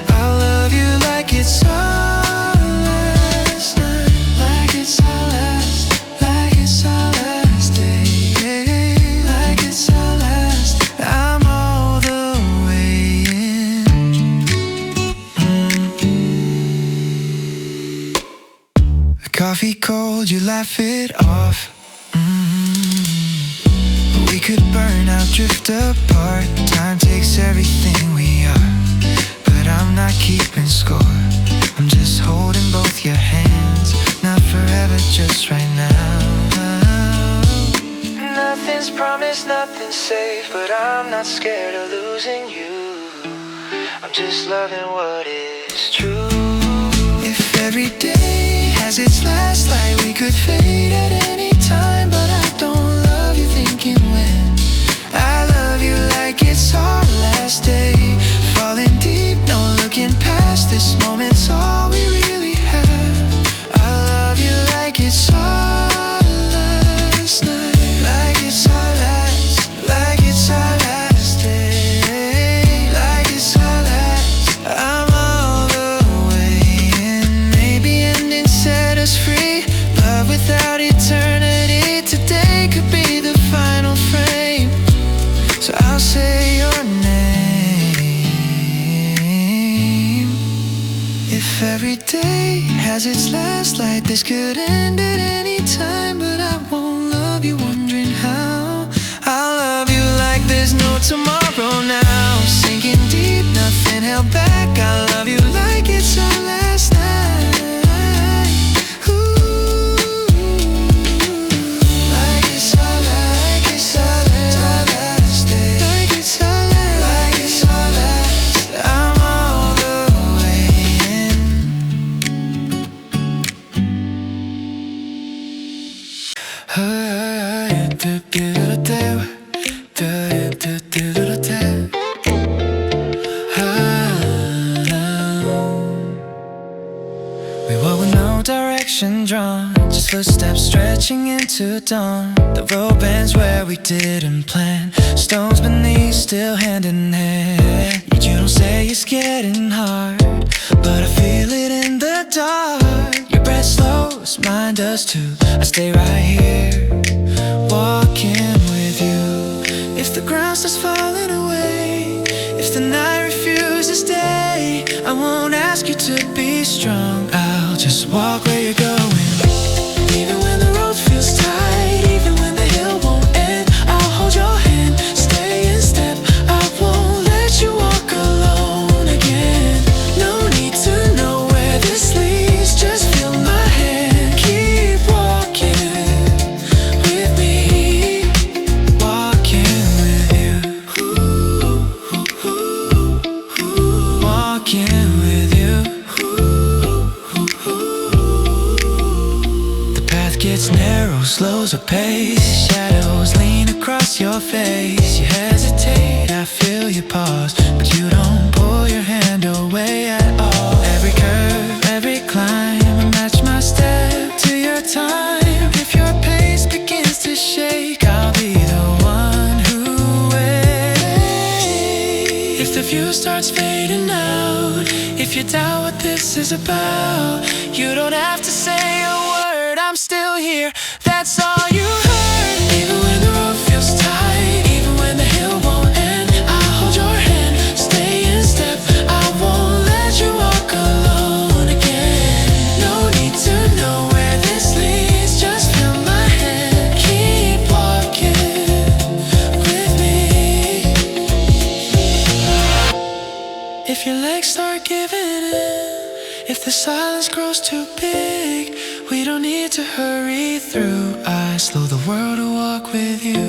I love you like it's our last night, like it's our last, like it's our last day, like it's our last. I'm all the way in. Coffee cold, you laugh it off. We could burn out, drift apart. Time takes everything we are, but I'm not keeping score. I'm just holding both your hands, not forever, just right now. Nothing's promised, nothing's safe, but I'm not scared of losing you. I'm just loving what is true. If every day has its last light, we could fade at any time, but I don't love you thinking when. I love you like it's our last day. Falling deep, no looking past. This moment's all we really have. I love you like it's our last night, like it's our last, like it's our last day, like it's our last. I'm all the way in. Maybe ending set us free, but without eternity, today could be the final frame. So I'll say your name. If every day has its last light, this could end at any time, but I won't love you wondering how. I'll love you like there's no tomorrow. direction drawn, just footsteps stretching into dawn. The road bends where we didn't plan, stones beneath still hand in hand. You don't say it's getting hard, but I feel it in the dark. Your breath slows, mine does too. I stay right here, walking with you. If the ground starts falling away, if the night refuses day, I won't ask you to be strong, I'll just walk where you're going. Even when the road feels tight, even when the hill won't end, I'll hold your hand, stay in step. I won't let you walk alone again. No need to know where this leads, just feel my hand. Keep walking with me, walking with you. Walking with you. The path gets narrow, slows her pace. Shadows lean across your face. You hesitate, I feel you pause, but you don't pull your hand away at all. Every curve, every climb, I match my step to your time. If your pace begins to shake, I'll be the one who waits. If the view starts fading out, if you doubt what this is about, you don't have to say a word, I'm still here, that's all you heard. Even when the road feels tight, even when the hill won't end, I'll hold your hand, stay in step. I won't let you walk alone again. No need to know where this leads, just feel my hand. Keep walking with me. If your legs start giving in, if the silence grows too big, we don't need to hurry through. I slow the world to walk with you.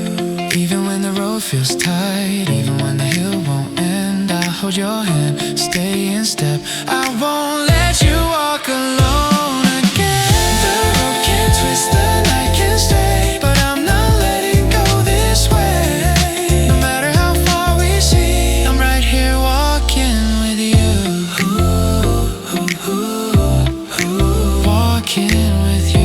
Even when the road feels tight, even when the hill won't end, I'll hold your hand, stay in step. I won't let you walk alone again. The road can twist, the night can stay, but I'm not letting go this way. No matter how far we see, I'm right here walking with you. Walking with you.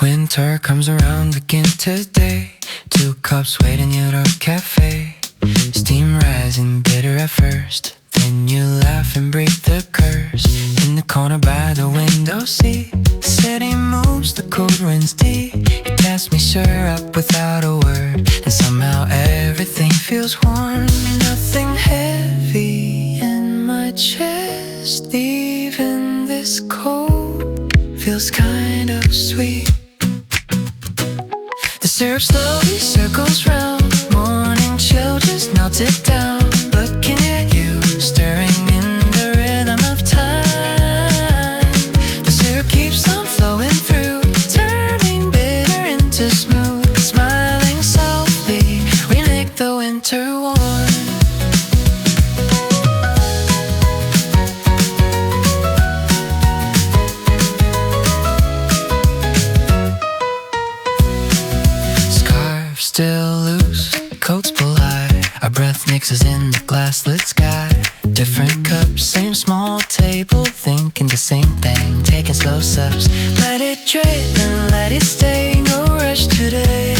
Winter comes around again today. 2 cups waiting at our cafe. Steam rising, bitter at first. Then you laugh and break the curse. In the corner by the window seat, the city moves, the cold winds deep. You pass me syrup without a word, and somehow everything feels warm. Nothing heavy in my chest. Even this cold feels kind of sweet. The syrup slowly circles round. Morning chill just melted down. Looking at you, stirring in the rhythm of time. The syrup keeps on flowing through, turning bitter into smooth. Smiling softly, we make the winter warm. Scarf still loose, coats pull high. Our breath mixes in the glass-lit sky. Different cups, same small table, thinking the same thing, taking slow sips. Let it drip and let it stay, no rush today.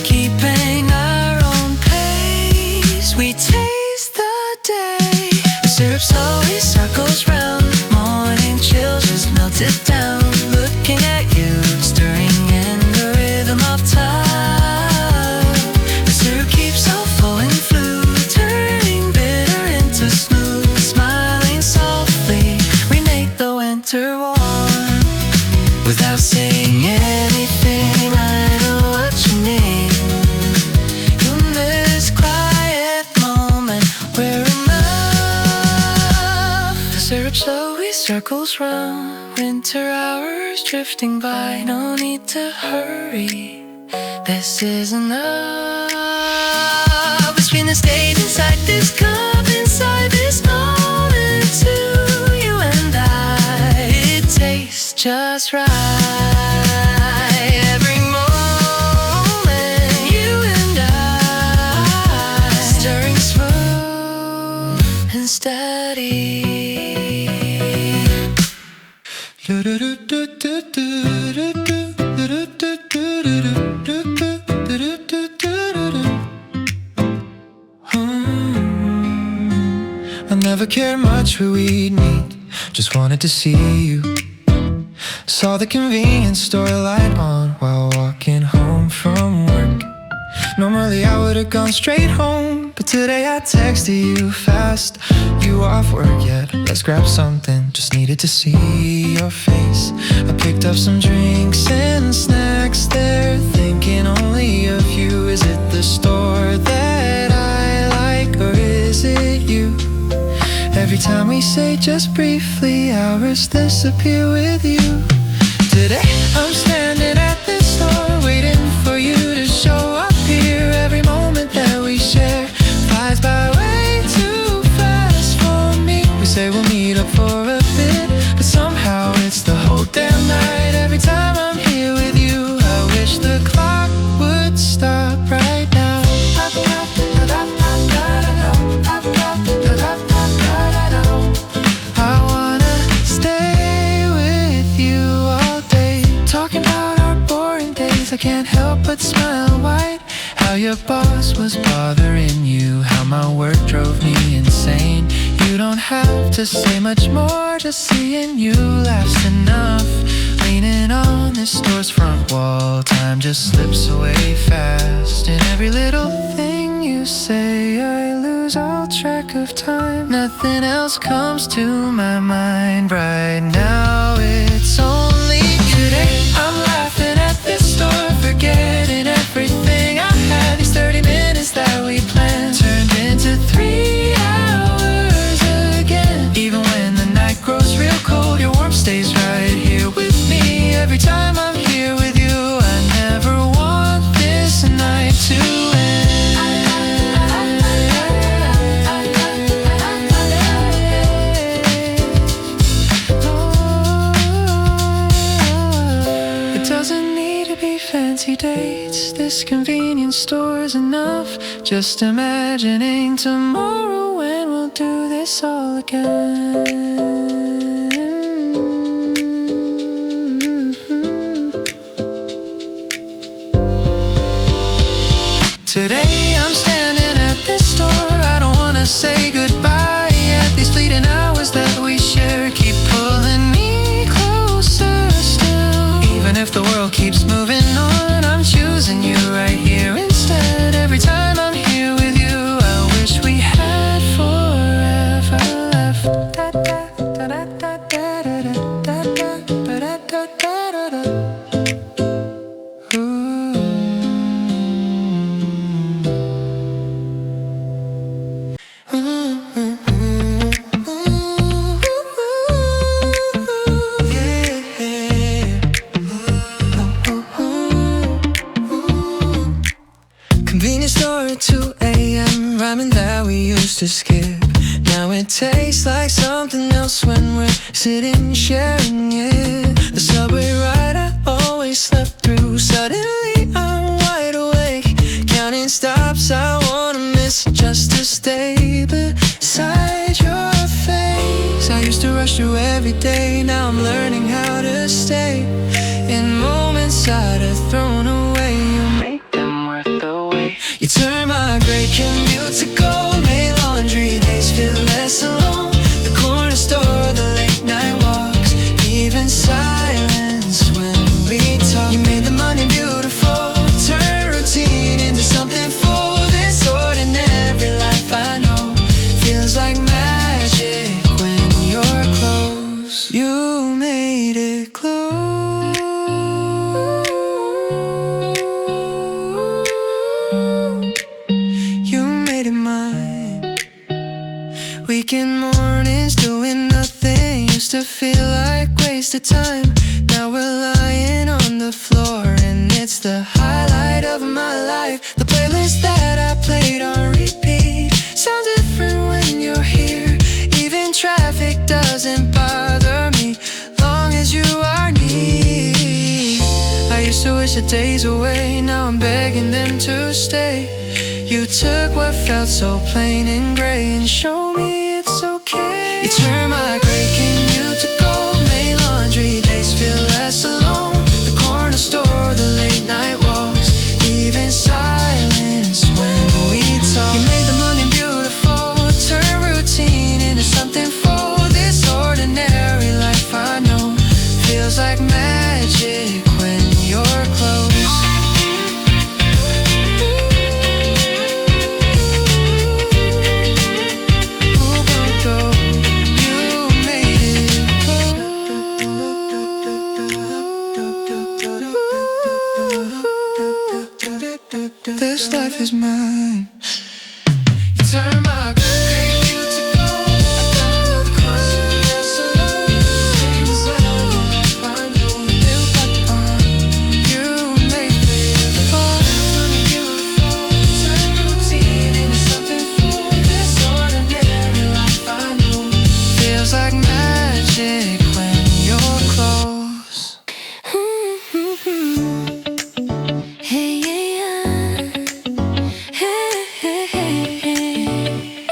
Keeping our own pace, we taste the day. The syrup slowly circles round. Morning chills just melted down. Looking at you, stirring in the rhythm of time. The syrup keeps on flowing through, turning bitter into smooth. Smiling softly, we make the winter warm. Without saying anything, I know what you need. In this quiet moment, we're enough. The syrup slowly circles round. Winter hours drifting by, no need to hurry. This is enough. Between the state inside this cup, inside this moment, to you and I. Never cared much where we'd meet, just wanted to see you. Saw the convenience store light on while walking home from work. Normally I would've gone straight home, but today I texted you fast. You off work yet? Let's grab something, just needed to see your face. I picked up some drinks and snacks there, thinking only of you. Is it the store that I like, or is it you? Every time we say just briefly, hours disappear with you. Today I'm standing at this store, waiting for you to show up here. Every moment that we share flies by way too fast for me. We say we'll meet up for a bit, but somehow it's the whole damn night. Every time I'm here with you, I wish the clock would stop right now. I wanna stay with you all day, talking about our boring days. I can't help but smile wide. How your boss was bothering you, how my work drove me insane. You don't have to say much more, just seeing you laughs enough. Leaning on this store's front wall, time just slips away fast. And every little thing you say, I lose all track of time. Nothing else comes to my mind right now. It's only you. Today I'm laughing at this store, forgetting everything I had. These 30 minutes that we planned turned into 3 hours again. Even when the night grows real cold, your warmth stays right here with me. Every time I'm here with you, I never want this night to end. It doesn't need to be fancy dates, this convenience store's enough. Just imagining tomorrow when we'll do this all again. Today I'm standing at this store, I don't wanna say goodbye yet. These fleeting hours that we share keep pulling me closer still. Even if the world keeps moving on, I'm choosing you right here instead. Every time I'm here with you, I wish we had forever left. Convenience store at 2 a.m. Rhyming that we used to skip. Now it tastes like something else when we're sitting sharing it. The subway ride I always slept through. Suddenly I'm wide awake, counting stops I wanna miss just to stay beside your face. I used to rush through every day, now I'm learning how to stay. In moments I'd have thrown away, you make them worth the wait. You turn my great commute to gold, made laundry days feel less alone. The corner store, the late night walks, even silence when we talk. You made the money beautiful, turn routine into something full. This ordinary life I know feels like magic when you're close. You made it close. Weekend mornings doing nothing used to feel like wasted time. Now we're lying on the floor and it's the highlight of my life. The playlist that I played on repeat sounds different when you're here. Even traffic doesn't bother me, long as you are near. I used to wish the days away, now I'm begging them to stay. You took what felt so plain and gray and showed me it's okay. You turned my gray commute to gold, made laundry days feel less alone. The corner store, the late night walks, even silence when we talk. You made the money beautiful, turn routine into life is mine. You turn my great view to gold. I got across your dress alone. It was like I knew it was like you made me fall. Beautiful. Turn routine into something full. This ordinary life I know feels like magic when you're close. Hey, yeah, hey, hey, hey, hey.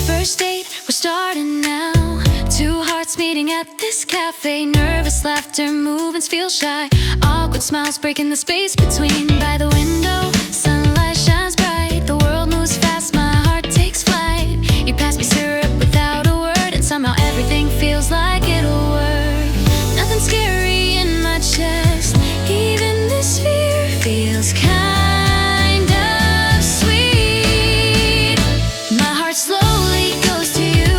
First date, we're starting now. Two hearts meeting at this cafe. Nervous laughter, movements feel shy. Awkward smiles breaking the space between. By the window, sunlight shines bright. The world moves fast, my heart takes flight. You pass me syrup without a word, and somehow everything feels like it'll work. Nothing scary in my chest. Even this fear feels kind of sweet. My heart slowly goes to you.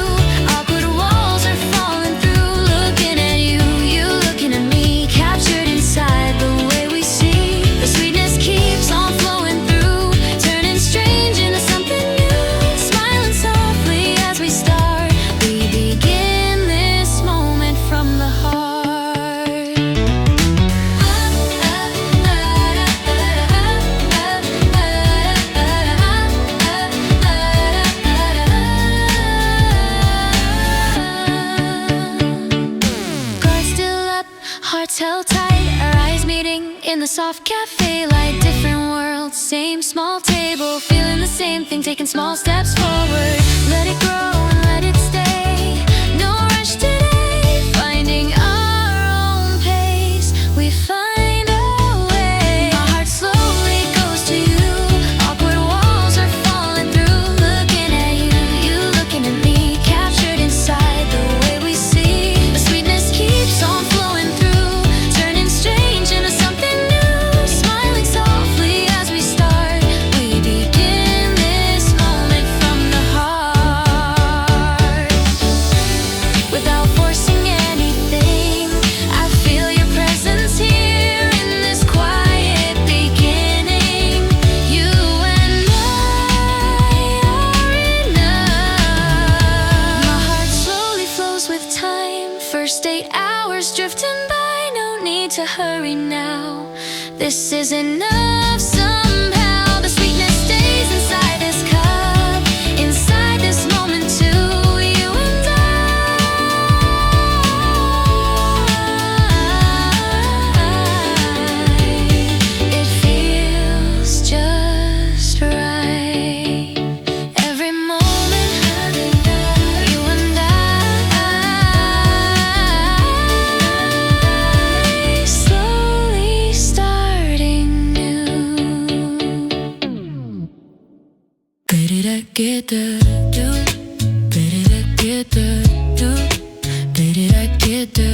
Awkward walls are falling through. Looking at you, you looking at me. Captured inside the way we see. The sweetness keeps on flowing through. Turning strange into something new. Smiling softly as we start. We begin this moment from the heart. Guard still up, hearts held tight. Our eyes meeting in the soft cafe light. Different worlds, same small table. Feeling the same thing, taking small steps forward. Let it grow and let it stay. No rush today, finding our own pace. We find a way. My heart slowly goes to you. Awkward walls are falling through. Looking at you, you looking at me. Captured inside the way we see. The sweetness keeps on flowing through. Turning strange into something new. Smiling softly as we start. We begin this moment from the heart. Without forcing anything, I feel your presence here in this quiet beginning. You and I are enough. My heart slowly flows with time. First 8 hours drifting by. No need to hurry now. This is enough somehow. The sweetness stays inside this cup. Inside this moment too. You and it feels just right. Every moment, you and I slowly starting new. Ba-da-da-get-da-do, ba-da-da-get-da-do, ba-da-da-get-da,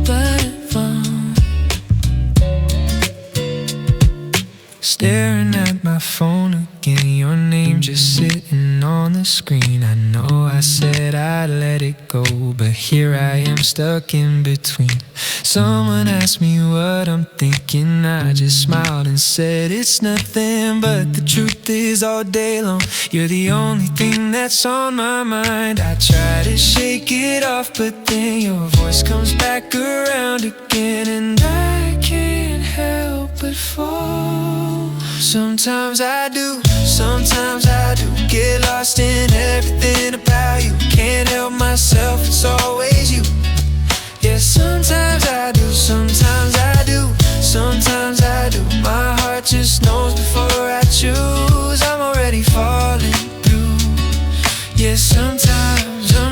ba-da-bum. Staring at my phone again, your name just sitting on the screen. I know I said I'd let it go, but here I am stuck in between. Someone asked me what I'm thinking, I just smiled and said it's nothing. But the truth is all day long, you're the only thing that's on my mind. I try to shake it off, but then your voice comes back around again, and I can't help but fall. Sometimes I do, sometimes I do get lost in everything about you. Can't help myself, it's always you. Yeah, sometimes I do, sometimes I do, sometimes I do. My heart just knows before I choose. I'm already falling through. Yeah, sometimes I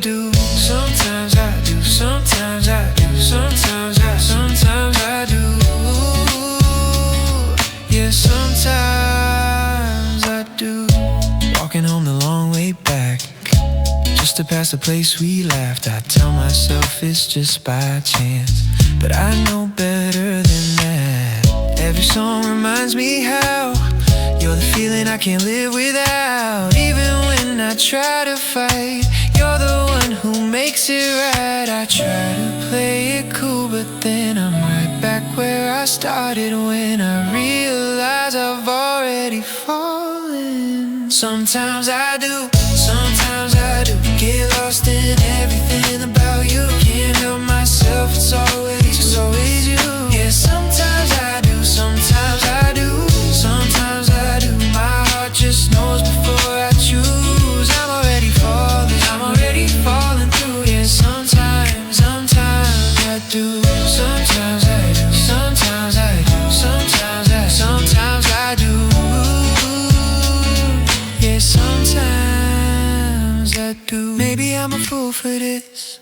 do. Sometimes I do, sometimes I do, sometimes I do. Yeah, sometimes I do. Walking home the long way back, just to pass the place we laughed. I tell myself it's just by chance, but I know better than that. Every song reminds me how you're the feeling I can't live without. Even when I try to fight, you're the one who makes it right. I try to play it cool, but then I'm right back where I started when I realized I've already fallen. Sometimes I do, sometimes I do get lost in everything about you. Can't help myself, it's always you. Yeah, sometimes I do, sometimes I do, sometimes I do. My heart just knows before I choose. I'm already falling through. Yeah, sometimes I do, sometimes I do, sometimes I do, sometimes I do. Yeah, sometimes I do. Maybe I'm a fool for this,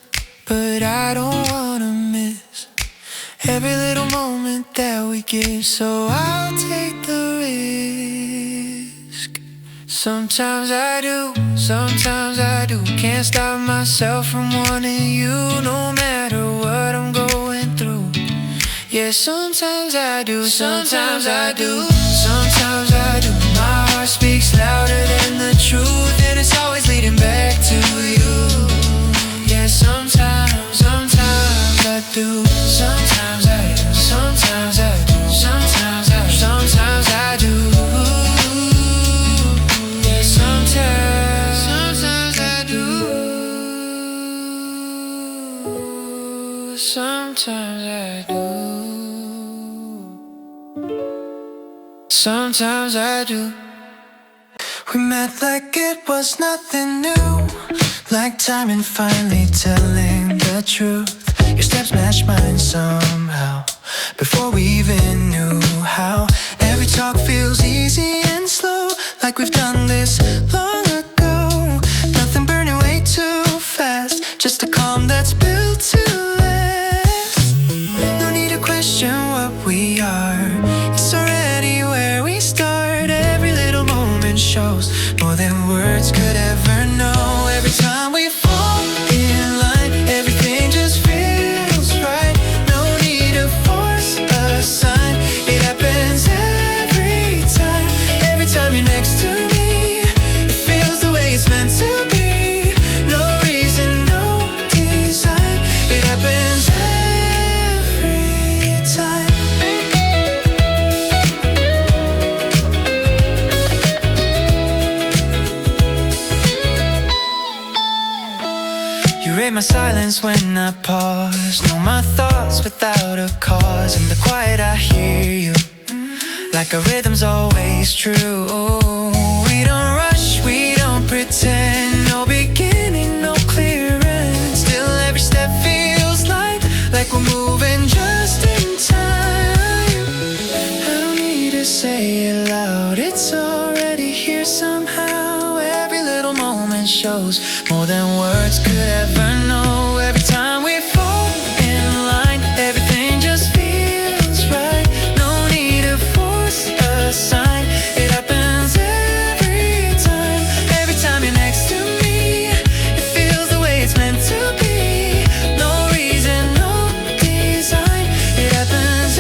but I don't wanna miss every little moment that we get, so I'll take the risk. Sometimes I do, sometimes I do. Can't stop myself from wanting you, no matter what I'm going through. Yeah, sometimes I do, sometimes I do, sometimes I do. My heart speaks louder than the truth, and it's always leading back to you. Yeah, sometimes I do, sometimes I do, sometimes I do, sometimes I do. Yeah, sometimes I do, sometimes I do, sometimes I do. We met like it was nothing new, like timing finally telling the truth. Your steps match mine somehow, before we even knew how. Every talk feels easy and slow, like we've done this long ago. Nothing burning way too fast, just a calm that's built to last. No need to question what we are, it's already where we start. Every little moment shows more than words could ever know. Every time we fall in line, everything just feels right. No need to force a sign, it happens every time. Every time you're next to me, it feels the way it's meant to be. No reason, no design, it happens every time. You rate my silence when I pause, know my thoughts without a cause. In the quiet I hear you, like our rhythm's always true. We don't rush, we don't pretend, no beginning, no clear end. Still every step feels like we're moving just in time. I don't need to say it loud, it's already here somehow. Every little moment shows more than words could ever know. Every time we fall in line, everything just feels right. No need to force a sign, it happens every time. Every time you're next to me, it feels the way it's meant to be. No reason, no design, it happens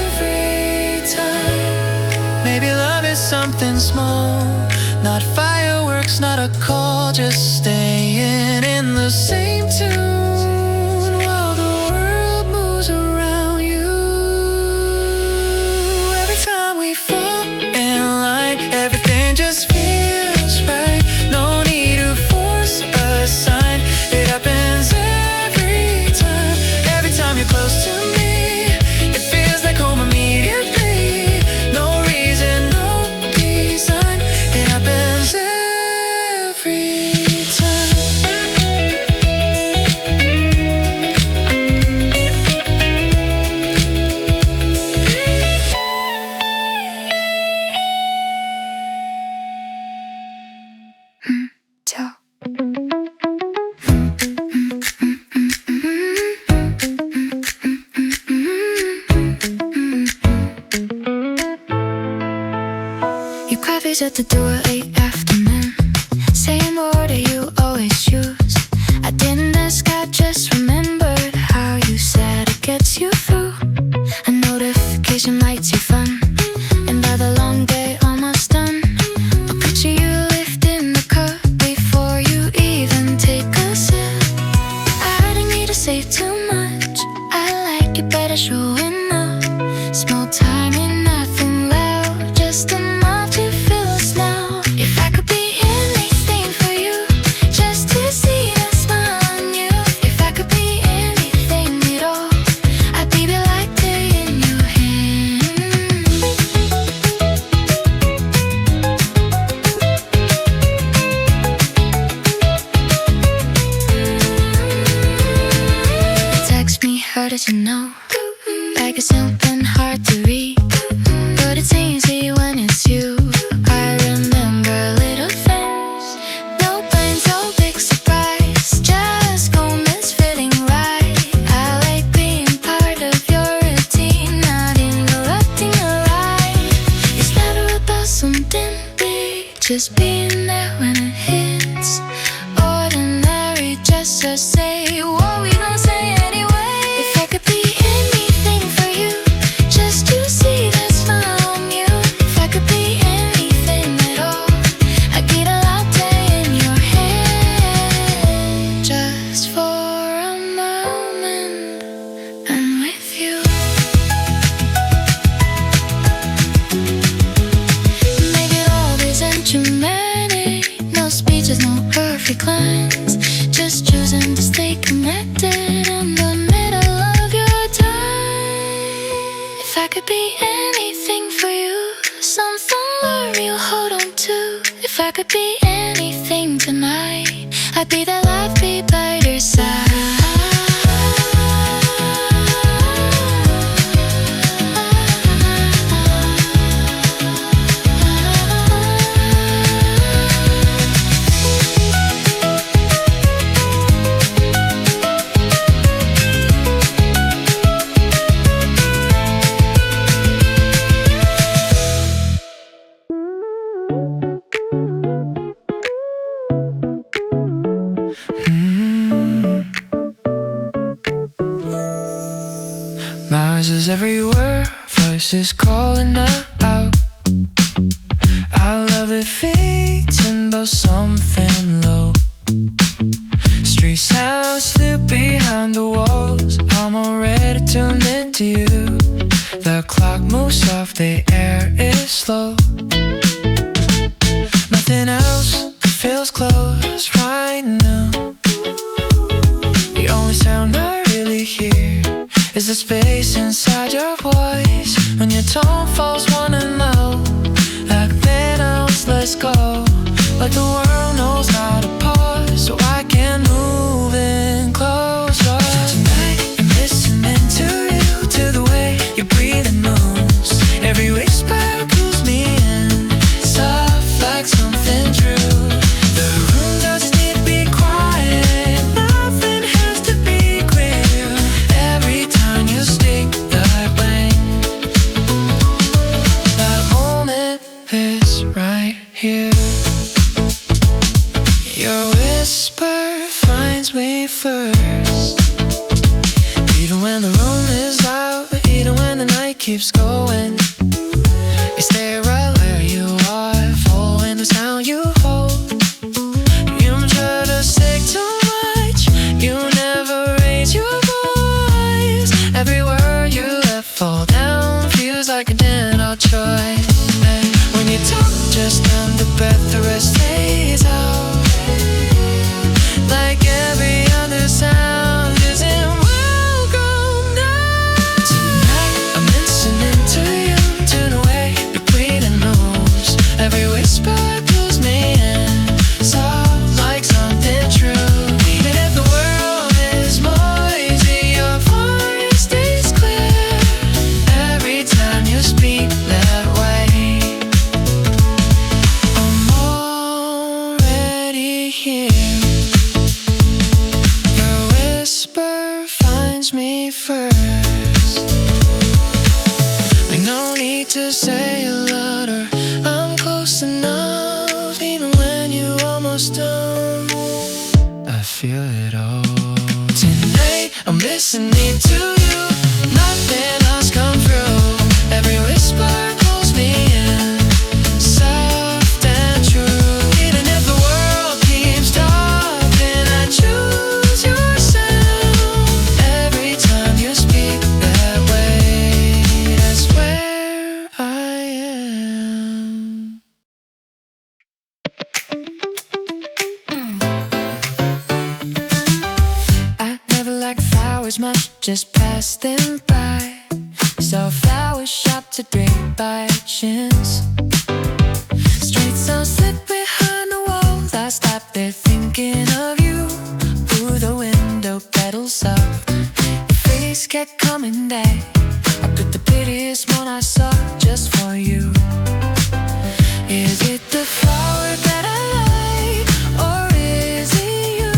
every time. Maybe love is something small, not fireworks, not a call, just staying in the same tune while the world moves around you. Every time we fall in line, everything just feels right. No need to force a sign, it happens every time. Every time you're close to me, it feels like home immediately. No reason, no design, it happens every time. 저 You coffees at the door late afternoon, same order you always use. I didn't ask, I just remembered how you said it gets you through. A notification lights you fun, and by the long day almost done, I'll picture you lifting the cup before you even take a sip. I didn't need to say too much, I like it better showing timing, nothing loud, just enough to fill us now. If I could be anything for you, just to see that smile on you. If I could be anything at all, I'd be the latte in your hand. Text me, how did you know? Like it's something hard to read, but it's easy when it's you. I remember little things, no plans, no big surprise, just moments feeling right. I like being part of your routine, not interrupting your life. It's never about something big, just being there when it hits. Ordinary, just to say what we gon' say anyway. If I could be anything for you, just to see that smile on you. If I could be anything at all, I'd be the latte in your hand. Just for a moment, I'm with you. Make it always enigmatic, no speeches, no perfect lines, just choosing to stay connected in the middle of your time. If I could be anything for you, something you'll hold on to. If I could be anything tonight, I'd be the light be by your side. Noises everywhere, voices calling out. I love the fading, but something low. Street sounds slip behind the walls, I'm already tuned into you. The clock moves off, the air is slow. Nothing else feels close right now. The only sound I really hear is the space inside your voice. When your tone falls wanna know, like Thanos, let's go. Like the world knows how to pause, so I can move in closer. Tonight I'm listening to you, to the way you breathe and moves. Every whisper pulls me in, soft like something true. The room doesn't need to be quiet, nothing has to be clear. Every time you speak that way, that moment is right here. Your whisper finds me first, even when the room is loud, even when the night keeps going. You stay right where you are, following the sound you hold. You don't try to say too much, you never raise your voice. Every word you let fall down feels like a gentle choice. And when you talk just under breath, the rest stays out. Like every other sound isn't welcome now. Tonight I'm listening to you, to the way you breathe and moves. Every whisper pulls me in, soft like something true. Even if the world is noisy, your voice stays clear. Every time you speak that way, I'm already here. Your whisper finds me first. Like no need to say a lot, or I'm close enough. Even when you almost done, I feel it all. Tonight I'm listening to you, nothing else come through. Every whisper pulls me in, soft and true. Even if the world keeps talking, I choose your sound. Every time you speak that way, that's where just passed them by. Saw flowers shop to drink by chance. Street sound slip behind the walls. I stopped there thinking of you. Through the window, petals up. Your face kept coming back. I picked the prettiest one I saw just for you. Is it the flower that I like, or is it you?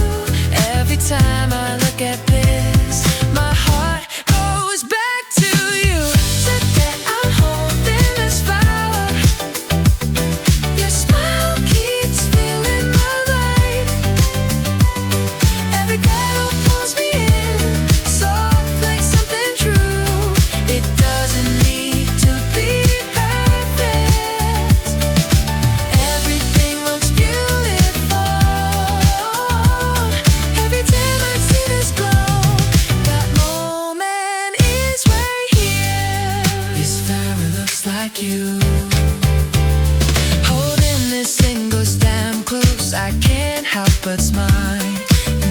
Every time I look at this, my heart goes back to you. Today I'm holding this flower. Your smile keeps filling my life. Every petal pulls me in, soft like something true. It doesn't need to be perfect. Everything looks beautiful. Every time I see this glow, that moment is right here. This flower looks like you. Holding this single stem close, I can't help but smile.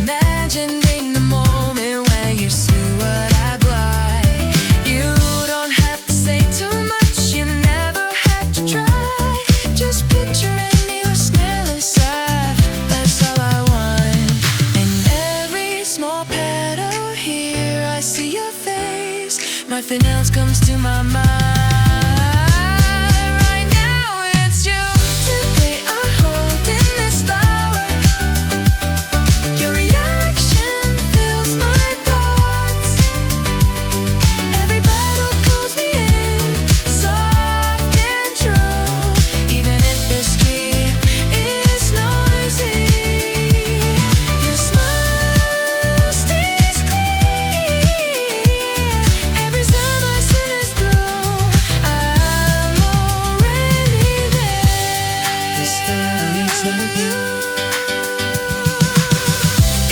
Imagining the moment when you see what I blind. You don't have to say too much, you never have to try. Just picturing you smell inside, that's all I want. In every small petal here, I see your face. Nothing else comes to my mind. Right now it's you. Today I'm holding this flower. Your reaction fills my thoughts. Every petal pulls me in, soft and true. Even if the street is noisy, your smile stays clear. Every time I see this glow, I'm already there. This flower looks like you.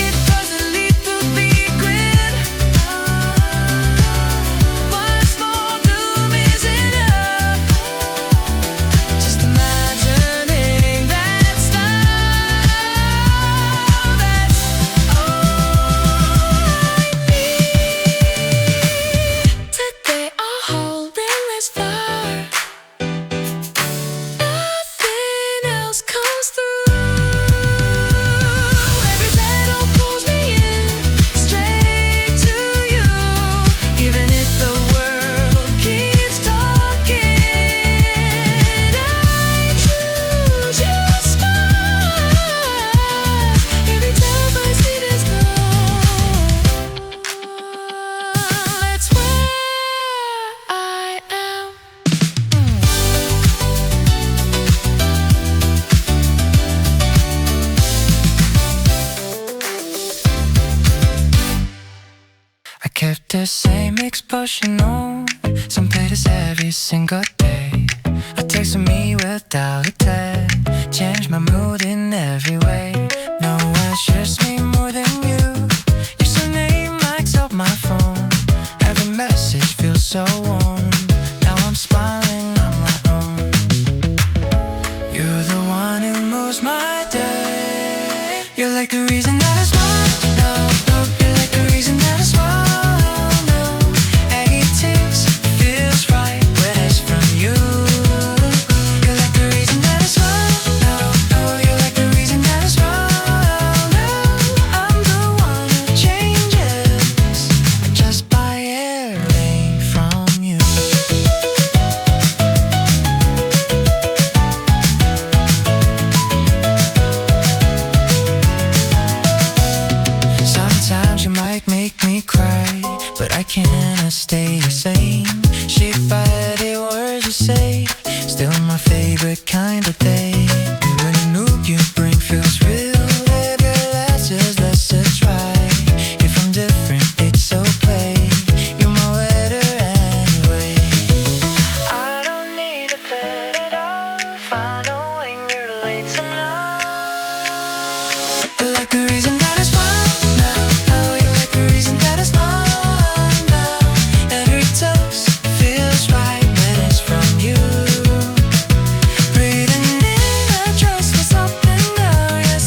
It doesn't need to be grit. One small bloom is enough. Just imagining that style. That's all I need. Today I'll hold in this flower. Nothing else comes through. Every petal pulls me in, straight to you. Even if the world keeps talking, I choose your smile. Every time I see this glow, that's where I am. I kept the same exposure on some playlist every single day. A text from me without a text changed my mood in every way. No one shares me more than you. Username likes up my phone. Every message feels so warm. Now I'm smiling on my own. You're the one who moves my day. You're like the reason that I smile now. You're like the reason that I smile now. It takes, feels right when it's from you. You're like the reason that I smile now. You're like the reason that I smile now. I'm the one who changes just by hearing from you. Sometimes you might make me cry, but I cannot stay the same. Shape by the words you say, still my favorite kind of day. When a new you bring feels real, every last is less to try. If I'm different, it's okay. You're my weather anyway. I don't need to fit it all. Find out when you're late tonight. You're like the reason that I smile now. You're like the reason that I smile now. Every toast feels right when it's from you. Breathing in, I trust for something now. Yes,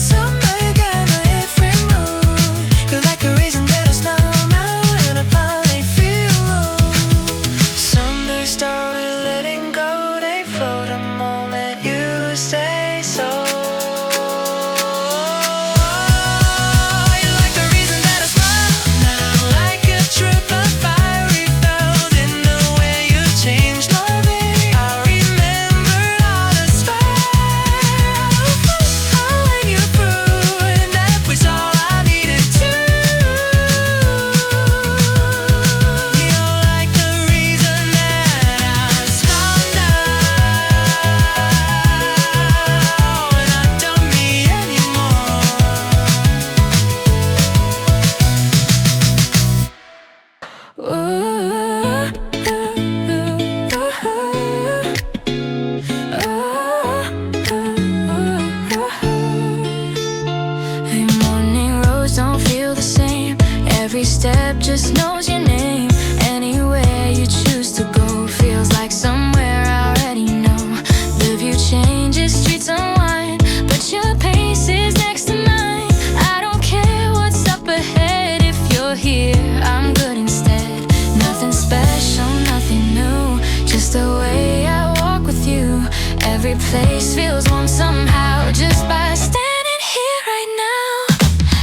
just knows your name. Anywhere you choose to go feels like somewhere I already know. The view changes, streets unwind, but your pace is next to mine. I don't care what's up ahead. If you're here, I'm good instead. Nothing special, nothing new, just the way I walk with you. Every place feels warm somehow, just by standing here right now.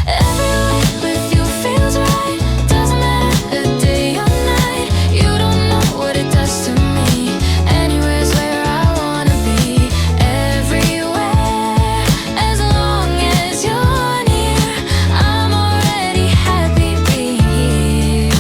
Everywhere with you feels right. Doesn't matter day or night. You don't know what it does to me. Anywhere's where I wanna be. Everywhere, as long as you're near, I'm already happy being here.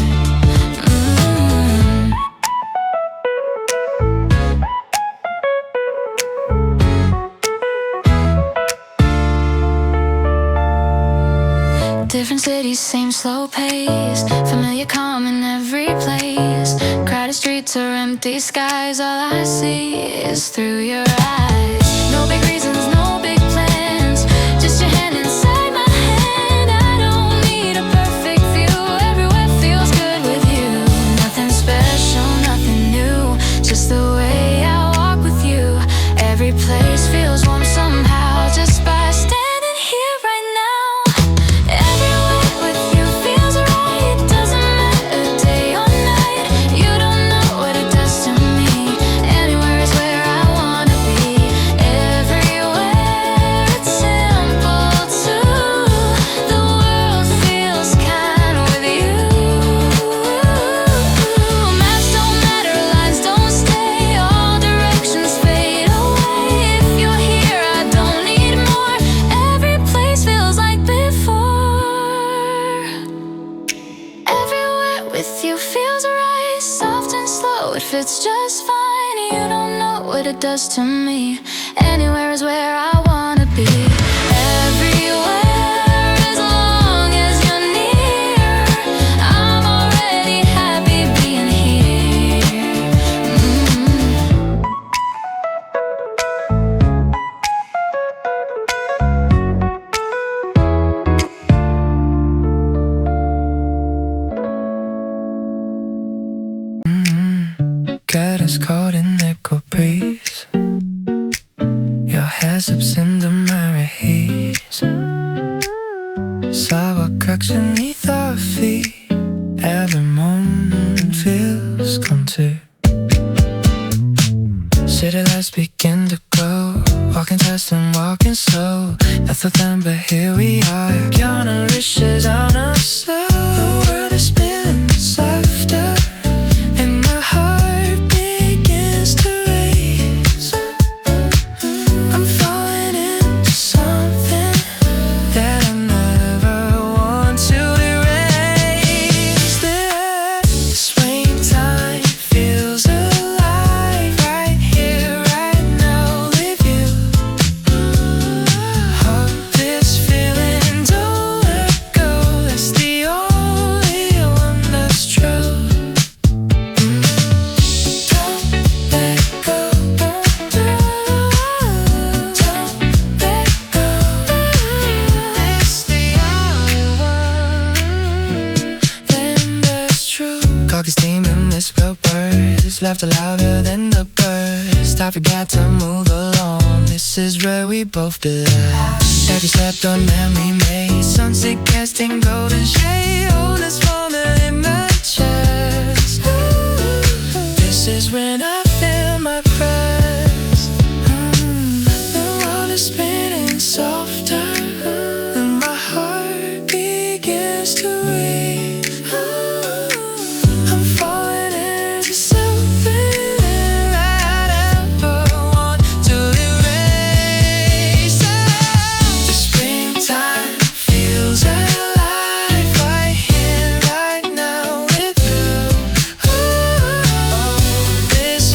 Different cities, same slow pace. Familiar calm in every place. Crowded streets or empty skies. All I see is through your eyes. No big reasons, no big plans. Just your hand inside my hand. I don't need a perfect view. Everywhere feels good with you. Nothing special, nothing new, just the way I walk with you. Every place feels warm somehow, just by standing here right now. Everywhere with you feels right. Doesn't matter day or night. You don't know what it does to me. Anywhere is where I wanna be. Everywhere, it's simple too. The world feels kind with you. Maps don't matter, lines don't stay. All directions fade away. If you're here, I don't need more. Every place feels like before. Everywhere with you feels right. Soft and slow, it fits just fine. You don't know what it does to me. Anywhere is where I wanna be. Everywhere, as long as you're near, I'm already happy being here. Get us caught in echo breeze. Your hair slips into my rays. Sidewalk cracks beneath our feet. Every moment feels contour. City lights begin to glow. Walking fast and walking slow. Nothing then but here we are. Counting wishes on us slow. The world is spinning softer. And my heart begins to race. I'm falling into something that I never want to erase. The springtime feels alive right here, right now with you. Hope this feeling don't let go. That's the only one that's true. Don't let go. Don't let go. It's the only one then that's true. Cocky steaming, misspelled words. Laughter louder than the birds. I forgot to move along. This is where we both belong. Every step the memory made. Sunset casting golden shade. Hold this moment in my chest. This is when I feel my press. The world is spinning softer. And my heart begins to race. I'm falling into something that I never want to erase. The springtime feels alive right here, right now with you. This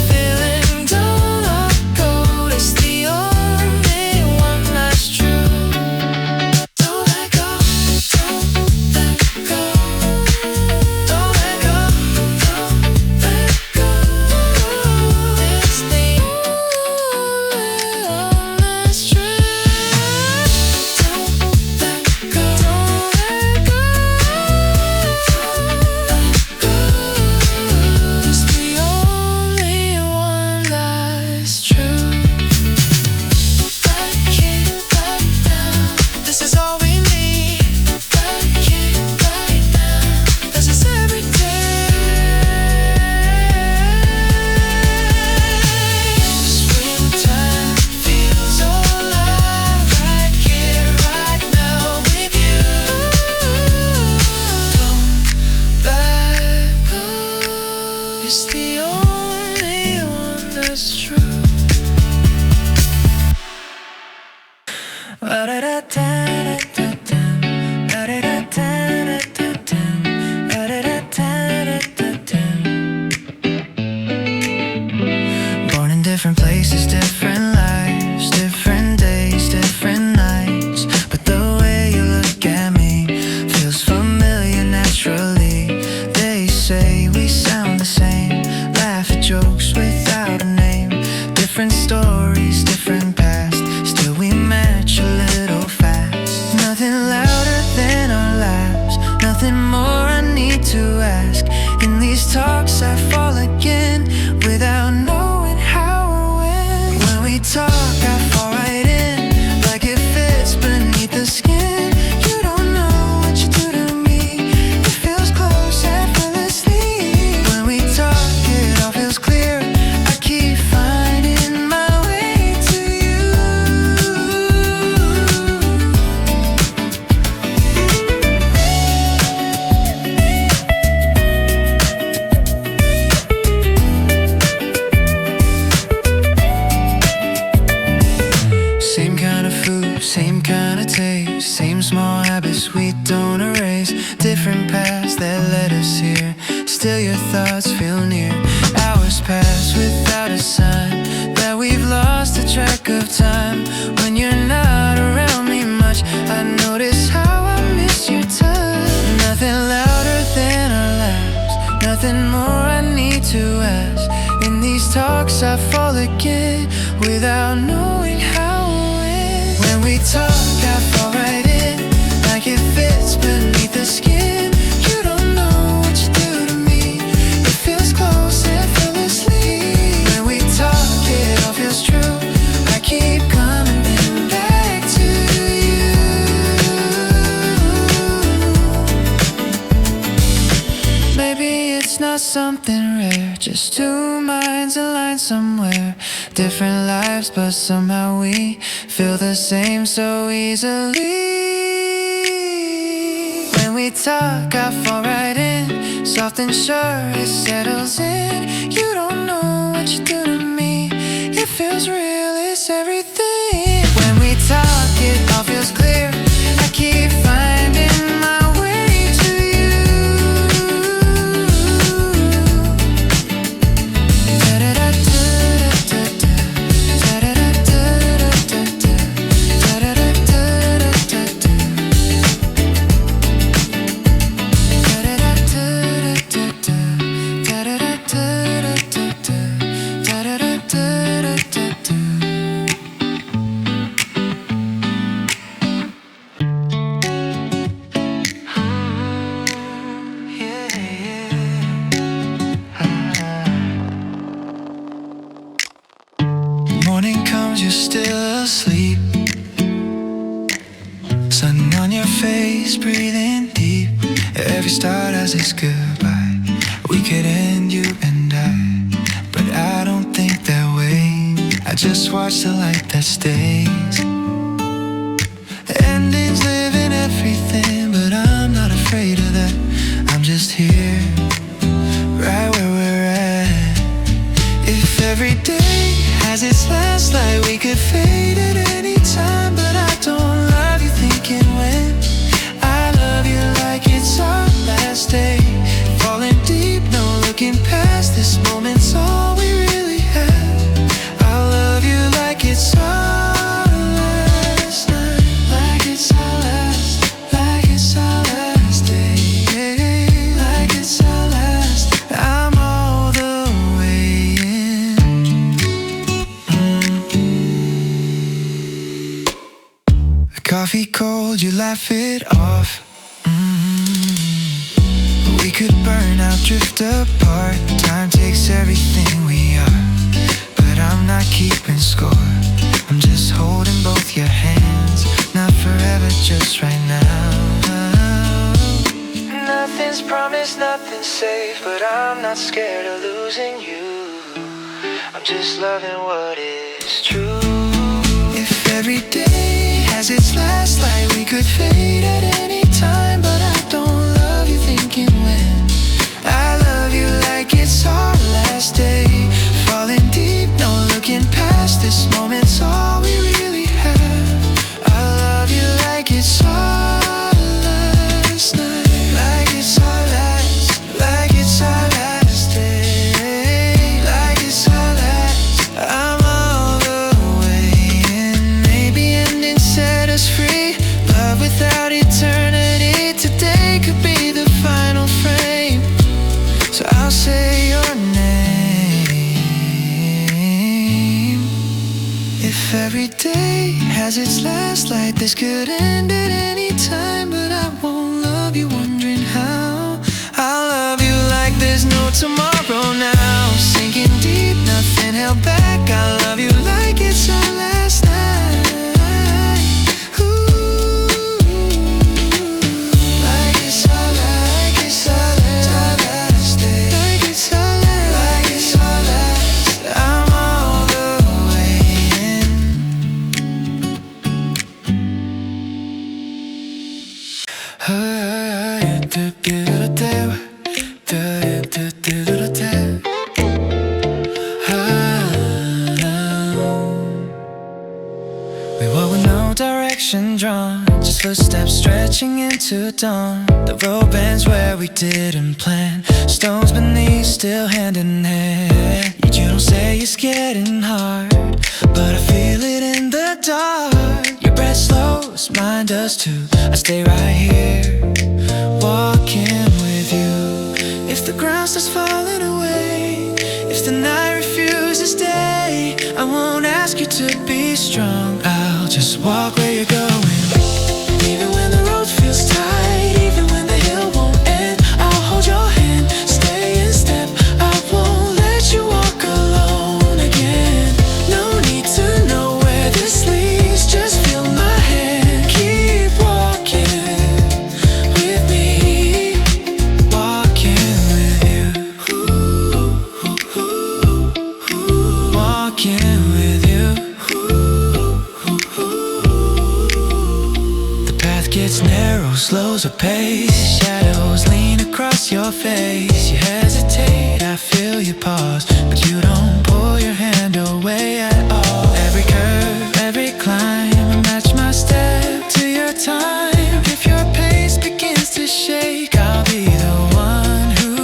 different places, different lives, different days, different nights. But the way you look at me feels familiar naturally. They say we sound the same, laugh at jokes without a name. Different stories, different past, still we match a little fast. Nothing louder than our laughs, nothing more I need to ask. In these talks I fall again without knowing how or when. When we talk I fall right in, like it fits beneath the skin. You don't know what you do to me, it feels close effortlessly. When we talk it all feels clear, I keep finding my way to you. Same kind of food, same kind of taste, same small habits we don't erase. Different paths that led us here, still your thoughts feel near. Hours pass without a sign that we've lost the track of time. When you're not around me much, I notice how I miss your touch. Nothing louder than our laughs, nothing more I need to ask. In these talks I fall again without knowing how or when. When we talk I fall right in, like it fits beneath the skin. You don't know what you do to me, it feels close effortlessly. When we talk it all feels true, I keep coming back to you. Maybe it's not something rare, just two minds aligned somewhere. Different lives but somehow we feel the same so easily. When we talk I fall right in, soft and sure it settles in. You don't know what you do to me, it feels real, it's everything. When we talk it all feels clear, I keep finding my way to you. Morning comes, you're still asleep. Sun on your face, breathing deep. Every start has its goodbye. We could end, you and I, but I don't think that way. I just watch the light that stays. Endings live in everything, but I'm not afraid of that. I'm just here, right where we're at. If every day has its last light, we could fade at any time. But I don't love you thinking when. I love you like it's our last day. Falling deep, no looking past. This moment's all we really have. I love you like it's our last night, like it's our last, like it's our last day, like it's our last. I'm all the way in. Coffee cold, you laugh it off. We could burn out, drift apart. Time takes everything we are, but I'm not keeping score. I'm just holding both your hands, not forever, just right now. Nothing's promised, nothing's safe, but I'm not scared of losing you. I'm just loving what is true. If every day has its last light, we could fade at any time. But I don't love you thinking when. I love you like it's our last day. Falling deep, no looking past. This moment's all we really have. I love you like it's our last night, like it's our last, like it's our last day, like it's our last. If every day has its last light, this could end at any time. But I won't love you wondering how. I'll love you like there's no tomorrow now. Sinking deep, nothing held back. I love you like it's our last night. Ooh, like it's our last day. Like it's our last. I'm all the way in. We walk with no direction drawn, just footsteps stretching into dawn. The road bends where we didn't plan, stones beneath still hand in hand. You don't say it's getting hard, but I feel it in the dark. Your breath slows, mine does too. I stay right here, walking with you. If the ground starts falling away, if the night refuses day, I won't ask you to be strong. I'll just walk where you're going. Even when the road feels tight, even when the hill won't end, I'll hold your hand, stay in step. I won't let you walk alone again. No need to know where this leads, just feel my hand. Keep walking with me, walking with you. Walking with you. The path gets narrow, slows her pace. Shadows lean across your face. You hesitate, I feel you pause, but you don't pull your hand away at all. Every curve, every climb, I match my step to your time. If your pace begins to shake, I'll be the one who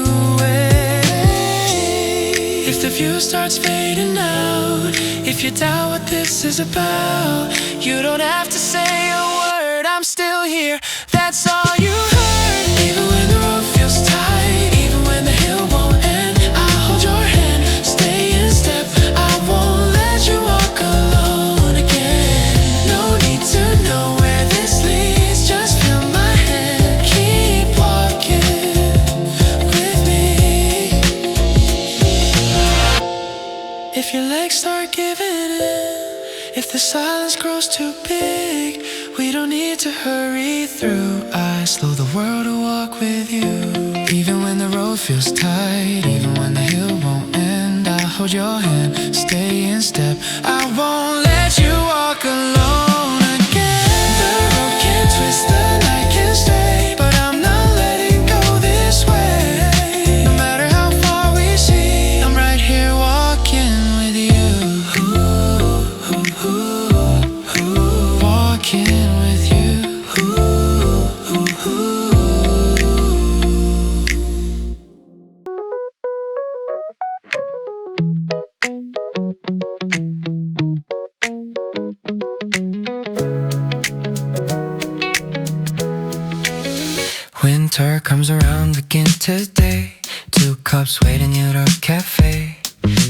waits. If the view starts fading out, if you doubt what this is about, you don't have to say a word, I'm still here, that's all you heard. Even when the road feels tight, even when the hill won't end, I'll hold your hand, stay in step. I won't let you walk alone again. No need to know where this leads, just feel my hand. Keep walking with me. If your legs start giving in, if the silence grows too big, we don't need to hurry through. I slow the world to walk with you. Even when the road feels tight, even when the hill won't end, I'll hold your hand, stay in step. I won't let you walk alone again. The road can twist, the night can stay, but I'm not letting go this way. No matter how far we see, I'm right here walking with you. Walking with you. Winter comes around again today. 2 cups waiting at our cafe.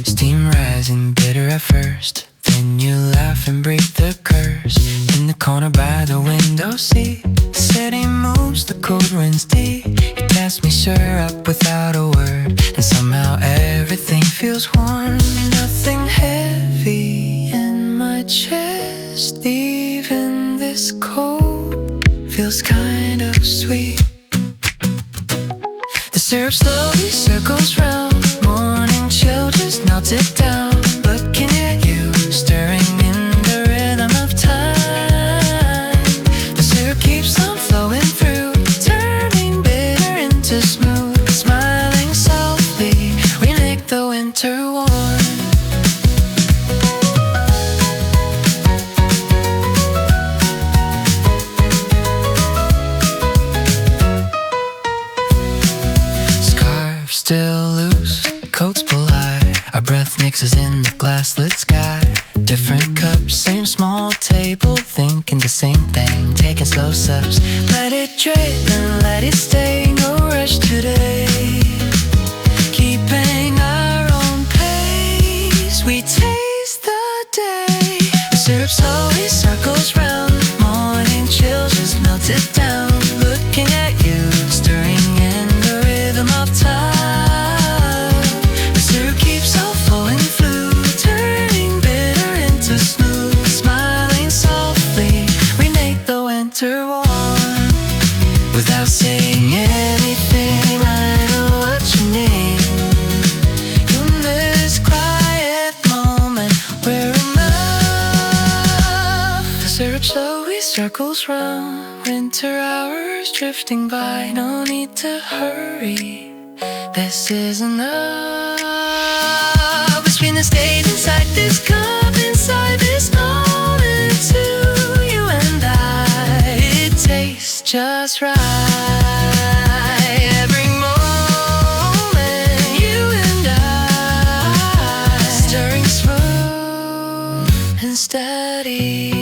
Steam rising, bitter at first. Then you laugh and break the curse. In the corner by the window seat, the city moves, the cold runs deep. You pass me syrup without a word, and somehow everything feels warm. Nothing heavy in my chest. Even this cold feels kind of sweet. The syrup slowly circles round. Morning chill just melted down. Looking at you, stirring in the rhythm of time. The syrup keeps on flowing through, turning bitter into smooth. Smiling softly, we make the winter warm. Scarf still loose, coats pull high. Our breath mixes in the glass-lit sky. Different cups, same small table, thinking the same thing, taking slow sips. Let it drip and let it stay, no rush today. Keeping our own pace, we taste the day. Circles round, winter hours drifting by. No need to hurry, this is enough. Between the stays inside this cup, inside this moment to you and I, it tastes just right. Every moment you and I, stirring smooth and steady.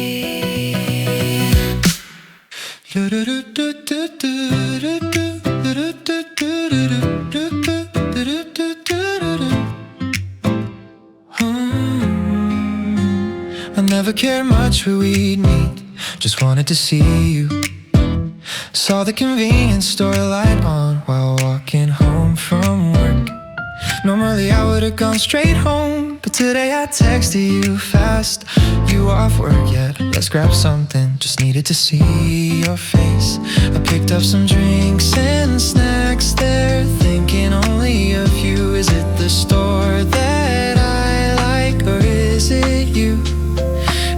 I never cared much where we'd meet, just wanted to see you. Saw the convenience store light on while walking home from work. Normally I would've gone straight home, but today I texted you fast. You off work yet? Let's grab something, just needed to see your face. I picked up some drinks and snacks there, thinking only of you. Is it the store that I like, or is it you?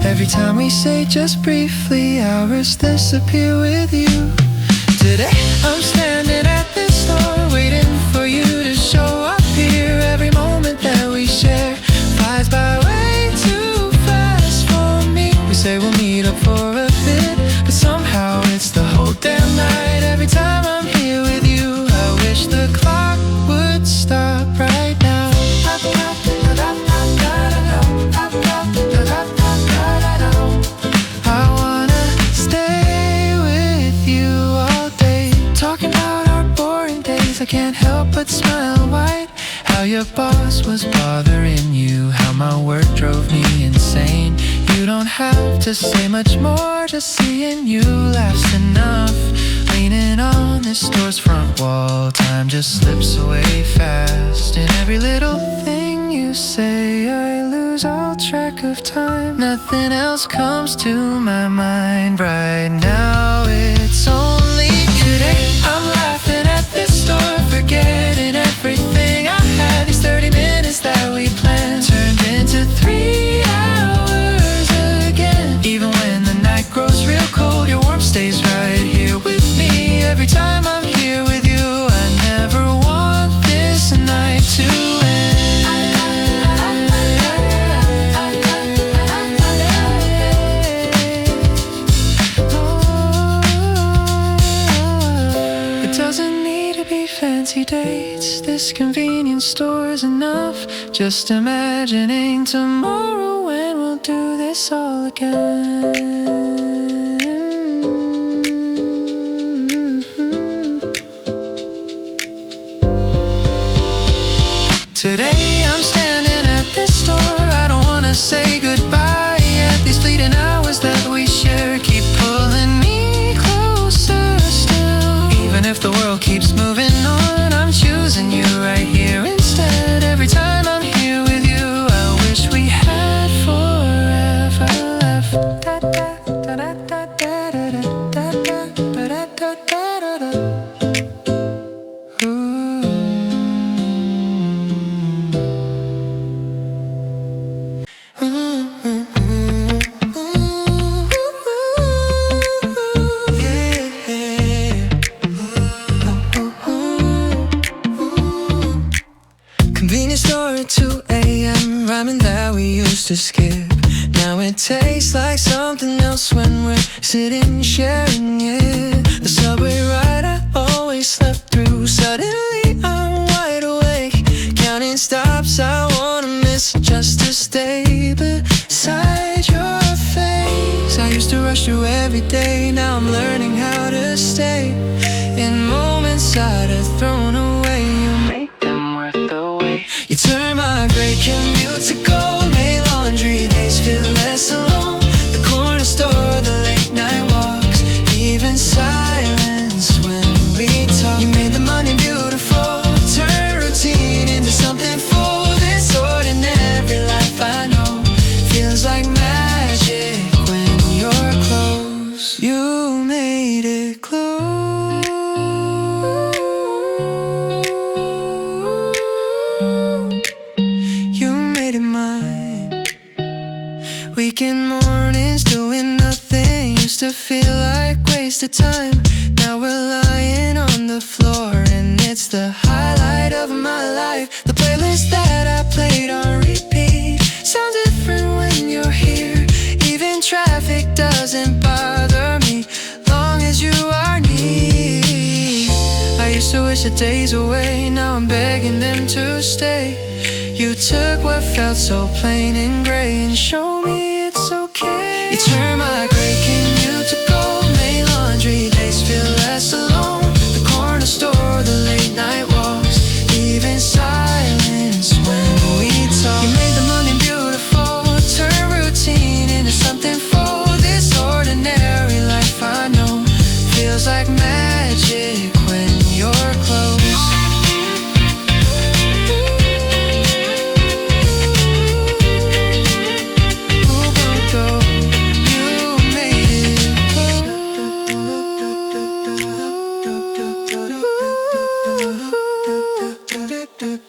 Every time we say just briefly, hours disappear with you. Today I'm standing at this store, waiting for you to show up here. Every moment that we share flies by way too fast for me. We say we'll meet up for a bit, but somehow it's the whole damn night. Every time I'm here with you, I wish the clock would stop right now. I wanna stay with you all day, talking about our boring days. I can't help but smile wide. How your boss was bothering you, how my work drove me insane. You don't have to say much more, just seeing you laughs enough. Leaning on this store's front wall, time just slips away fast. In every little thing you say, I lose all track of time. Nothing else comes to my mind right now. It's only today. I'm laughing at this store, forgetting everything I had. These 30 minutes that we planned turned into 3 hours again. Even when the night grows real cold, your warmth stays right here with me. Every time I'm here with you, I never want this night to end. It doesn't need to be fancy dates, this convenience store's enough. Just imagining tomorrow when we'll do this all again. Today I'm standing at this store, I don't wanna say goodbye yet. These fleeting hours that we share keep pulling me closer still. Even if the world keeps moving on, I'm choosing you right here instead. Every time I'm here with you, I wish we had forever left. Convenience store at 2 a.m. Rhyming that we used to skip. Now it tastes like something else when we're sitting sharing it. The subway ride I always slept through. Suddenly I'm wide awake, counting stops I wanna miss just to stay beside your face. I used to rush through every day, now I'm learning how to stay. In moments I'd have thrown away, you make them worth the wait. You turn my great commute to gold, made laundry days feel less alone. The corner store, the late night walks, even silence when we talk. You made the money beautiful, turn routine into something full. This ordinary life I know feels like magic when you're close. You made it close. Weekend mornings doing nothing used to feel like wasted time. Now we're lying on the floor and it's the highlight of my life. The playlist that I played on repeat sounds different when you're here. Even traffic doesn't bother me, long as you are near. I used to wish the days away, now I'm begging them to stay. You took what felt so plain and gray and showed me it's okay. You turned my gray commute to gold, made laundry days feel less alone. The corner store, the late night walks, even silence when we talk. You made the morning beautiful, turn routine into something full. This ordinary life I know feels like magic when you're close.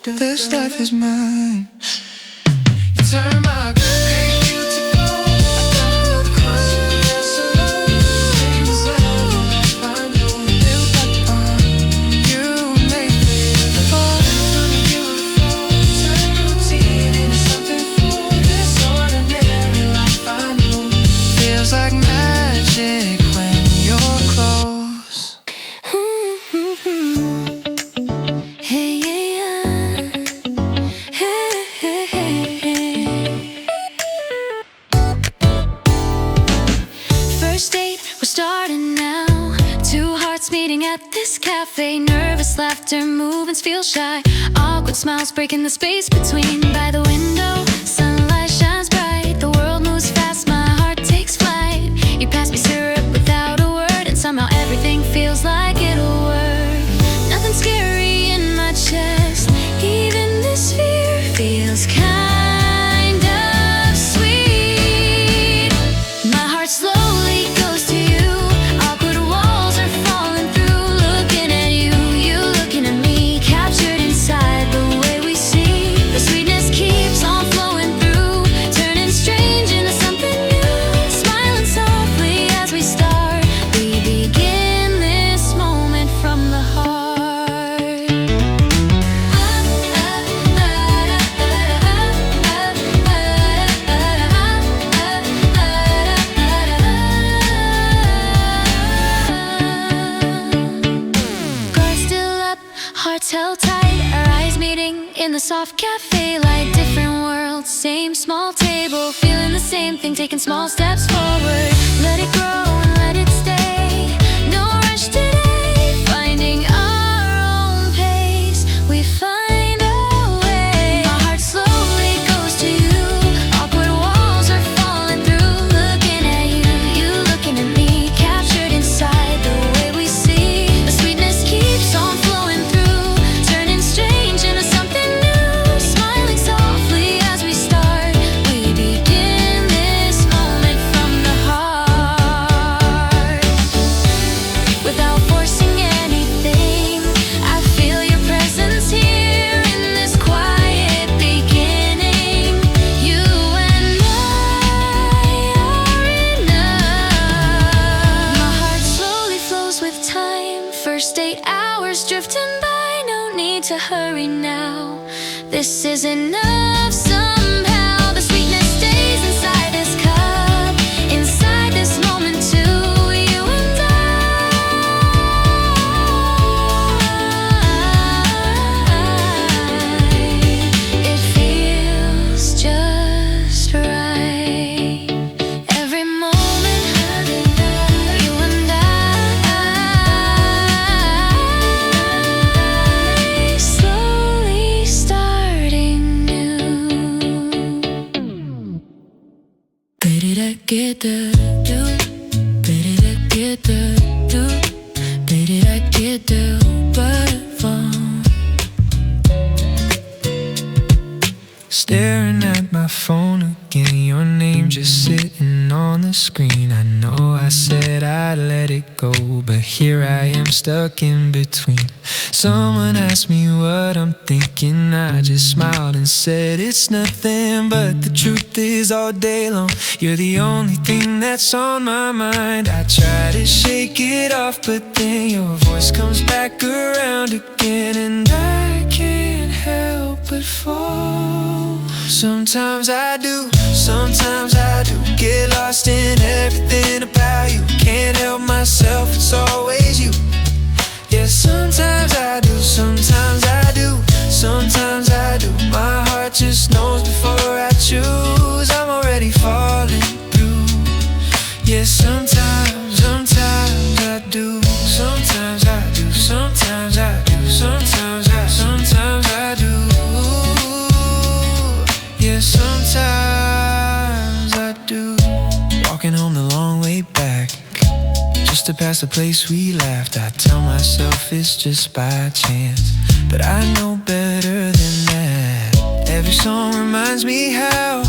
This life is mine. You turn my gray commute to gold. The corner is alone. Same as life I know. Built up on you, made me fall. Beautiful, turn routine into something full. This ordinary life I know feels like magic when you're close. Hey, yeah. Hey, hey, hey. First date, we're starting now. Two hearts meeting at this cafe. Nervous laughter, movements feel shy. Awkward smiles breaking the space between. By the window, sunlight shines bright. The world moves fast, my heart takes flight. You pass me syrup without a word, and somehow everything feels like it'll work. Nothing scary in my chest. Even this fear feels kind of sweet. My heart slowly goes to you. Awkward walls are falling through. Looking at you, you looking at me. Captured inside the way we see. The sweetness keeps on flowing through, turning strange into something new. Smiling softly as we start. We begin this moment from the heart. Guard still up, hearts held tight. Our eyes meeting in the soft cafe light. Different worlds, same small table. Feeling the same thing, taking small steps forward. Let it grow and let it stay. No rush today, finding our own pace. We find a way. My heart slowly goes to you. Awkward walls are falling through. Looking at you, you looking at me. Captured inside the way we see. The sweetness keeps on flowing through, turning strange into something new. Smiling softly as we start. We begin this moment from the heart. Without forcing anything, I feel your presence here in this quiet beginning. You and I are enough. My heart slowly flows with time. First 8 hours drifting by. No need to hurry now. This is enough somehow. The sweetness stays inside this cup, inside this moment too. You and it feels just right. Every moment, you and slowly starting new. Staring at my my phone again, your name just sitting on the screen. I know I said I'd let it go, but here I am stuck in between. Someone asked me what I'm thinking, I just smiled and said it's nothing. But the truth is all day long, you're the only thing that's on my mind. I try to shake it off, but then your voice comes back around again, and I can't help but fall. Sometimes I do, sometimes I do get lost in everything about you. Can't help myself, it's always you. Yeah, sometimes I do, sometimes I do, sometimes I do. My heart just knows before I choose. I'm already falling through. Yeah, sometimes I do, sometimes I do, sometimes I do, sometimes I do. Yeah, sometimes I do. Walking home the long way back, just to pass the place we laughed. I tell myself it's just by chance, but I know better than that. Every song reminds me how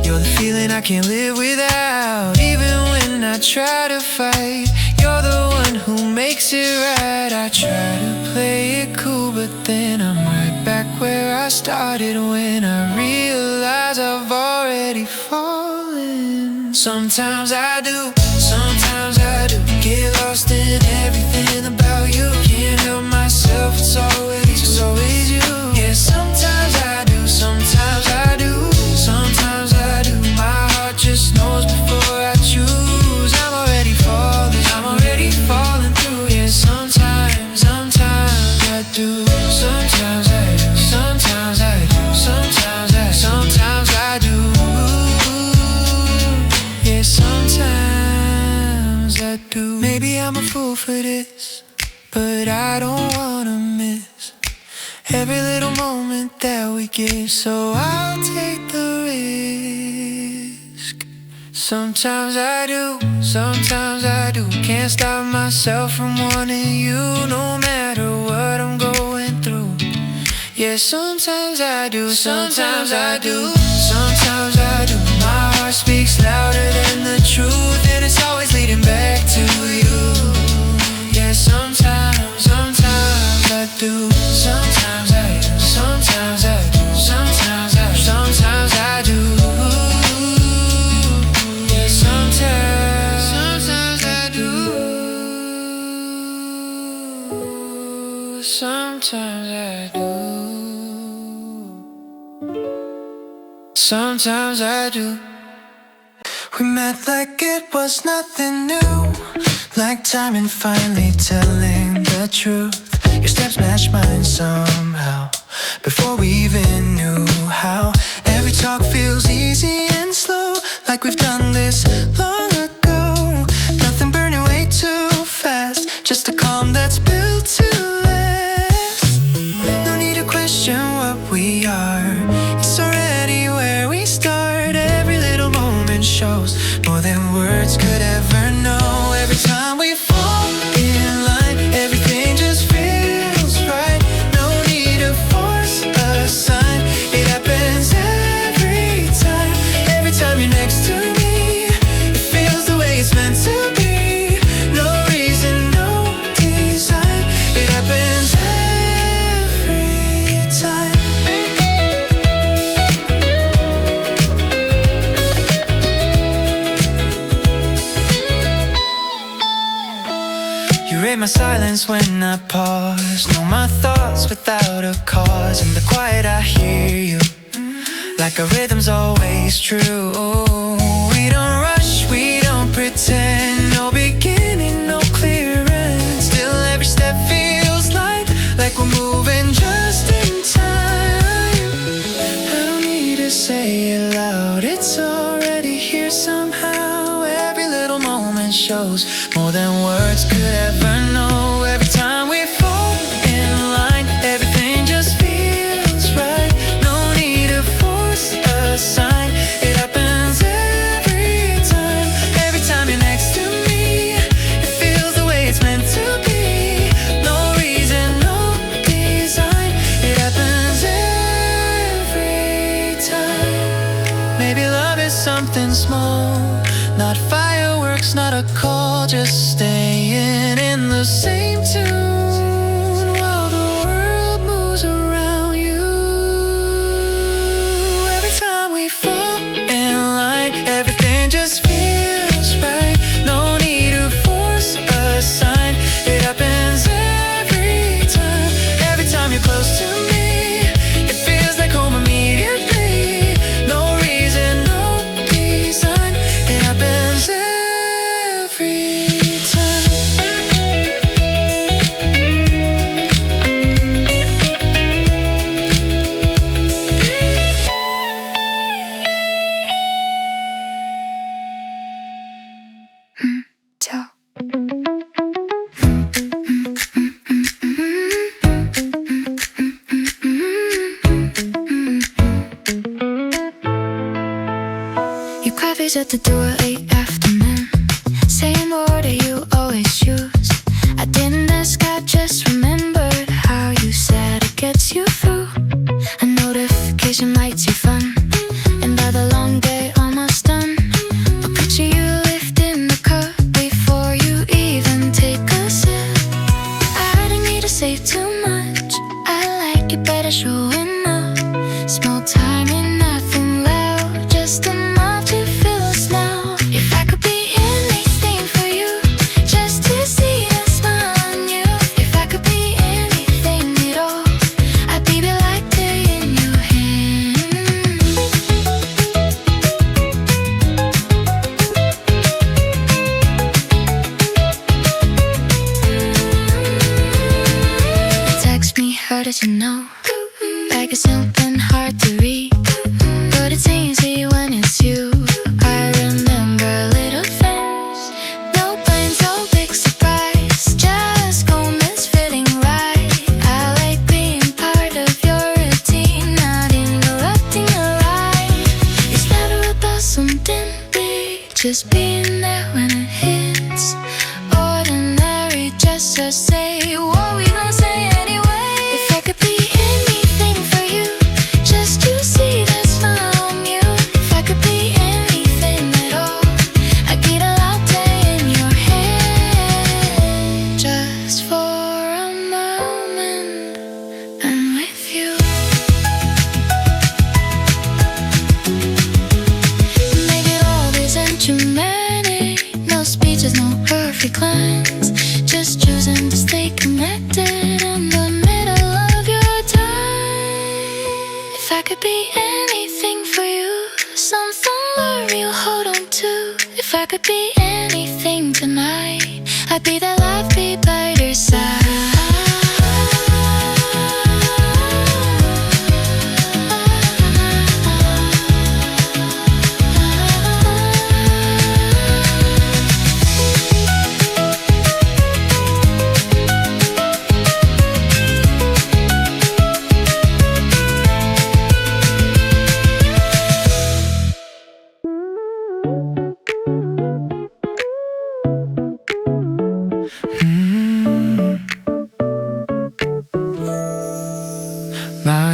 you're the feeling I can't live without. Even when I try to fight, you're the one who makes it right. I try to play it cool, but then I'm right back where I started when I realize I've already fallen. Sometimes I do, sometimes I do get lost in everything about you. Can't help myself, it's always you. Yeah, sometimes I do, sometimes I do, sometimes I do. My heart just knows before I choose. I'm already falling through. Yeah, sometimes I do, sometimes I do, sometimes I do, sometimes I do. Yeah, sometimes I do. Maybe I'm a fool for this, but I don't wanna miss every little moment that we get, so I'll take the risk. Sometimes I do, sometimes I do. Can't stop myself from wanting you, no matter what I'm going through. Yeah, sometimes I do, sometimes I do, sometimes I do. My heart speaks louder than the truth, and it's always leading back to you. Yeah, sometimes I do, sometimes I do, sometimes I do, sometimes I do. Yeah, sometimes I do, sometimes I do, sometimes I do. We met like it was nothing new, like timing finally telling the truth. Your steps match mine somehow, before we even knew how. Every talk feels easy and slow, like we've done this long ago. Nothing burning way too fast, just a calm that's built to last. No need to question what we are, it's already where we start. Every little moment shows more than words could ever know. Every time we fall in line, everything just feels right. No need to force a sign, it happens every time. Every time you're next to me, it feels the way it's meant to be. No reason, no design, it happens every time. You read my silence when I pause, know my thoughts without a cause. In the quiet I hear you, like our rhythm's always true. We don't rush, we don't pretend, no beginning, no clear end. Still every step feels like we're moving just in time. I don't need to say it loud, it's already here somehow. Every little moment shows more than words could ever know. Every time we fall in line, everything just feels right. No need to force a sign, it happens every time. Every time you're next to me, it feels the way it's meant to be. No reason, no design, it happens every time. with something small. Not fireworks, not a call, just staying in the same tune while the world moves around you. Every time we fall in line, everything just feels right. No need to force a sign. It happens every time. Every time you're close to me, it feels like home immediately. No reason, no design. It happens every time. 저 You coffees at the door late afternoon. Same order you always use. I didn't ask, I just remembered how you said it gets you through. A notification lights you fun. Another long day almost done. A picture you lifting the cup before you even take a sip. I didn't need to say too much. I like you better showing up. Small time and nothing loud. Just enough to fill us now. If I could be anything for you, just to see that smile on you. If I could be anything at all, I'd be the latte in your hand. Text me, how did you know? Like it's something hard to read, but it's easy when it's you. I remember little things, no plans, no big surprise. Just moments feeling right. I like being part of your routine, not interrupting your life. It's never about something big, just being there when it hits. Ordinary, just to say what we gon' say anyway. If I could be anything for you, just to see that smile on you. If I could be anything at all, I'd be the latte in your hand. Just for a moment, I'm with you. Make it always enigmatic. No speeches, no perfect lines. Just choosing to stay connected in the middle of your time. If I could be anything for you, something worry you'll hold on to. If I could be anything tonight, I'd be the latte by your side.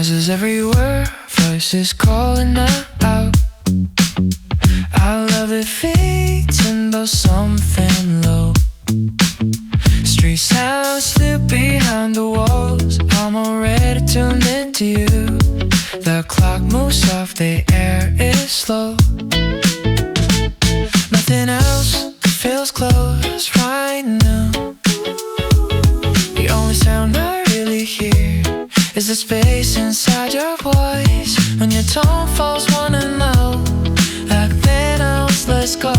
Voices everywhere, voices calling out. I love the fades and though something low. Street sounds slip behind the walls. I'm already tuned into you. The clock moves off, the air is slow. Nothing else feels close right now. The only sound I really hear is the space inside your voice. When your tone falls wanna know, like Thanos, let's go.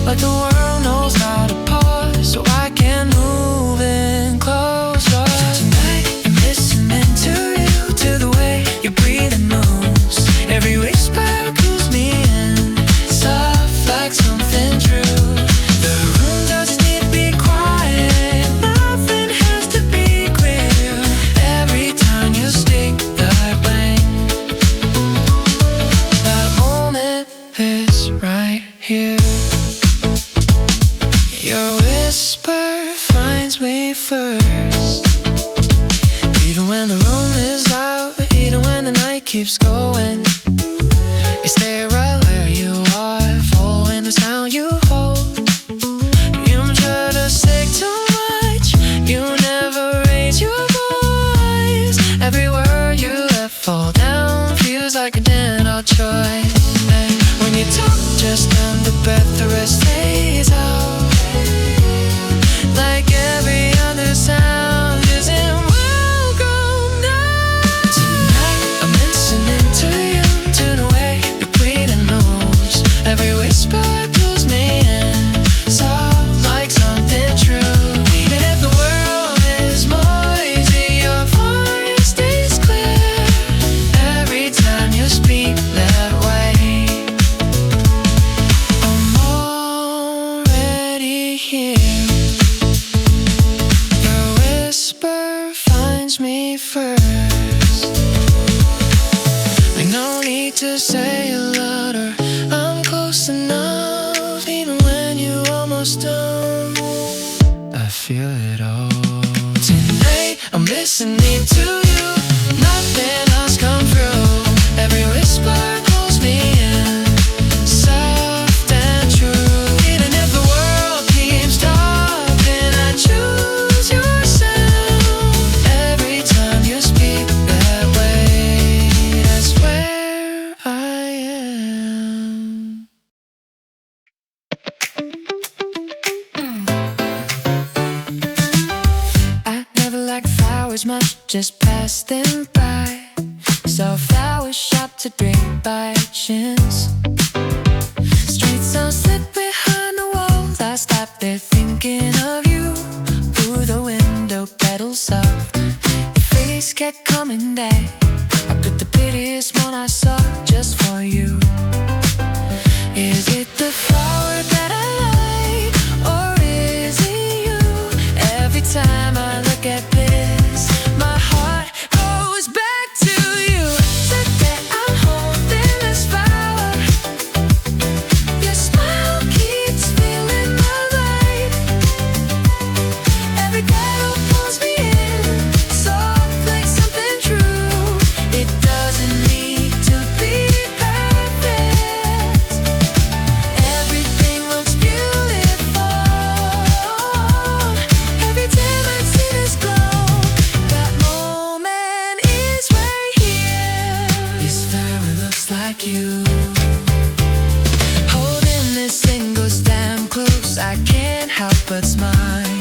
Like the world knows how to pause, so I can move in closer. Tonight I'm listening to you, to the way you breathe and moves. Every whisper pulls me in, soft like something true. The room doesn't need to be quiet, nothing has to be clear. Every time you speak, I blank. That moment is right here. Your whisper finds me first. Even when the room is out, even when the night keeps going, you stay right where you just under breath, the rest stays out. Like every other sound isn't welcome now. Tonight I'm listening to you, to the way you breathe and moves. Every whisper pulls me in, soft like something true. Even if the world is noisy, your voice stays clear. Every time you speak that way, I'm already here. Your whisper finds me first. Like no need to say a lot, or I'm close enough. Even when you almost done, I feel it all. Tonight I'm listening to you, nothing else come through. Every whisper pulls me in, soft and true. Even if the world keeps talking, I choose your sound. Every time you speak that way, that's where I am. I never liked flowers much, just passed them by. Saw flowers shop to bring by chance. Streets so slit behind the walls, I stopped there thinking of you. Through the window, petals soft, your face kept coming back. I put the prettiest one I saw just for you. Is it the flower that I like, or is it you? Every time I look at this, my heart goes back to you. Today I'm holding this flower, your smile keeps filling my light. Every petal pulls me in, soft like something true. It doesn't need to be perfect. Everything looks beautiful. Every time I see this glow, that moment is right here. This flower looks like you. Holding this single stem close, I can't help but smile.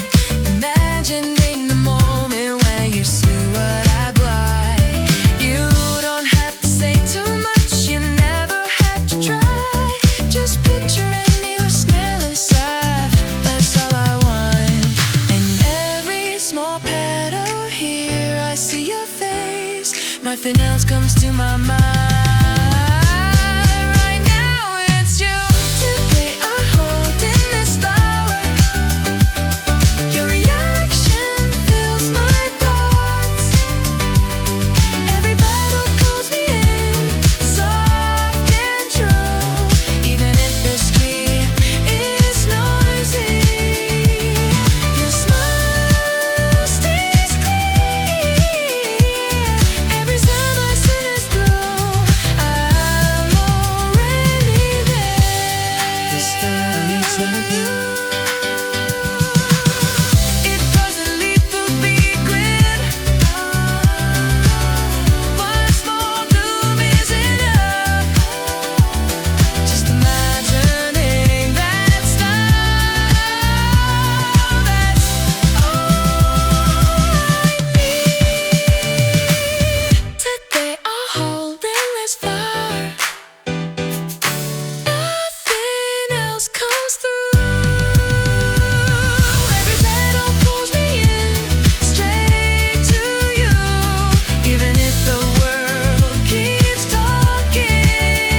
Imagining the moment when you see what I blind. You don't have to say too much, you never have to try. Just picturing you smell inside, that's all I want. And every small petal here, I see your face. Nothing else comes to my mind. Right now it's you. Today I'm holding this flower, your reaction fills my thoughts. Every petal calls me in, soft and true. Even if the street is noisy, your smile stays clear. Every time I see this glow, I'm already there. This time it's like you. It doesn't need to be grit. One small bloom is enough. Just imagining that style, that's all I need. Today I'm holding this flower, nothing else comes through. Every petal pulls me in, straight to you. Even if the world keeps talking,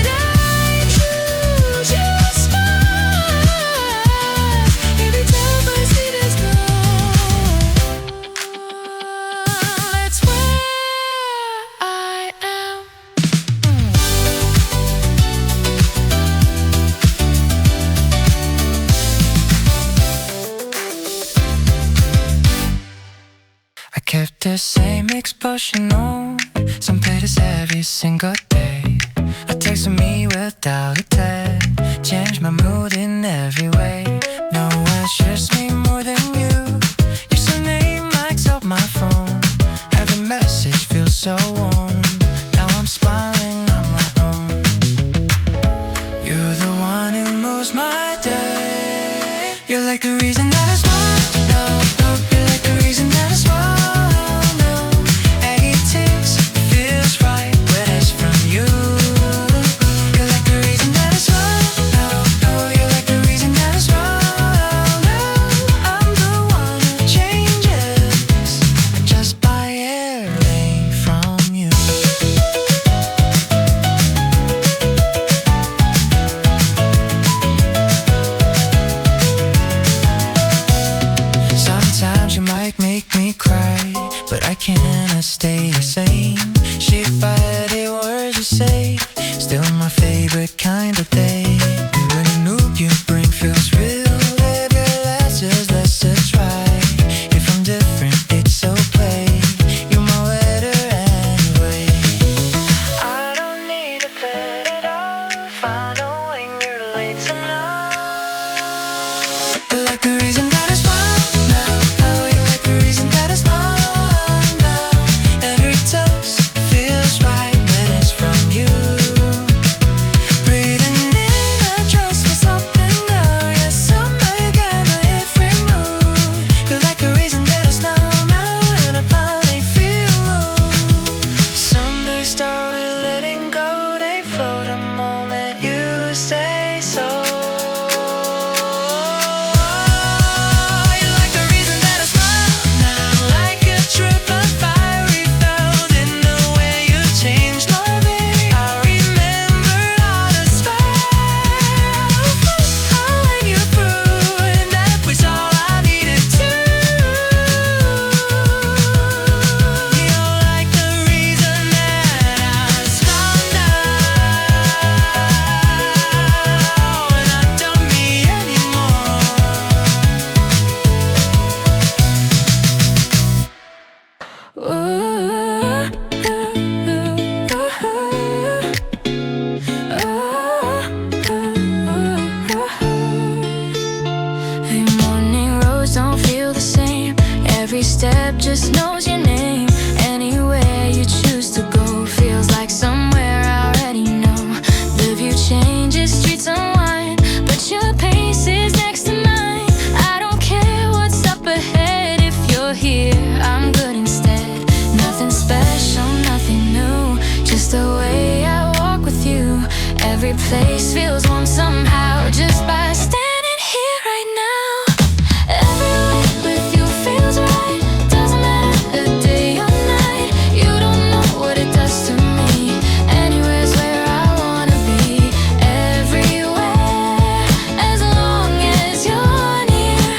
I choose your smile. Every time I see this glow, that's where I am. I kept the same exposure on some petals every single day. A text from me without a text changed my mood in every way. No one shares me more than you. Your surname lights up my phone. Every message feels so warm. Now I'm smiling on my own. You like the reason that I smile. No, no, you're like the reason that I smile. No, it takes, feels right when it's from you. You're like the reason that I smile. No, no, you're like the reason that I smile. No, I'm the one who changes just by hearing from you. Sometimes you might make me cry, but I cannot stay the same. Shape by the words you say, still my favorite kind of day. When the new you bring feels real, baby, let's try. If I'm different, it's okay. You're my letter anyway. I don't need to put it off. I know when you're late tonight. You're like the reason that I smile now. You're like the reason that I smile now. Every toast feels right when it's from you. Breathing in, I trust myself and now. Yes, I'm making a different move. You're like the reason that I smile now, and I finally feel low. Some days start with letting go, they flow the moment you say so. You're like the reason that I smile now, like a trip of fire we felt in the way you changed my day. I remember all the smiles. I let you through, and that was all I needed to. You're like the reason that I smile now, and I don't me anymore. Hey, morning roads don't feel the same. Every step just knows your name. Anywhere you choose to go feels like somewhere I already know. The view changes, streets unwind, but your pace is next to mine. I don't care what's up ahead. If you're here, I'm good instead. Nothing special, nothing new, just the way I walk with you. Every place feels warm somehow just by standing here right now. Everywhere with you feels right. Doesn't matter day or night. You don't know what it does to me. Anywhere's where I wanna be. Everywhere, as long as you're near,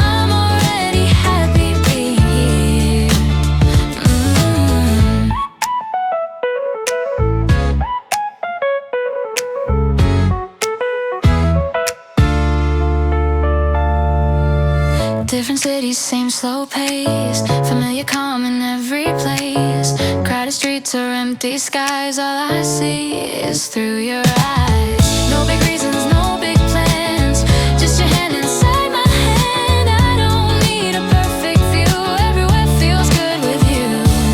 I'm already happy being here. Different cities, same slow pace. Familiar calm in every place. Crowded streets or empty skies. All I see is through your eyes. No big reasons, no big plans. Just your hand inside my hand. I don't need a perfect view. Everywhere feels good with you.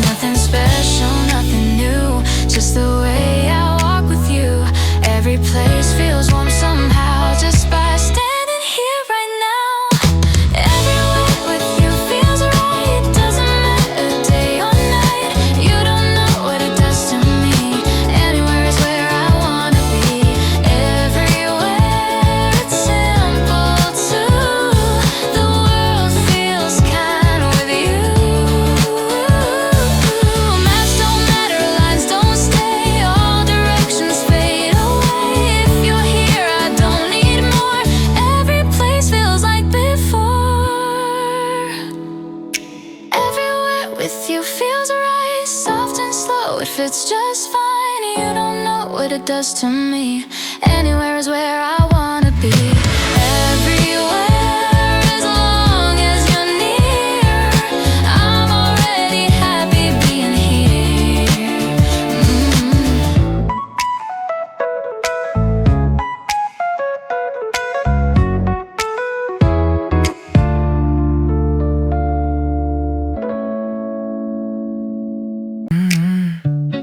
Nothing special, nothing new, just the way I walk with you. Every place feels warm somehow just by standing here right now. Everywhere with you feels right. Doesn't matter day or night. You don't know what it does to me. Anywhere is where I wanna be. Everywhere, it's simple too. The world feels kind with you. Maps don't matter, lines don't stay. All directions fade away. If you're here, I don't need more. Every place feels like before. Everywhere with you feels right. Soft and slow, it fits just fine. You don't know what it does to me. Anywhere is where I wanna be. Everywhere, as long as you're near, I'm already happy being here.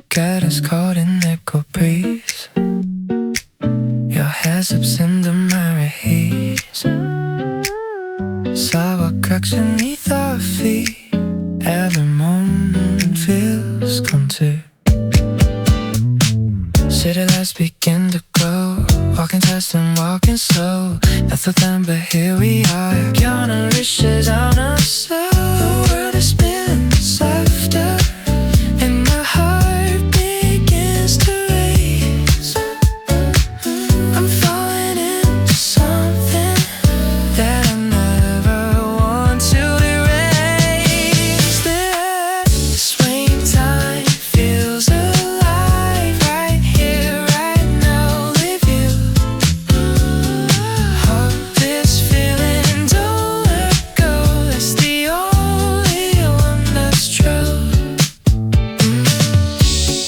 Got us caught in echo breeze. Your hair slips into my haze. cracks beneath our feet. Every moment feels content. City lights begin to glow. Walking fast and walking slow. Nothing then but here we are. Counting riches on us. The world is spinning softer, and my heart begins to race. I'm falling into something that I never want to erase. The swaying time feels alive right here, right now with you. Hold this feeling, don't let go. That's the only one that's true.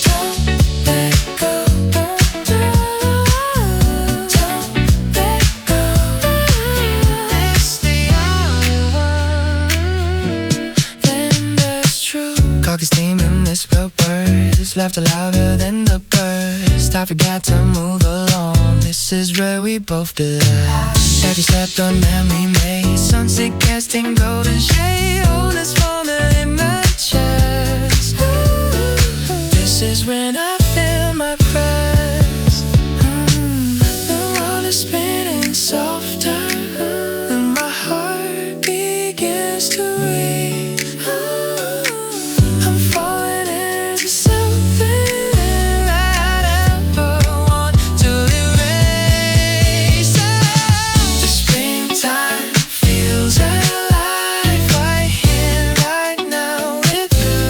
Don't let go. Don't let go. It's the only one then that's true. Clock is steaming, misspelled words. Laughter louder than the birds. I forgot to move along. This is where we both belong. Every step the man we made. Sunset casting golden shade. Oh, this moment in my chest. This is when I feel my breath. The world is spinning softer, and my heart begins to race. I'm falling into something that I never want to erase. The springtime feels alive right here, right now with you.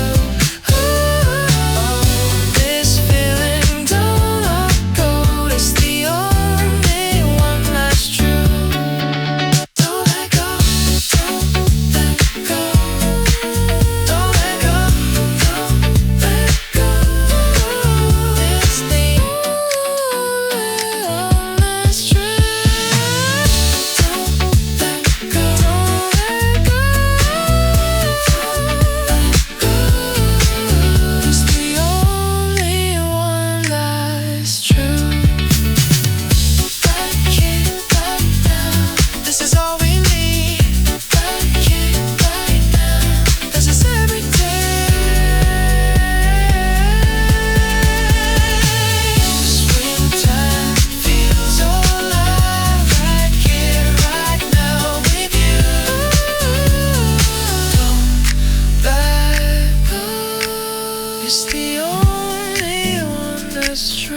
This feeling don't let go. That's the only one that's true. Don't let go. Don't let go. Don't let go. Don't let go. It's the only one that's true. Don't let go. Don't let go. It's the only one that's true. Right here, right now. This is all we need. Right here, right now. This is every day. Springtime feels alive right here, right now with you. Don't let go. It's the only one that's true.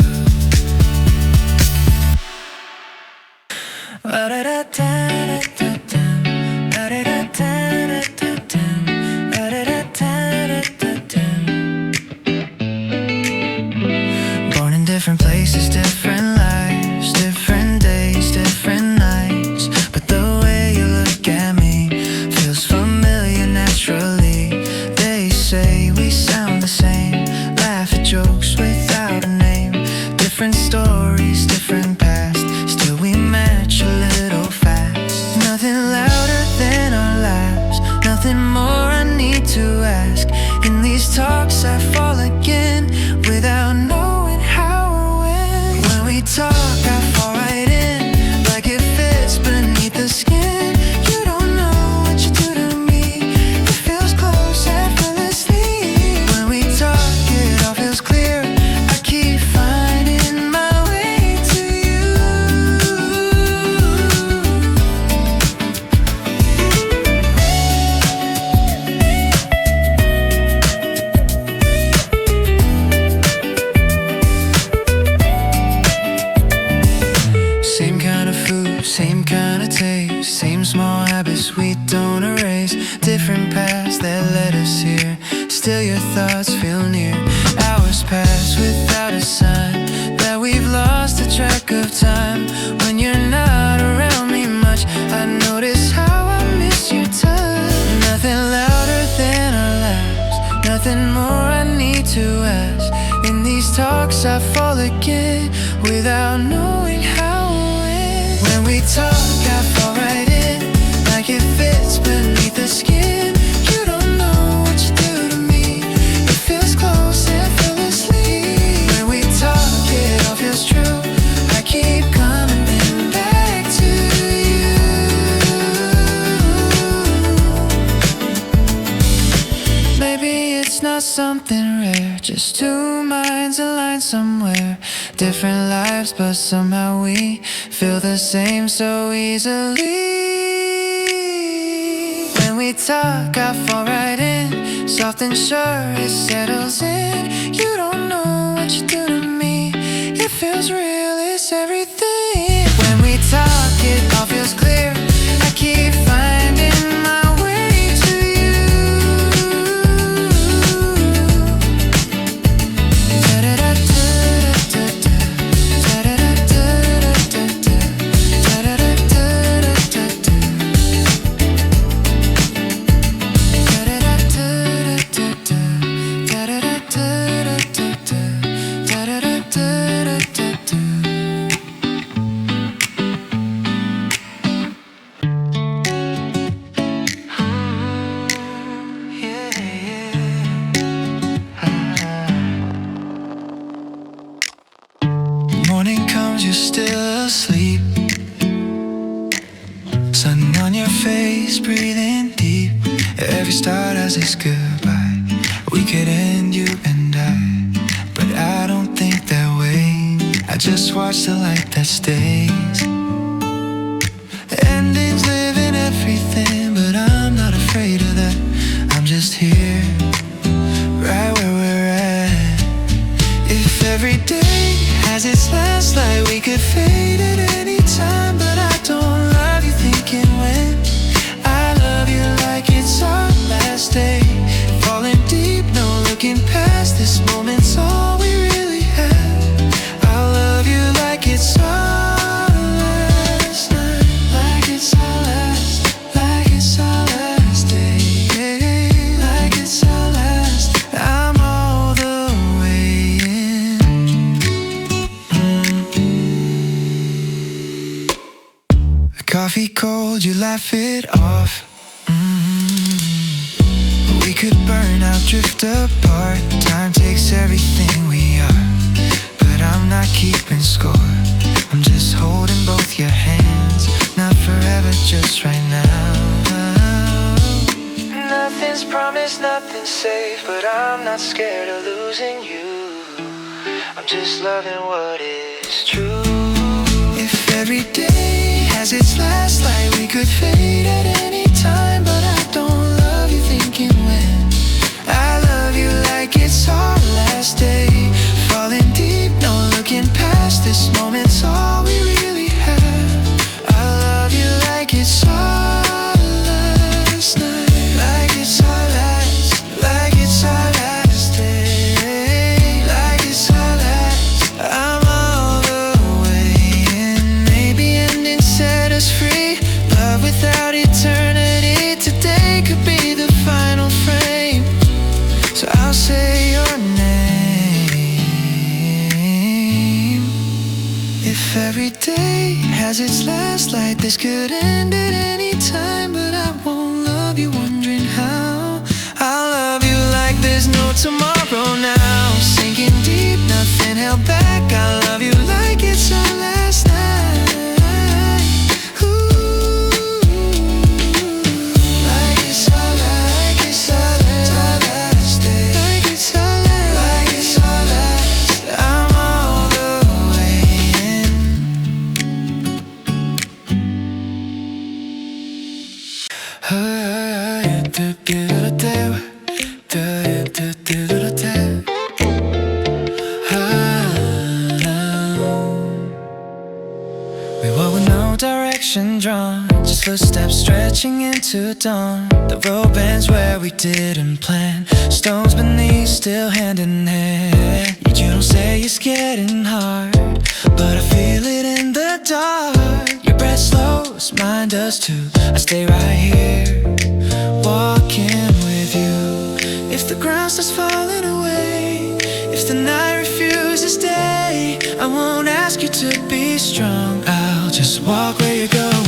Born in different places, different lives, different days, different nights. But the way you look at me feels familiar naturally. They say we sound the same, laugh at jokes without a name. Different stories, different past, still we match a little fast. Nothing louder than our laughs, nothing more I need to ask. In these talks I fall again without knowing how or when. When we talk I fall right in, like it fits beneath the skin. You don't know what you do to me, it feels close effortlessly. When we talk it all feels clear, I keep finding my way to you. Same kind of food, same kind of taste, same small habits we don't erase. Different paths that led us here, still your thoughts feel near. Hours pass without a sign that we've lost the track of time. When you're not around me much, I notice how I miss your touch. Nothing louder than our laughs, nothing more I need to ask. In these talks I fall again without knowing how or when we talk I fall right in, like it fits beneath the skin. You don't know what you do to me, it feels close effortlessly. When we talk it all feels true, I keep coming back to you. something rare, just two minds aligned somewhere. Different lives, but somehow we feel the same so easily. When we talk, I fall right in, soft and sure it settles in. You don't know what you do to me, it feels real, it's everything. When we talk, it all feels clear, I keep finding my way to you. Morning comes, you're still asleep. Sun on your face, breathing deep. Every start has its goodbye. We could end, you and I, but I don't think that way. I just watch the light that stays. Endings live in everything, but I'm not afraid of that. I'm just here, right where we're at. If every day has its last light, we could fade at any time, but I don't love you thinking when. I love you like it's our last day. Falling deep, no looking past. This moment's all we really have. I love you like it's our last night, like it's our last, like it's our last day, like it's our last. I'm all the way in. Coffee cold, you laugh it off. We could burn out, drift apart. Time takes everything we are, but I'm not keeping score. I'm just holding both your hands, not forever, just right now. Nothing's promised, nothing's safe, but I'm not scared of losing you. I'm just loving what is true. If every day has its last light, we could fade at any time, but I don't love you thinking when. I love you like it's our last day. Falling deep, no looking past. This moment's all we really have. I love you like it's our last night, like it's our last, like it's our last day, like it's our last. I'm all the way in. Maybe ending set us free. Love without eternity. Today could be the final frame, so I'll say your name. If every day has its last light, this could end at any time, but I won't love you wondering how. I'll love you like there's no tomorrow now. Sinking deep, nothing held back. I love you like it's our last night. Ooh, like it's our last day, like it's our last. I'm all the way in. We walk with no direction drawn, just footsteps stretching into dawn. The road bends where we didn't plan, stones beneath, still hand in hand. You don't say it's getting hard, but I feel it in the dark. Your breath slows, mine does too. I stay right here, walking with you. If the ground starts falling away, if the night refuses day, I won't ask you to be strong. I'll just walk where you're going.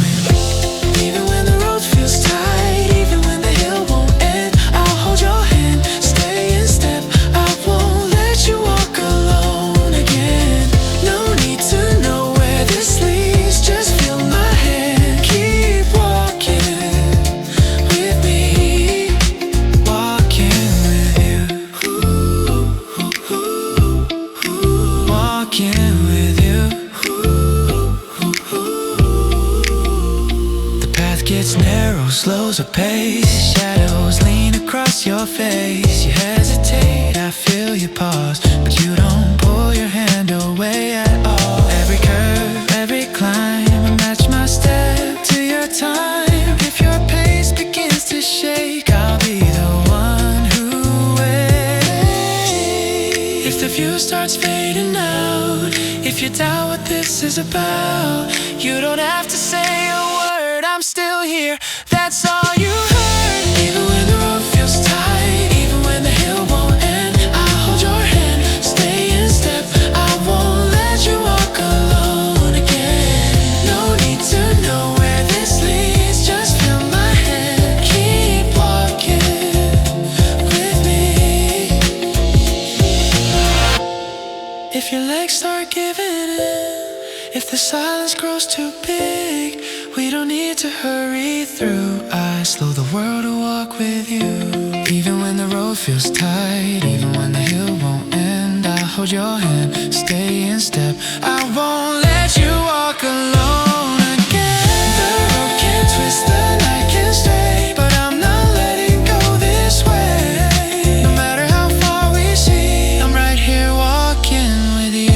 Even when the road feels tight, even when the hill won't end, I'll hold your hand, stay in step. I won't let you walk alone again. No need to know where this leads, just feel my hand. Keep walking with me, walking with you. Ooh. gets narrow, slows her pace. Shadows lean across your face. You hesitate, I feel you pause, but you don't pull your hand away at all. Every curve, every climb, I match my step to your time. If your pace begins to shake, I'll be the one who waits. If the view starts fading out, if you doubt what this is about, you don't have to say a word, I'm still here, that's all you heard. Even when the road feels tight, even when the hill won't end, I'll hold your hand, stay in step, I won't let you walk alone again. No need to know where this leads, just feel my hand, keep walking with me. If your legs start giving in, if the silence grows too big, we don't need to hurry through. I slow the world to walk with you. Even when the road feels tight, even when the hill won't end, I'll hold your hand, stay in step, I won't let you walk alone again. The road can twist, the night can stay, but I'm not letting go this way. No matter how far we see, I'm right here walking with you.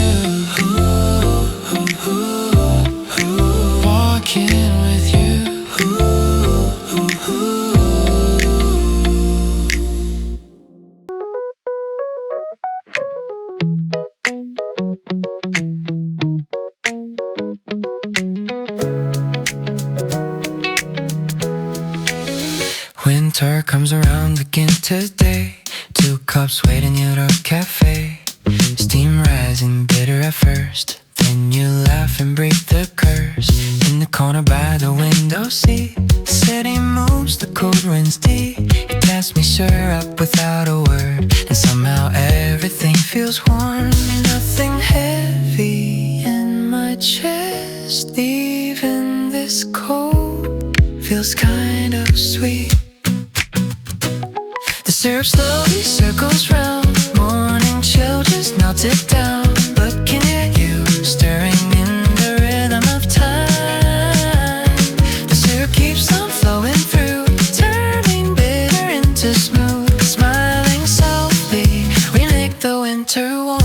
Walking with you. Winter comes around again today. 2 cups waiting at our cafe. Steam rising, bitter at first, then you laugh and break the curse. In the corner by the window seat, the city moves, the cold winds deep. You pass me syrup without a word, and somehow everything feels warm. Nothing heavy in my chest, even this cold feels kind of sweet. The syrup slowly circles round, morning chill just melted down. Looking at you, stirring in the rhythm of time. The syrup keeps on flowing through, turning bitter into smooth. Smiling softly, we make the winter warm.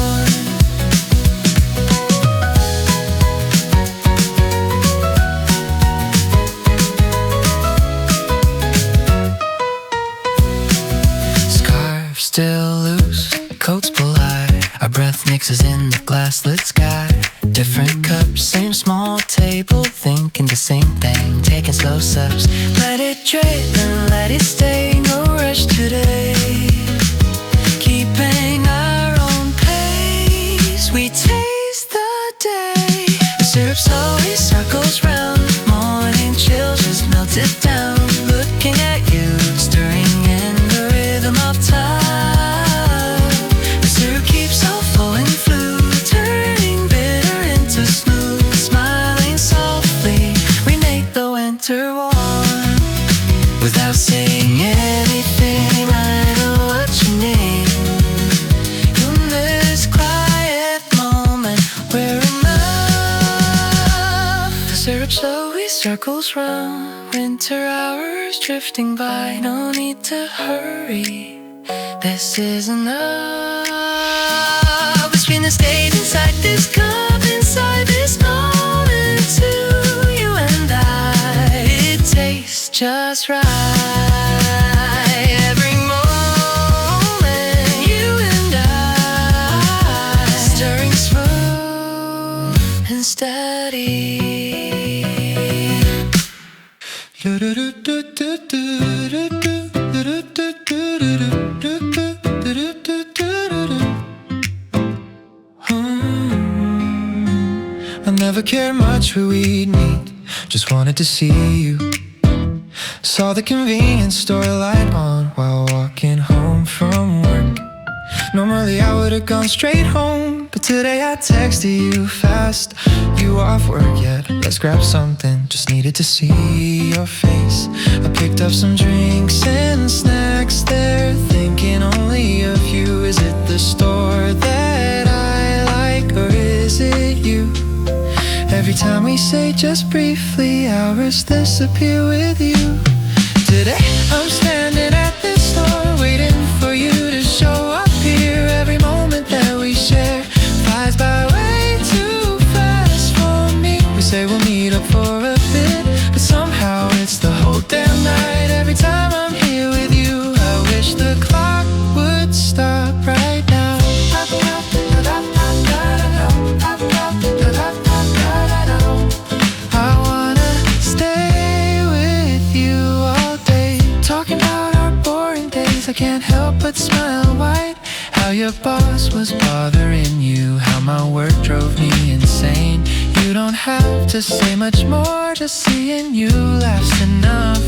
Still loose, coats pull high, our breath mixes in the glass-lit sky. Different cups, same small table, thinking the same thing, taking slow sips. Let it drip and let it stay, no rush today. Keeping our own pace, we taste the day. The syrup slowly circles round, morning chills just melted down. Looking at you, stirring in the rhythm of time. Without saying anything, I know what you need. In this quiet moment, we're enough. The syrup slowly circles round, winter hours drifting by. No need to hurry, this is enough. Between the state inside this cup, inside this moment, to you and I, it tastes just right. Every moment, you and I, stirring smooth and steady. I never cared much what we'd meet, just wanted to see you. Saw the convenience store light on while walking home from work. Normally I would've gone straight home, but today I texted you fast. You off work yet? Let's grab something, just needed to see your face. I picked up some drinks and snacks there, thinking only of you. Is it the store that I like, or is it you? Every time we say just briefly, hours disappear with you. Today I'm standing at this store, waiting for you to show up here. Every moment that we share flies by way too fast for me. We say we'll meet up for a bit, but somehow it's the whole damn night. Every time I'm here with you, I wish the clock would stop right now. I wanna stay with you all day, talking about our boring days. I can't help but smile wide. How your boss was bothering you, how my work drove me insane. You don't have to say much more, just seeing you laughs enough.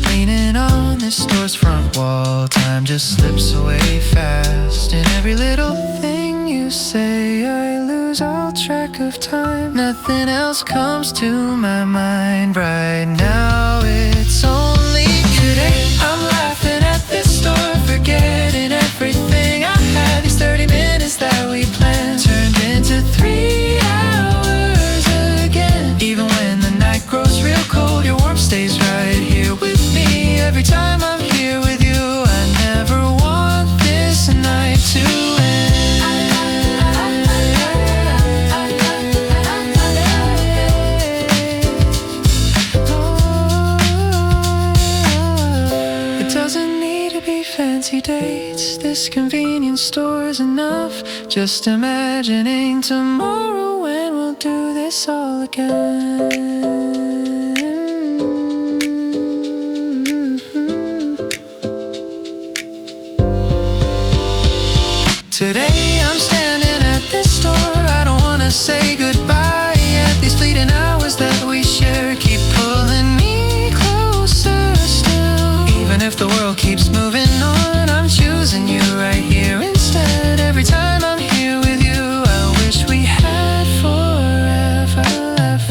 Leaning on this store's front wall, time just slips away fast. In every little thing you say, I lose all track of time. Nothing else comes to my mind right now. It's only today I'm laughing at this store, forgetting everything I had. These 30 minutes that we planned turned into 3 hours again. Even when the night grows real cold, your warmth stays right here with me. Every time I'm here with you, I never want this night to end. It doesn't need to be fancy dates, this convenience store is enough. Just imagining tomorrow when we'll do this all again. Today I'm standing at this store, I don't wanna say goodbye yet. These fleeting hours that we share keep pulling me closer still. Even if the world keeps moving on, I'm choosing you right here instead. Every time I'm here with you, I wish we had forever left.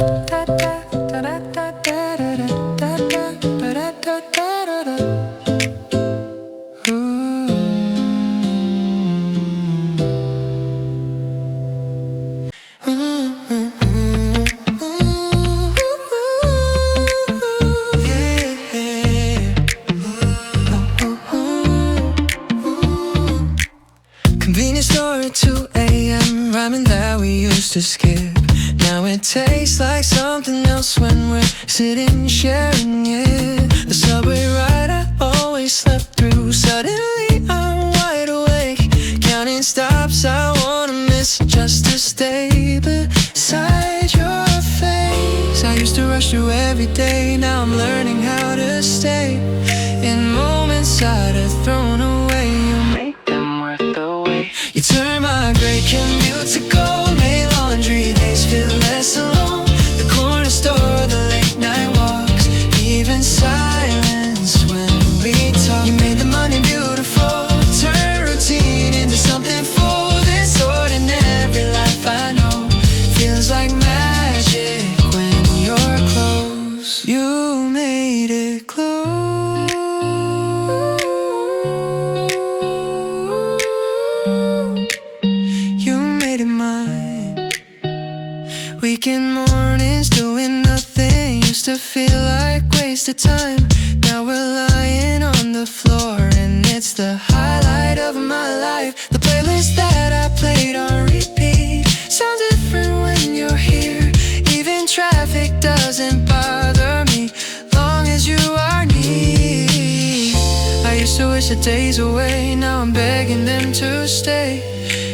Convenience store at 2 a.m. Rhyming that we used to skip. Now it tastes like something else when we're sitting sharing it. The subway ride I always slept through. Suddenly I'm wide awake, counting stops I wanna miss just to stay beside your face. I used to rush through every day, now I'm learning how to stay. In moments I'd have thrown away, you make them worth the wait. You turn my great commute to gold, made laundry days feel less alone. The corner store, the late night walks, even silence when we talk. You made the money beautiful, turn routine into something full. This ordinary life I know feels like magic when you're close. You made it close. Weekend mornings doing nothing used to feel like wasted time. Now we're lying on the floor and it's the highlight of my life. The playlist that I played on repeat sounds different when you're here. Even traffic doesn't bother me, long as you are near. I used to wish the days away, now I'm begging them to stay.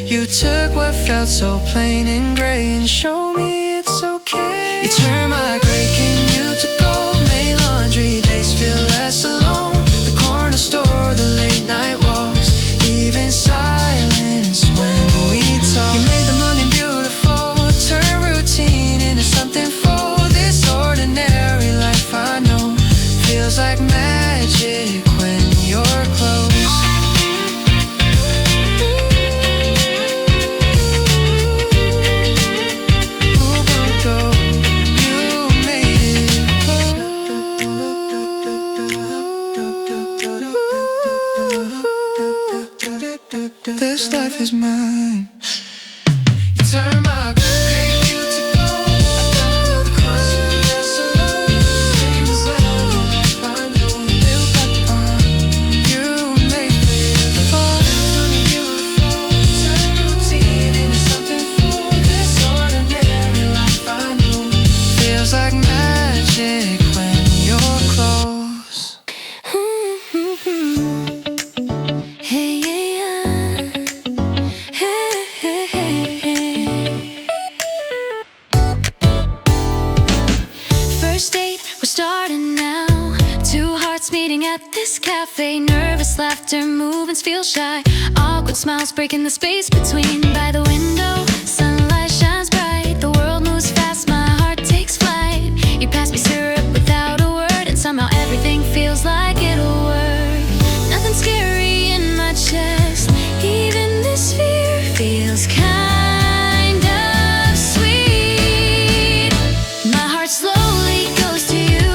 You took what felt so plain and gray and showed me it's okay. You turned my gray commute to gold, made laundry days feel less alone. The corner store, the late night walks, even silence when we talk. You made the money beautiful, turn routine into something full. This ordinary life I know feels like magic when you're close. This life is mine. You turn my commute to gold. Sitting at this cafe, nervous laughter, movements feel shy. Awkward smiles breaking the space between. By the window, sunlight shines bright. The world moves fast, my heart takes flight. You pass me syrup without a word, and somehow everything feels like it'll work. Nothing scary in my chest, even this fear feels kind of sweet. My heart slowly goes to you.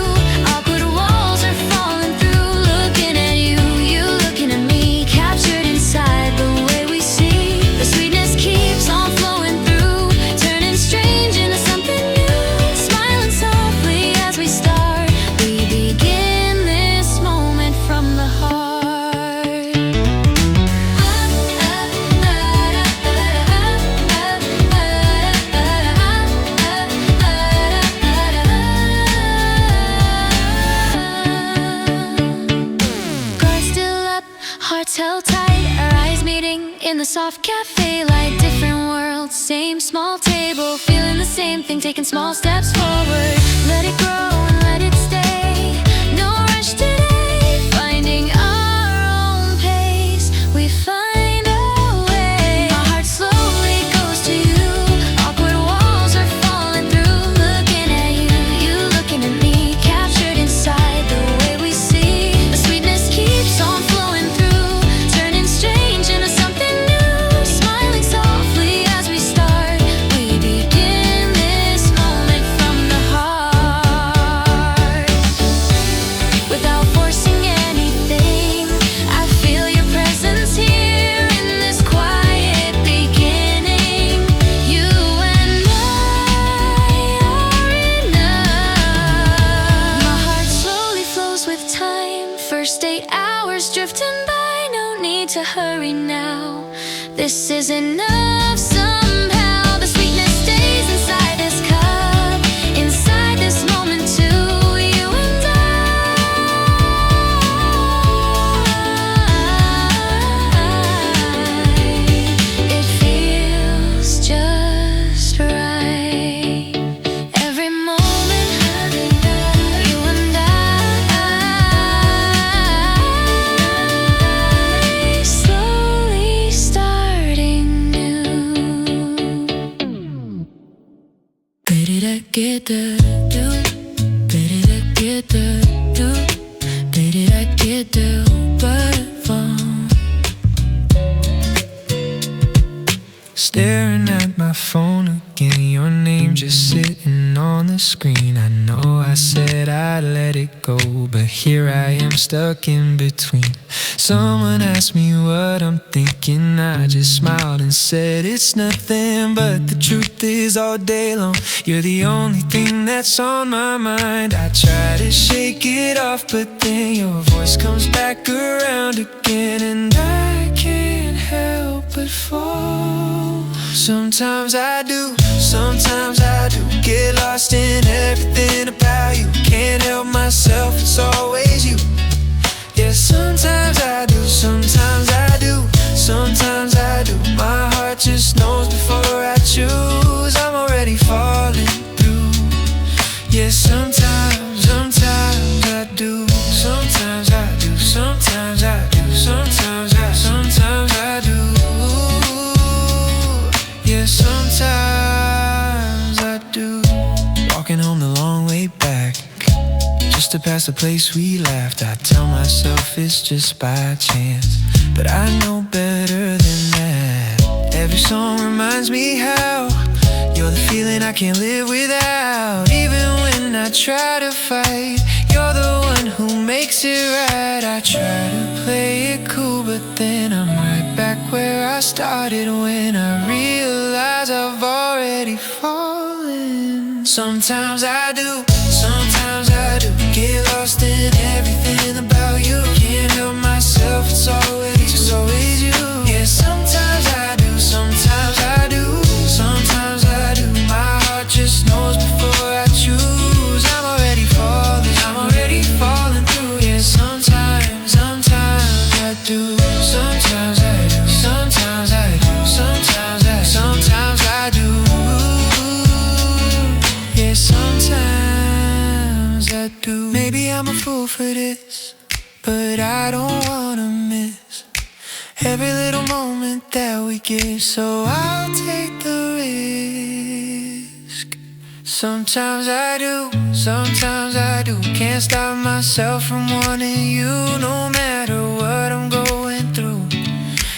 Awkward walls are falling through. Looking at you, you looking at me. Captured inside the way we see. The sweetness keeps on flowing through, turning strange into something new. Smiling softly as we start. We begin this moment from the heart. Guard still up, hearts held tight. Our eyes meeting in the soft cafe light. Different worlds, same small table. Feeling the same thing, taking small steps forward. Let it grow and let it stay. No rush today, finding our own pace. We find a way. My heart slowly goes to you. Awkward walls are falling through. Looking at you, you looking at me. Captured inside the way we see. The sweetness keeps on flowing through, turning strange into something new. Smiling softly as we start. We begin this moment from the heart. Without forcing anything, I feel your presence here in this quiet beginning. You and I are enough. My heart slowly flows with time. First 8 hours drifting by, no need to hurry now. This is enough somehow. The sweetness stays inside this cup, inside this moment too. You and it feels just right. Every moment, you and slowly starting new. Staring at my phone again, your name just sitting on the screen. I know I said I'd let it go, but here I am stuck in between. Someone asked me what I'm thinking, I just smiled and said it's nothing. But the truth is all day long, you're the only thing that's on my mind. I try to shake it off, but then your voice comes back around again, and I can't help but fall. Sometimes I do, sometimes I do get lost in everything about you. Can't help myself, it's always you. Yeah, sometimes I do, sometimes I do, sometimes I do. My heart just knows before I choose. I'm already falling through. Yeah, sometimes I do, sometimes I do, sometimes I do, sometimes I do. Yeah, sometimes I do. Walking home the long way back, just to pass the place we laughed. I tell myself it's just by chance, but I know better than that. Every song reminds me how you're the feeling I can't live without. Even when I try to fight, you're the one who makes it right. I try to play it cool, but then I'm right back where I started when I realize I've already fallen. Sometimes I do, sometimes I do get lost in everything about you. Can't help myself, it's always you. Yeah, sometimes I do, sometimes I do, sometimes I do. My heart just knows before I choose. I'm already falling through. Yeah, sometimes I do, sometimes I do, sometimes I do, sometimes I do. Yeah, sometimes I do. Maybe I'm a fool for this, but I don't wanna miss every little moment that we get, so I'll take the risk. Sometimes I do, sometimes I do. Can't stop myself from wanting you, no matter what I'm going through.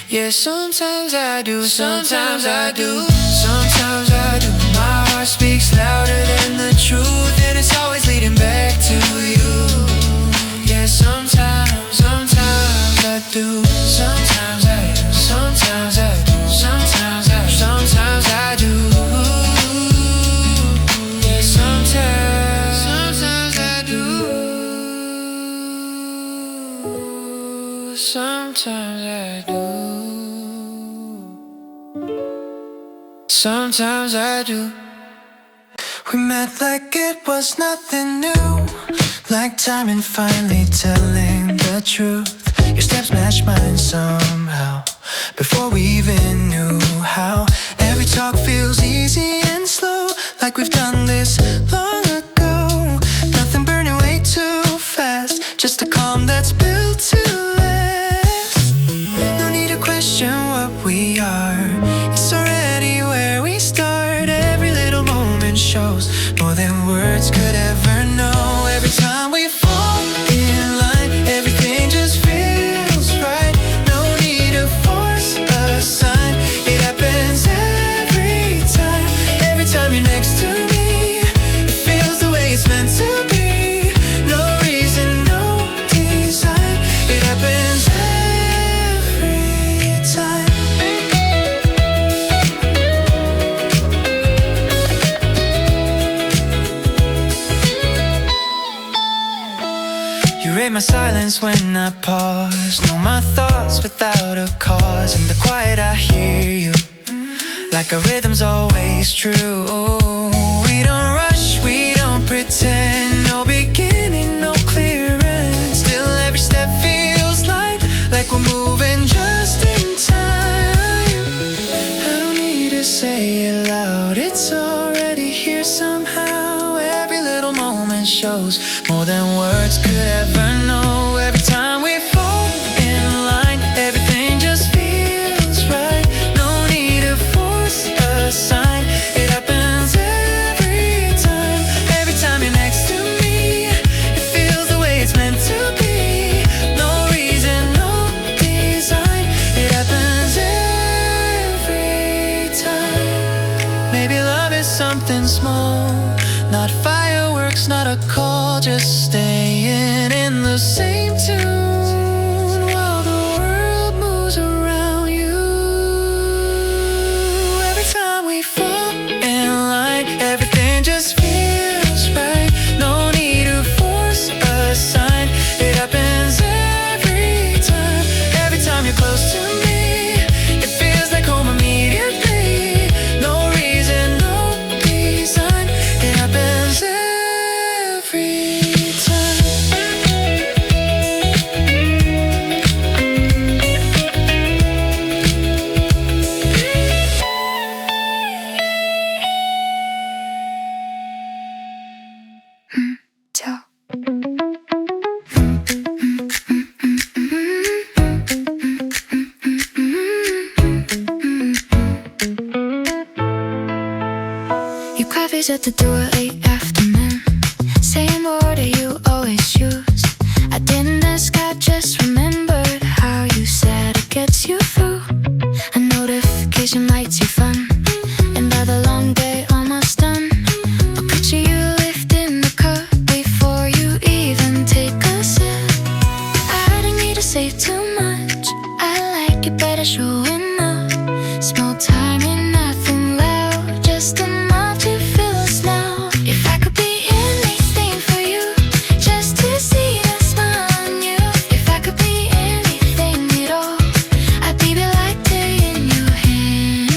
Yeah, sometimes I do, sometimes I do, sometimes I do. My heart speaks louder than the truth, and it's always leading back to you. Yeah, sometimes I do, sometimes I do, sometimes I do, sometimes I do. Yeah, sometimes I do, sometimes I do, sometimes I do. We met like it was nothing new, like timing finally telling the truth. Your steps match mine somehow, before we even knew how. Every talk feels easy and slow, like we've done this long ago. Nothing burning way too fast, just a calm that's built to last. No need to question what we are, it's already where we start. Every little moment shows more than words could ever know. Every time we fall in line, everything just feels right. No need to force a sign, it happens every time. Every time you're next to me, it feels the way it's meant to be. No reason, no design, it happens every time. You read my silence when I pause, know my thoughts without a cause. In the quiet I hear you, like our rhythm's always true. We don't rush, we don't pretend, no beginning, no clear end. Still every step feels like we're moving just in time. I don't need to say it loud, it's already here somehow. Every little moment shows more than words could ever know. Every time we fall in line, everything just feels right. No need to force a sign, it happens every time. Every time you're next to me, it feels the way it's meant to be. No reason, no design, it happens every time. Maybe love is something small, not fireworks, not a call, just staying in the same tune while the world moves around you. Every time we fall in line, everything just feels right. No need to force a sign, it happens every time. Every time you're close to me, it feels like home immediately. No reason, no design, it happens every time. 저 You coffees at the door late afternoon, same order you always use. I didn't ask, I just remembered how you said it gets you through. A notification lights you fun, and by the long day almost done. I'll picture you lifting the cup before you even take a sip. I don't need to say too much, I like it better showing up. Small time and nothing loud, just enough to fill us now. If I could be anything for you, just to see that smile on you. If I could be anything at all, I'd be the latte in your hand.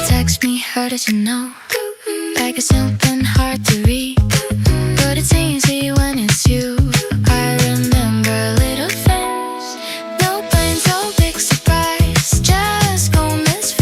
Text me, how did you know? Like it's something hard to read, but it's easy when it's you. I remember little things, no plans, no big surprise, just moments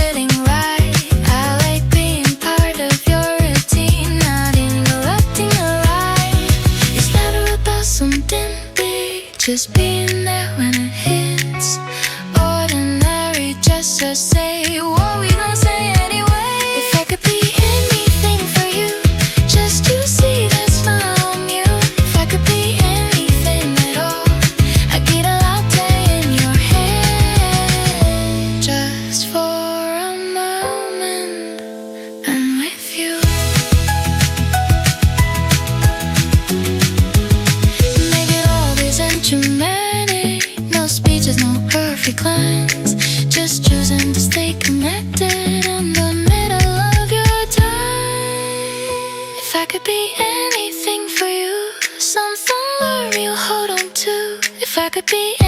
no perfect lines, just choosing to stay connected in the middle of your time. If I could be anything for you, something warm you'll hold on to. If I could be